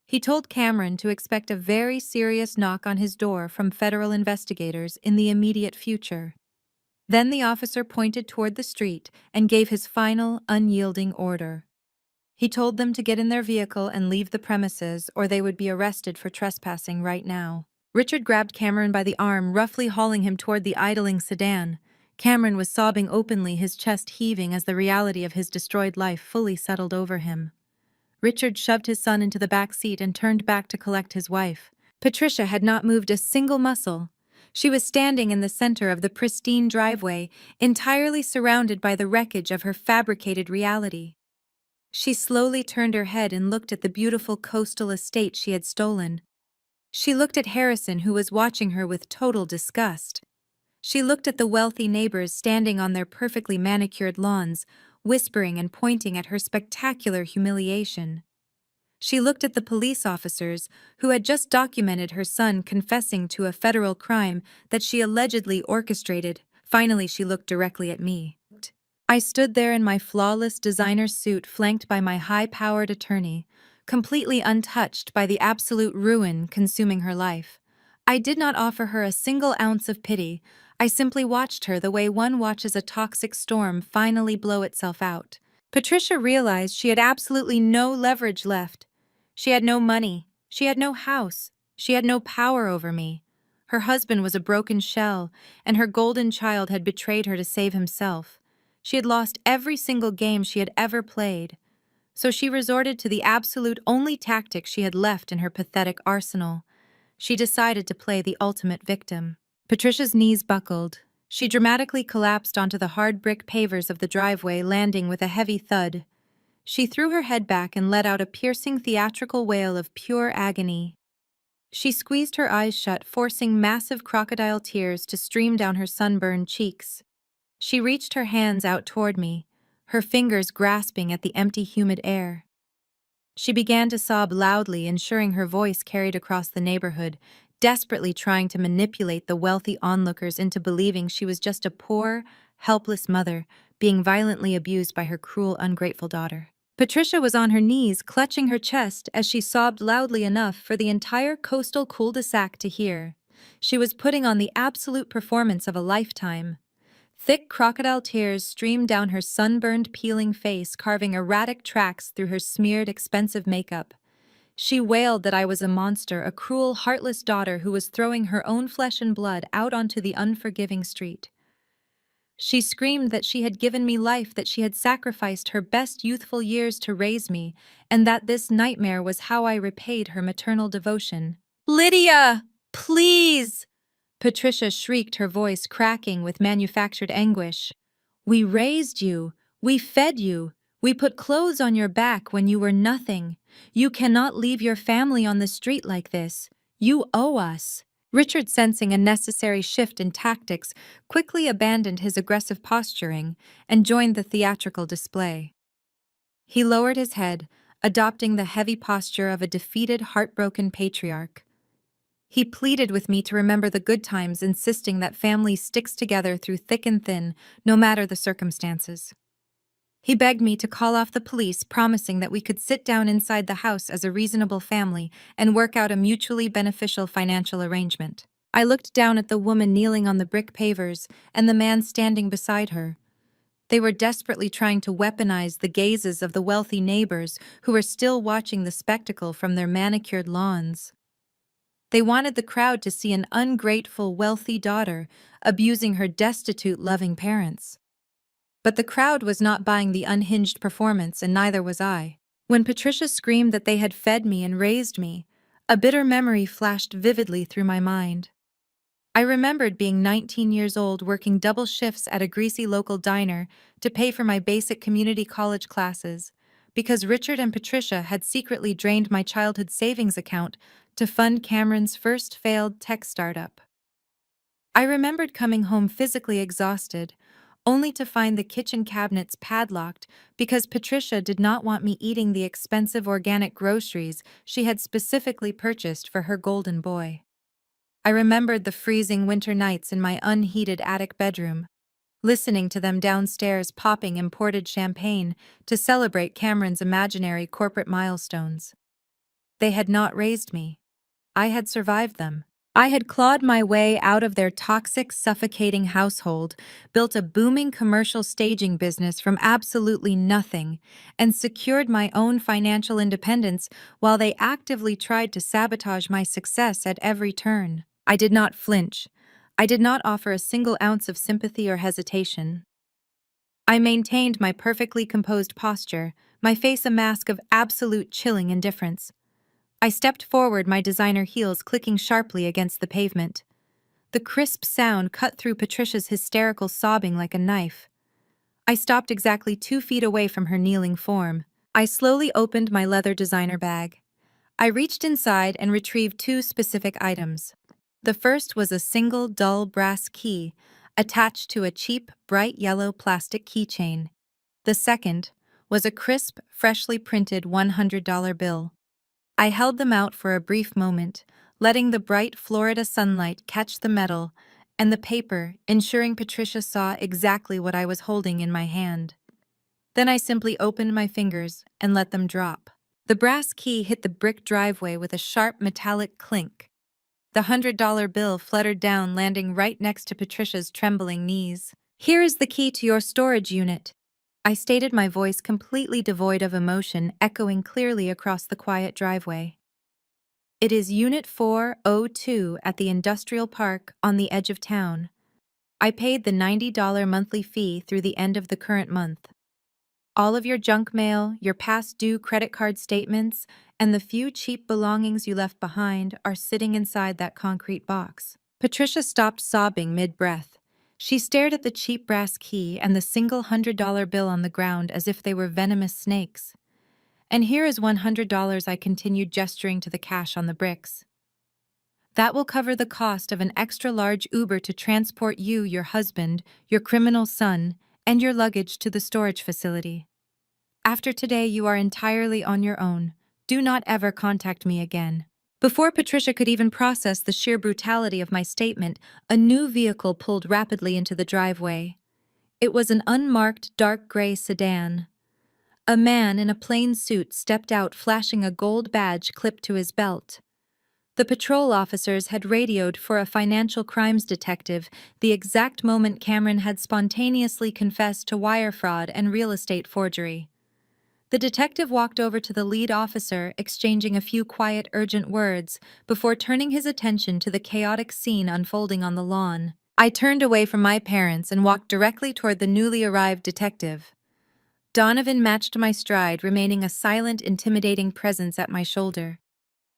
He told Cameron to expect a very serious knock on his door from federal investigators in the immediate future. Then the officer pointed toward the street and gave his final, unyielding order. He told them to get in their vehicle and leave the premises, or they would be arrested for trespassing right now. Richard grabbed Cameron by the arm, roughly hauling him toward the idling sedan. Cameron was sobbing openly, his chest heaving as the reality of his destroyed life fully settled over him. Richard shoved his son into the back seat and turned back to collect his wife. Patricia had not moved a single muscle. She was standing in the center of the pristine driveway, entirely surrounded by the wreckage of her fabricated reality. She slowly turned her head and looked at the beautiful coastal estate she had stolen. She looked at Harrison, who was watching her with total disgust. She looked at the wealthy neighbors standing on their perfectly manicured lawns, whispering and pointing at her spectacular humiliation. She looked at the police officers who had just documented her son confessing to a federal crime that she allegedly orchestrated. Finally, she looked directly at me. I stood there in my flawless designer suit, flanked by my high-powered attorney, completely untouched by the absolute ruin consuming her life. I did not offer her a single ounce of pity. I simply watched her the way one watches a toxic storm finally blow itself out. Patricia realized she had absolutely no leverage left. She had no money. She had no house. She had no power over me. Her husband was a broken shell, and her golden child had betrayed her to save himself. She had lost every single game she had ever played. So she resorted to the absolute only tactic she had left in her pathetic arsenal. She decided to play the ultimate victim. Patricia's knees buckled. She dramatically collapsed onto the hard brick pavers of the driveway, landing with a heavy thud. She threw her head back and let out a piercing theatrical wail of pure agony. She squeezed her eyes shut, forcing massive crocodile tears to stream down her sunburned cheeks. She reached her hands out toward me, her fingers grasping at the empty, humid air. She began to sob loudly, ensuring her voice carried across the neighborhood, desperately trying to manipulate the wealthy onlookers into believing she was just a poor, helpless mother being violently abused by her cruel, ungrateful daughter. Patricia was on her knees, clutching her chest as she sobbed loudly enough for the entire coastal cul-de-sac to hear. She was putting on the absolute performance of a lifetime. Thick crocodile tears streamed down her sunburned, peeling face, carving erratic tracks through her smeared, expensive makeup. She wailed that I was a monster, a cruel, heartless daughter who was throwing her own flesh and blood out onto the unforgiving street. She screamed that she had given me life, that she had sacrificed her best youthful years to raise me, and that this nightmare was how I repaid her maternal devotion. "Lydia! Please!" Patricia shrieked, her voice cracking with manufactured anguish. "We raised you. We fed you. We put clothes on your back when you were nothing. You cannot leave your family on the street like this. You owe us." Richard, sensing a necessary shift in tactics, quickly abandoned his aggressive posturing and joined the theatrical display. He lowered his head, adopting the heavy posture of a defeated, heartbroken patriarch. He pleaded with me to remember the good times, insisting that family sticks together through thick and thin, no matter the circumstances. He begged me to call off the police, promising that we could sit down inside the house as a reasonable family and work out a mutually beneficial financial arrangement. I looked down at the woman kneeling on the brick pavers and the man standing beside her. They were desperately trying to weaponize the gazes of the wealthy neighbors who were still watching the spectacle from their manicured lawns. They wanted the crowd to see an ungrateful, wealthy daughter abusing her destitute, loving parents. But the crowd was not buying the unhinged performance, and neither was I. When Patricia screamed that they had fed me and raised me, a bitter memory flashed vividly through my mind. I remembered being 19 years old, working double shifts at a greasy local diner to pay for my basic community college classes, because Richard and Patricia had secretly drained my childhood savings account to fund Cameron's first failed tech startup. I remembered coming home physically exhausted, only to find the kitchen cabinets padlocked because Patricia did not want me eating the expensive organic groceries she had specifically purchased for her golden boy. I remembered the freezing winter nights in my unheated attic bedroom, listening to them downstairs popping imported champagne to celebrate Cameron's imaginary corporate milestones. They had not raised me. I had survived them. I had clawed my way out of their toxic, suffocating household, built a booming commercial staging business from absolutely nothing, and secured my own financial independence while they actively tried to sabotage my success at every turn. I did not flinch. I did not offer a single ounce of sympathy or hesitation. I maintained my perfectly composed posture, my face a mask of absolute chilling indifference. I stepped forward, my designer heels clicking sharply against the pavement. The crisp sound cut through Patricia's hysterical sobbing like a knife. I stopped exactly 2 feet away from her kneeling form. I slowly opened my leather designer bag. I reached inside and retrieved 2 specific items. The first was a single dull brass key attached to a cheap, bright yellow plastic keychain. The second was a crisp, freshly printed $100 bill. I held them out for a brief moment, letting the bright Florida sunlight catch the metal and the paper, ensuring Patricia saw exactly what I was holding in my hand. Then I simply opened my fingers and let them drop. The brass key hit the brick driveway with a sharp metallic clink. The $100 bill fluttered down, landing right next to Patricia's trembling knees. "Here is the key to your storage unit," I stated, my voice completely devoid of emotion, echoing clearly across the quiet driveway. "It is Unit 402 at the industrial park on the edge of town. I paid the $90 monthly fee through the end of the current month. All of your junk mail, your past due credit card statements, and the few cheap belongings you left behind are sitting inside that concrete box." Patricia stopped sobbing mid-breath. She stared at the cheap brass key and the single $100 bill on the ground as if they were venomous snakes. "And here is $100, I continued, gesturing to the cash on the bricks. "That will cover the cost of an extra-large Uber to transport you, your husband, your criminal son, and your luggage to the storage facility. After today, you are entirely on your own. Do not ever contact me again." Before Patricia could even process the sheer brutality of my statement, a new vehicle pulled rapidly into the driveway. It was an unmarked dark gray sedan. A man in a plain suit stepped out, flashing a gold badge clipped to his belt. The patrol officers had radioed for a financial crimes detective the exact moment Cameron had spontaneously confessed to wire fraud and real estate forgery. The detective walked over to the lead officer, exchanging a few quiet, urgent words before turning his attention to the chaotic scene unfolding on the lawn. I turned away from my parents and walked directly toward the newly arrived detective. Donovan matched my stride, remaining a silent, intimidating presence at my shoulder.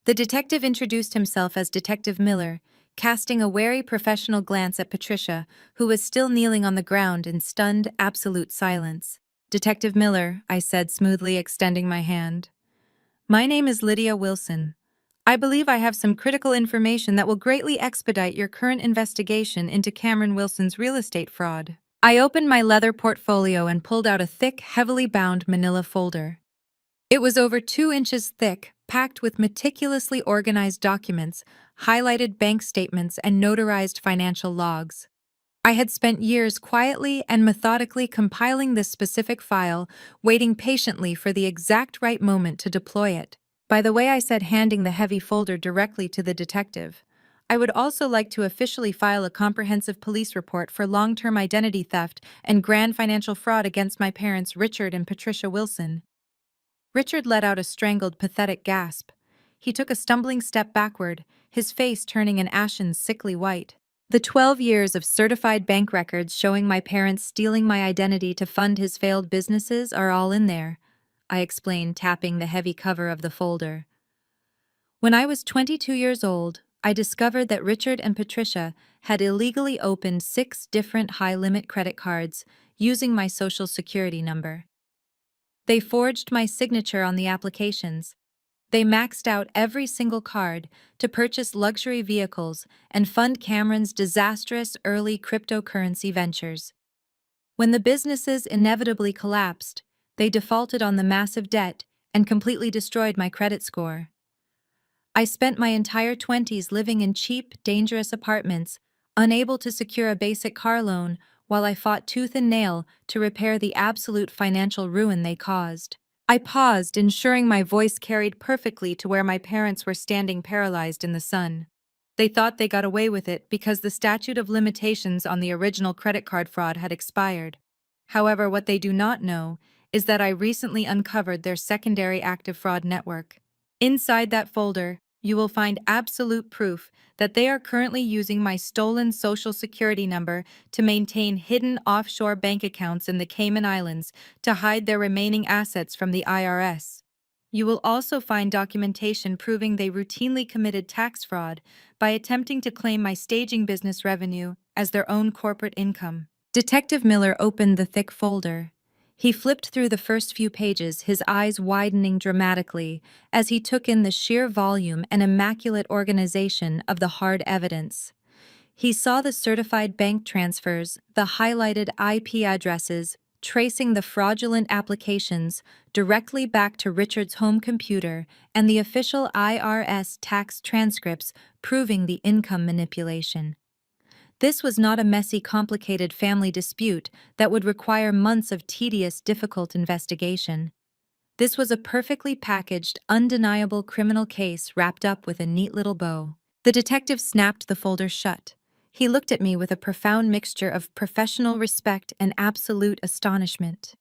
The detective introduced himself as Detective Miller, casting a wary professional glance at Patricia, who was still kneeling on the ground in stunned, absolute silence. "Detective Miller," I said smoothly, extending my hand. "My name is Lydia Wilson. I believe I have some critical information that will greatly expedite your current investigation into Cameron Wilson's real estate fraud." I opened my leather portfolio and pulled out a thick, heavily bound manila folder. It was over 2 inches thick, packed with meticulously organized documents, highlighted bank statements, and notarized financial logs. I had spent years quietly and methodically compiling this specific file, waiting patiently for the exact right moment to deploy it. By the way, I said, handing the heavy folder directly to the detective, "I would also like to officially file a comprehensive police report for long-term identity theft and grand financial fraud against my parents, Richard and Patricia Wilson." Richard let out a strangled, pathetic gasp. He took a stumbling step backward, his face turning an ashen, sickly white. "The 12 years of certified bank records showing my parents stealing my identity to fund his failed businesses are all in there," I explained, tapping the heavy cover of the folder. "When I was 22 years old, I discovered that Richard and Patricia had illegally opened 6 different high-limit credit cards using my social security number. They forged my signature on the applications. They maxed out every single card to purchase luxury vehicles and fund Cameron's disastrous early cryptocurrency ventures. When the businesses inevitably collapsed, they defaulted on the massive debt and completely destroyed my credit score. I spent my entire 20s living in cheap, dangerous apartments, unable to secure a basic car loan, while I fought tooth and nail to repair the absolute financial ruin they caused." I paused, ensuring my voice carried perfectly to where my parents were standing paralyzed in the sun. They thought they got away with it because the statute of limitations on the original credit card fraud had expired. However, what they do not know is that I recently uncovered their secondary active fraud network. Inside that folder, you will find absolute proof that they are currently using my stolen social security number to maintain hidden offshore bank accounts in the Cayman Islands to hide their remaining assets from the IRS. You will also find documentation proving they routinely committed tax fraud by attempting to claim my staging business revenue as their own corporate income. Detective Miller opened the thick folder. He flipped through the first few pages, his eyes widening dramatically as he took in the sheer volume and immaculate organization of the hard evidence. He saw the certified bank transfers, the highlighted IP addresses, tracing the fraudulent applications directly back to Richard's home computer, and the official IRS tax transcripts proving the income manipulation. This was not a messy, complicated family dispute that would require months of tedious, difficult investigation. This was a perfectly packaged, undeniable criminal case wrapped up with a neat little bow. The detective snapped the folder shut. He looked at me with a profound mixture of professional respect and absolute astonishment.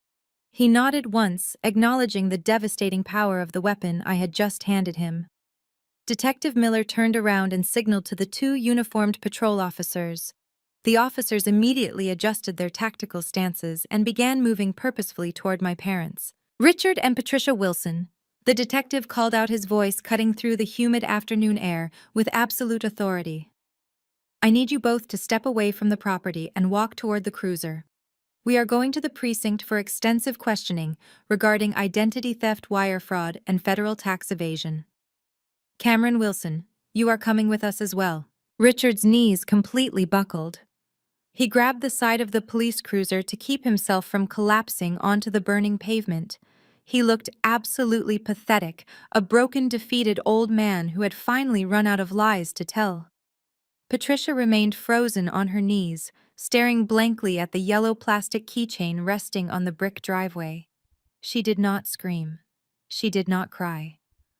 He nodded once, acknowledging the devastating power of the weapon I had just handed him. Detective Miller turned around and signaled to the 2 uniformed patrol officers. The officers immediately adjusted their tactical stances and began moving purposefully toward my parents. "Richard and Patricia Wilson," the detective called out, his voice cutting through the humid afternoon air with absolute authority. "I need you both to step away from the property and walk toward the cruiser. We are going to the precinct for extensive questioning regarding identity theft, wire fraud, and federal tax evasion. Cameron Wilson, you are coming with us as well." Richard's knees completely buckled. He grabbed the side of the police cruiser to keep himself from collapsing onto the burning pavement. He looked absolutely pathetic, a broken, defeated old man who had finally run out of lies to tell. Patricia remained frozen on her knees, staring blankly at the yellow plastic keychain resting on the brick driveway. She did not scream. She did not cry.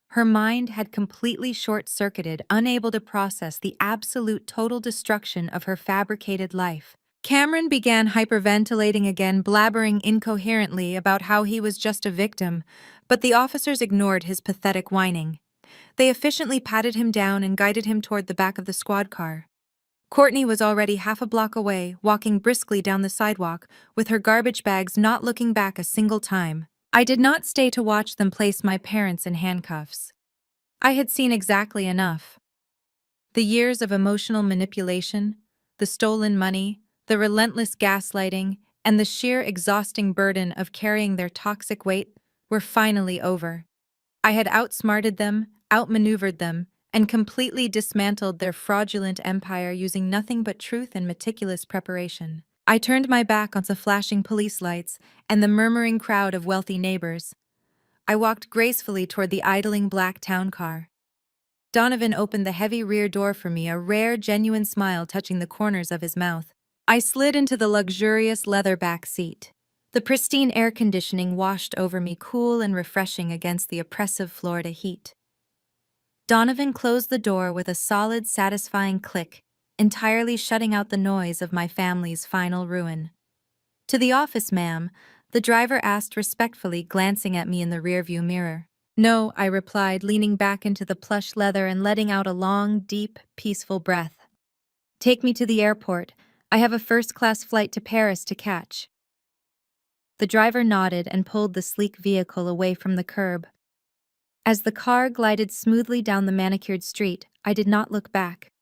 Her mind had completely short-circuited, unable to process the absolute total destruction of her fabricated life. Cameron began hyperventilating again, blabbering incoherently about how he was just a victim, but the officers ignored his pathetic whining. They efficiently patted him down and guided him toward the back of the squad car. Courtney was already half a block away, walking briskly down the sidewalk, with her garbage bags, not looking back a single time. I did not stay to watch them place my parents in handcuffs. I had seen exactly enough. The years of emotional manipulation, the stolen money, the relentless gaslighting, and the sheer exhausting burden of carrying their toxic weight were finally over. I had outsmarted them, outmaneuvered them, and completely dismantled their fraudulent empire using nothing but truth and meticulous preparation. I turned my back on the flashing police lights and the murmuring crowd of wealthy neighbors. I walked gracefully toward the idling black town car. Donovan opened the heavy rear door for me, a rare, genuine smile touching the corners of his mouth. I slid into the luxurious leather back seat. The pristine air conditioning washed over me, cool and refreshing against the oppressive Florida heat. Donovan closed the door with a solid, satisfying click, entirely shutting out the noise of my family's final ruin. "To the office, ma'am," the driver asked respectfully, glancing at me in the rearview mirror. "No," I replied, leaning back into the plush leather and letting out a long, deep, peaceful breath. "Take me to the airport. I have a first-class flight to Paris to catch." The driver nodded and pulled the sleek vehicle away from the curb. As the car glided smoothly down the manicured street, I did not look back.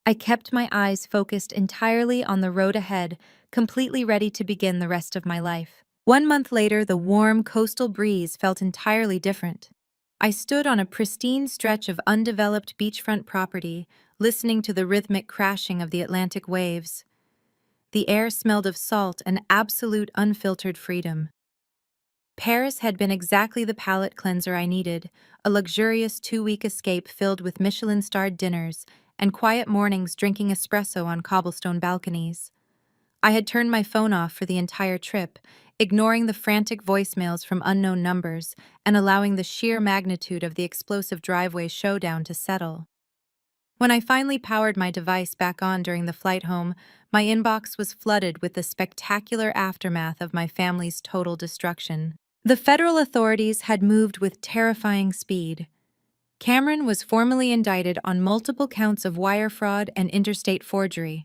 I kept my eyes focused entirely on the road ahead, completely ready to begin the rest of my life. 1 month later, the warm coastal breeze felt entirely different. I stood on a pristine stretch of undeveloped beachfront property, listening to the rhythmic crashing of the Atlantic waves. The air smelled of salt and absolute unfiltered freedom. Paris had been exactly the palate cleanser I needed, a luxurious 2-week escape filled with Michelin-starred dinners and quiet mornings drinking espresso on cobblestone balconies. I had turned my phone off for the entire trip, ignoring the frantic voicemails from unknown numbers and allowing the sheer magnitude of the explosive driveway showdown to settle. When I finally powered my device back on during the flight home, my inbox was flooded with the spectacular aftermath of my family's total destruction. The federal authorities had moved with terrifying speed. Cameron was formally indicted on multiple counts of wire fraud and interstate forgery.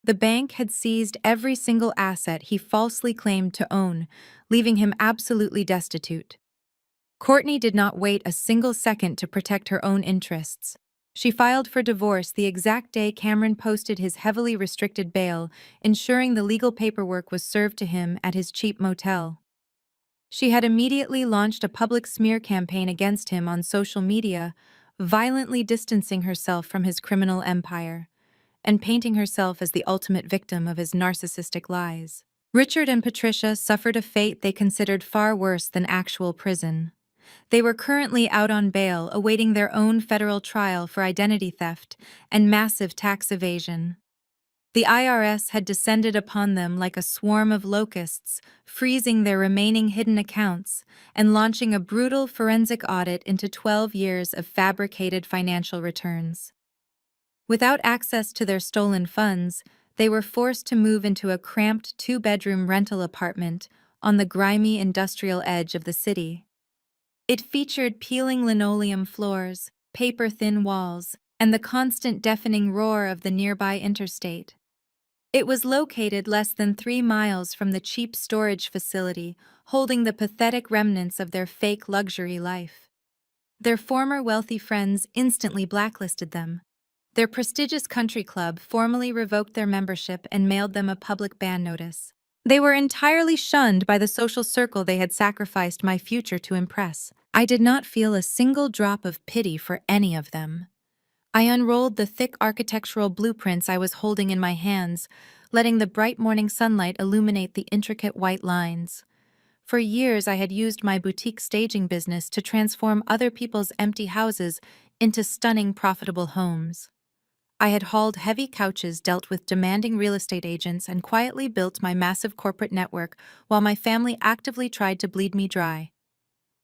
The bank had seized every single asset he falsely claimed to own, leaving him absolutely destitute. Courtney did not wait a single second to protect her own interests. She filed for divorce the exact day Cameron posted his heavily restricted bail, ensuring the legal paperwork was served to him at his cheap motel. She had immediately launched a public smear campaign against him on social media, violently distancing herself from his criminal empire and painting herself as the ultimate victim of his narcissistic lies. Richard and Patricia suffered a fate they considered far worse than actual prison. They were currently out on bail, awaiting their own federal trial for identity theft and massive tax evasion. The IRS had descended upon them like a swarm of locusts, freezing their remaining hidden accounts and launching a brutal forensic audit into 12 years of fabricated financial returns. Without access to their stolen funds, they were forced to move into a cramped 2-bedroom rental apartment on the grimy industrial edge of the city. It featured peeling linoleum floors, paper-thin walls, and the constant deafening roar of the nearby interstate. It was located less than 3 miles from the cheap storage facility, holding the pathetic remnants of their fake luxury life. Their former wealthy friends instantly blacklisted them. Their prestigious country club formally revoked their membership and mailed them a public ban notice. They were entirely shunned by the social circle they had sacrificed my future to impress. I did not feel a single drop of pity for any of them. I unrolled the thick architectural blueprints I was holding in my hands, letting the bright morning sunlight illuminate the intricate white lines. For years, I had used my boutique staging business to transform other people's empty houses into stunning, profitable homes. I had hauled heavy couches, dealt with demanding real estate agents, and quietly built my massive corporate network while my family actively tried to bleed me dry.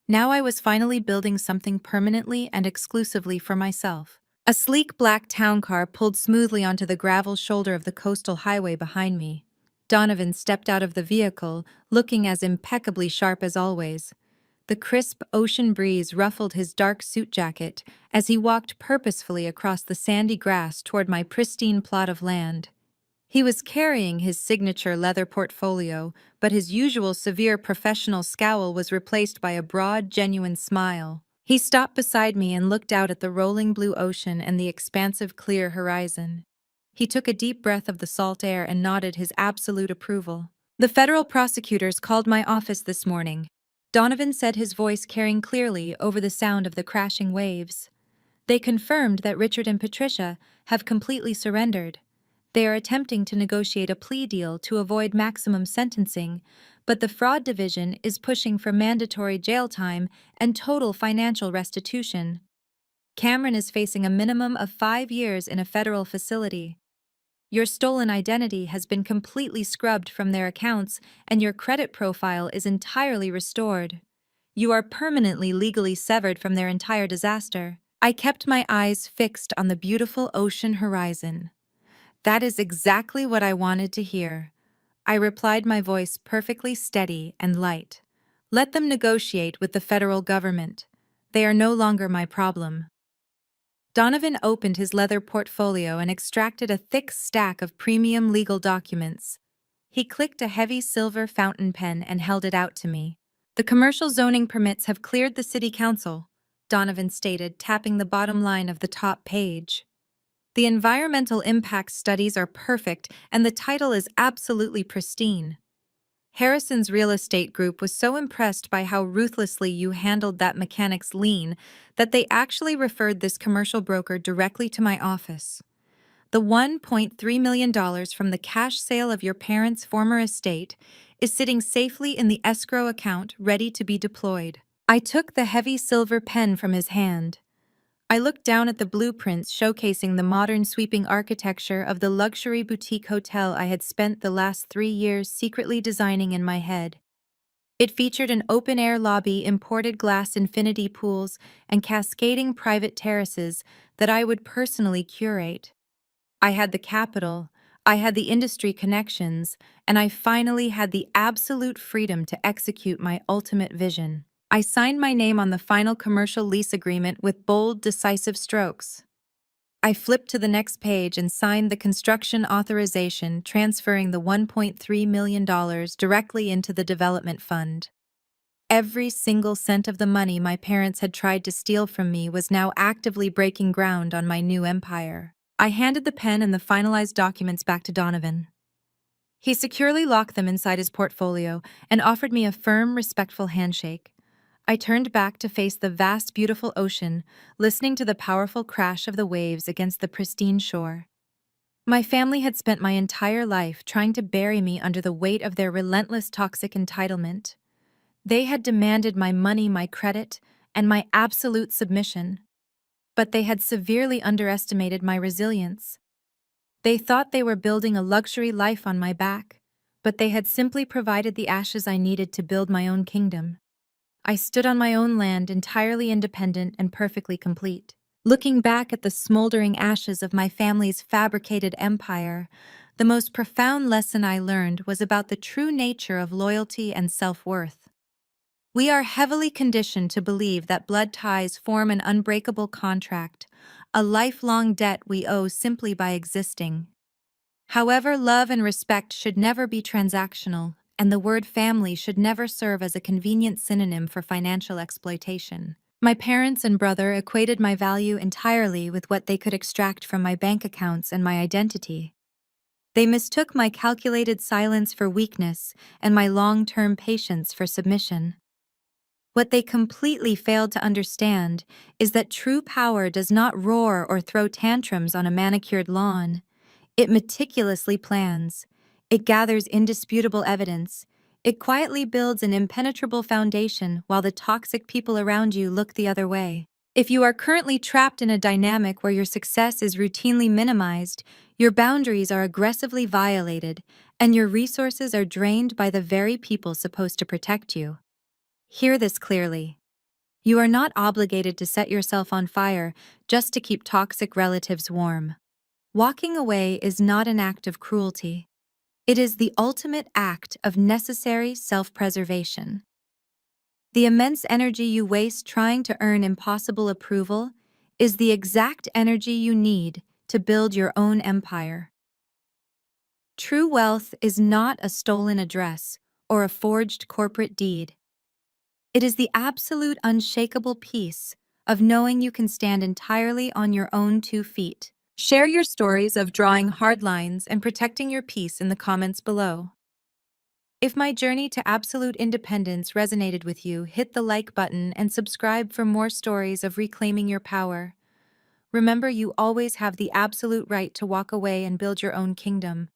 Now I was finally building something permanently and exclusively for myself. A sleek black town car pulled smoothly onto the gravel shoulder of the coastal highway behind me. Donovan stepped out of the vehicle, looking as impeccably sharp as always. The crisp ocean breeze ruffled his dark suit jacket as he walked purposefully across the sandy grass toward my pristine plot of land. He was carrying his signature leather portfolio, but his usual severe professional scowl was replaced by a broad, genuine smile. He stopped beside me and looked out at the rolling blue ocean and the expansive clear horizon. He took a deep breath of the salt air and nodded his absolute approval. The federal prosecutors called my office this morning. Donovan said, his voice carrying clearly over the sound of the crashing waves. They confirmed that Richard and Patricia have completely surrendered. They are attempting to negotiate a plea deal to avoid maximum sentencing, but the fraud division is pushing for mandatory jail time and total financial restitution. Cameron is facing a minimum of 5 years in a federal facility. Your stolen identity has been completely scrubbed from their accounts, and your credit profile is entirely restored. You are permanently legally severed from their entire disaster. I kept my eyes fixed on the beautiful ocean horizon. That is exactly what I wanted to hear. I replied, my voice perfectly steady and light. Let them negotiate with the federal government. They are no longer my problem. Donovan opened his leather portfolio and extracted a thick stack of premium legal documents. He clicked a heavy silver fountain pen and held it out to me. The commercial zoning permits have cleared the city council, Donovan stated, tapping the bottom line of the top page. The environmental impact studies are perfect and the title is absolutely pristine. Harrison's real estate group was so impressed by how ruthlessly you handled that mechanic's lien that they actually referred this commercial broker directly to my office. The $1.3 million from the cash sale of your parents' former estate is sitting safely in the escrow account, ready to be deployed. I took the heavy silver pen from his hand. I looked down at the blueprints showcasing the modern sweeping architecture of the luxury boutique hotel I had spent the last 3 years secretly designing in my head. It featured an open-air lobby, imported glass infinity pools, and cascading private terraces that I would personally curate. I had the capital, I had the industry connections, and I finally had the absolute freedom to execute my ultimate vision. I signed my name on the final commercial lease agreement with bold, decisive strokes. I flipped to the next page and signed the construction authorization, transferring the $1.3 million directly into the development fund. Every single cent of the money my parents had tried to steal from me was now actively breaking ground on my new empire. I handed the pen and the finalized documents back to Donovan. He securely locked them inside his portfolio and offered me a firm, respectful handshake. I turned back to face the vast, beautiful ocean, listening to the powerful crash of the waves against the pristine shore. My family had spent my entire life trying to bury me under the weight of their relentless toxic entitlement. They had demanded my money, my credit, and my absolute submission. But they had severely underestimated my resilience. They thought they were building a luxury life on my back, but they had simply provided the ashes I needed to build my own kingdom. I stood on my own land, entirely independent and perfectly complete. Looking back at the smoldering ashes of my family's fabricated empire, the most profound lesson I learned was about the true nature of loyalty and self-worth. We are heavily conditioned to believe that blood ties form an unbreakable contract, a lifelong debt we owe simply by existing. However, love and respect should never be transactional, and the word family should never serve as a convenient synonym for financial exploitation. My parents and brother equated my value entirely with what they could extract from my bank accounts and my identity. They mistook my calculated silence for weakness and my long-term patience for submission. What they completely failed to understand is that true power does not roar or throw tantrums on a manicured lawn. It meticulously plans. It gathers indisputable evidence. It quietly builds an impenetrable foundation while the toxic people around you look the other way. If you are currently trapped in a dynamic where your success is routinely minimized, your boundaries are aggressively violated, and your resources are drained by the very people supposed to protect you, hear this clearly. You are not obligated to set yourself on fire just to keep toxic relatives warm. Walking away is not an act of cruelty. It is the ultimate act of necessary self-preservation. The immense energy you waste trying to earn impossible approval is the exact energy you need to build your own empire. True wealth is not a stolen address or a forged corporate deed. It is the absolute unshakable peace of knowing you can stand entirely on your own 2 feet. Share your stories of drawing hard lines and protecting your peace in the comments below. If my journey to absolute independence resonated with you, hit the like button and subscribe for more stories of reclaiming your power. Remember, you always have the absolute right to walk away and build your own kingdom.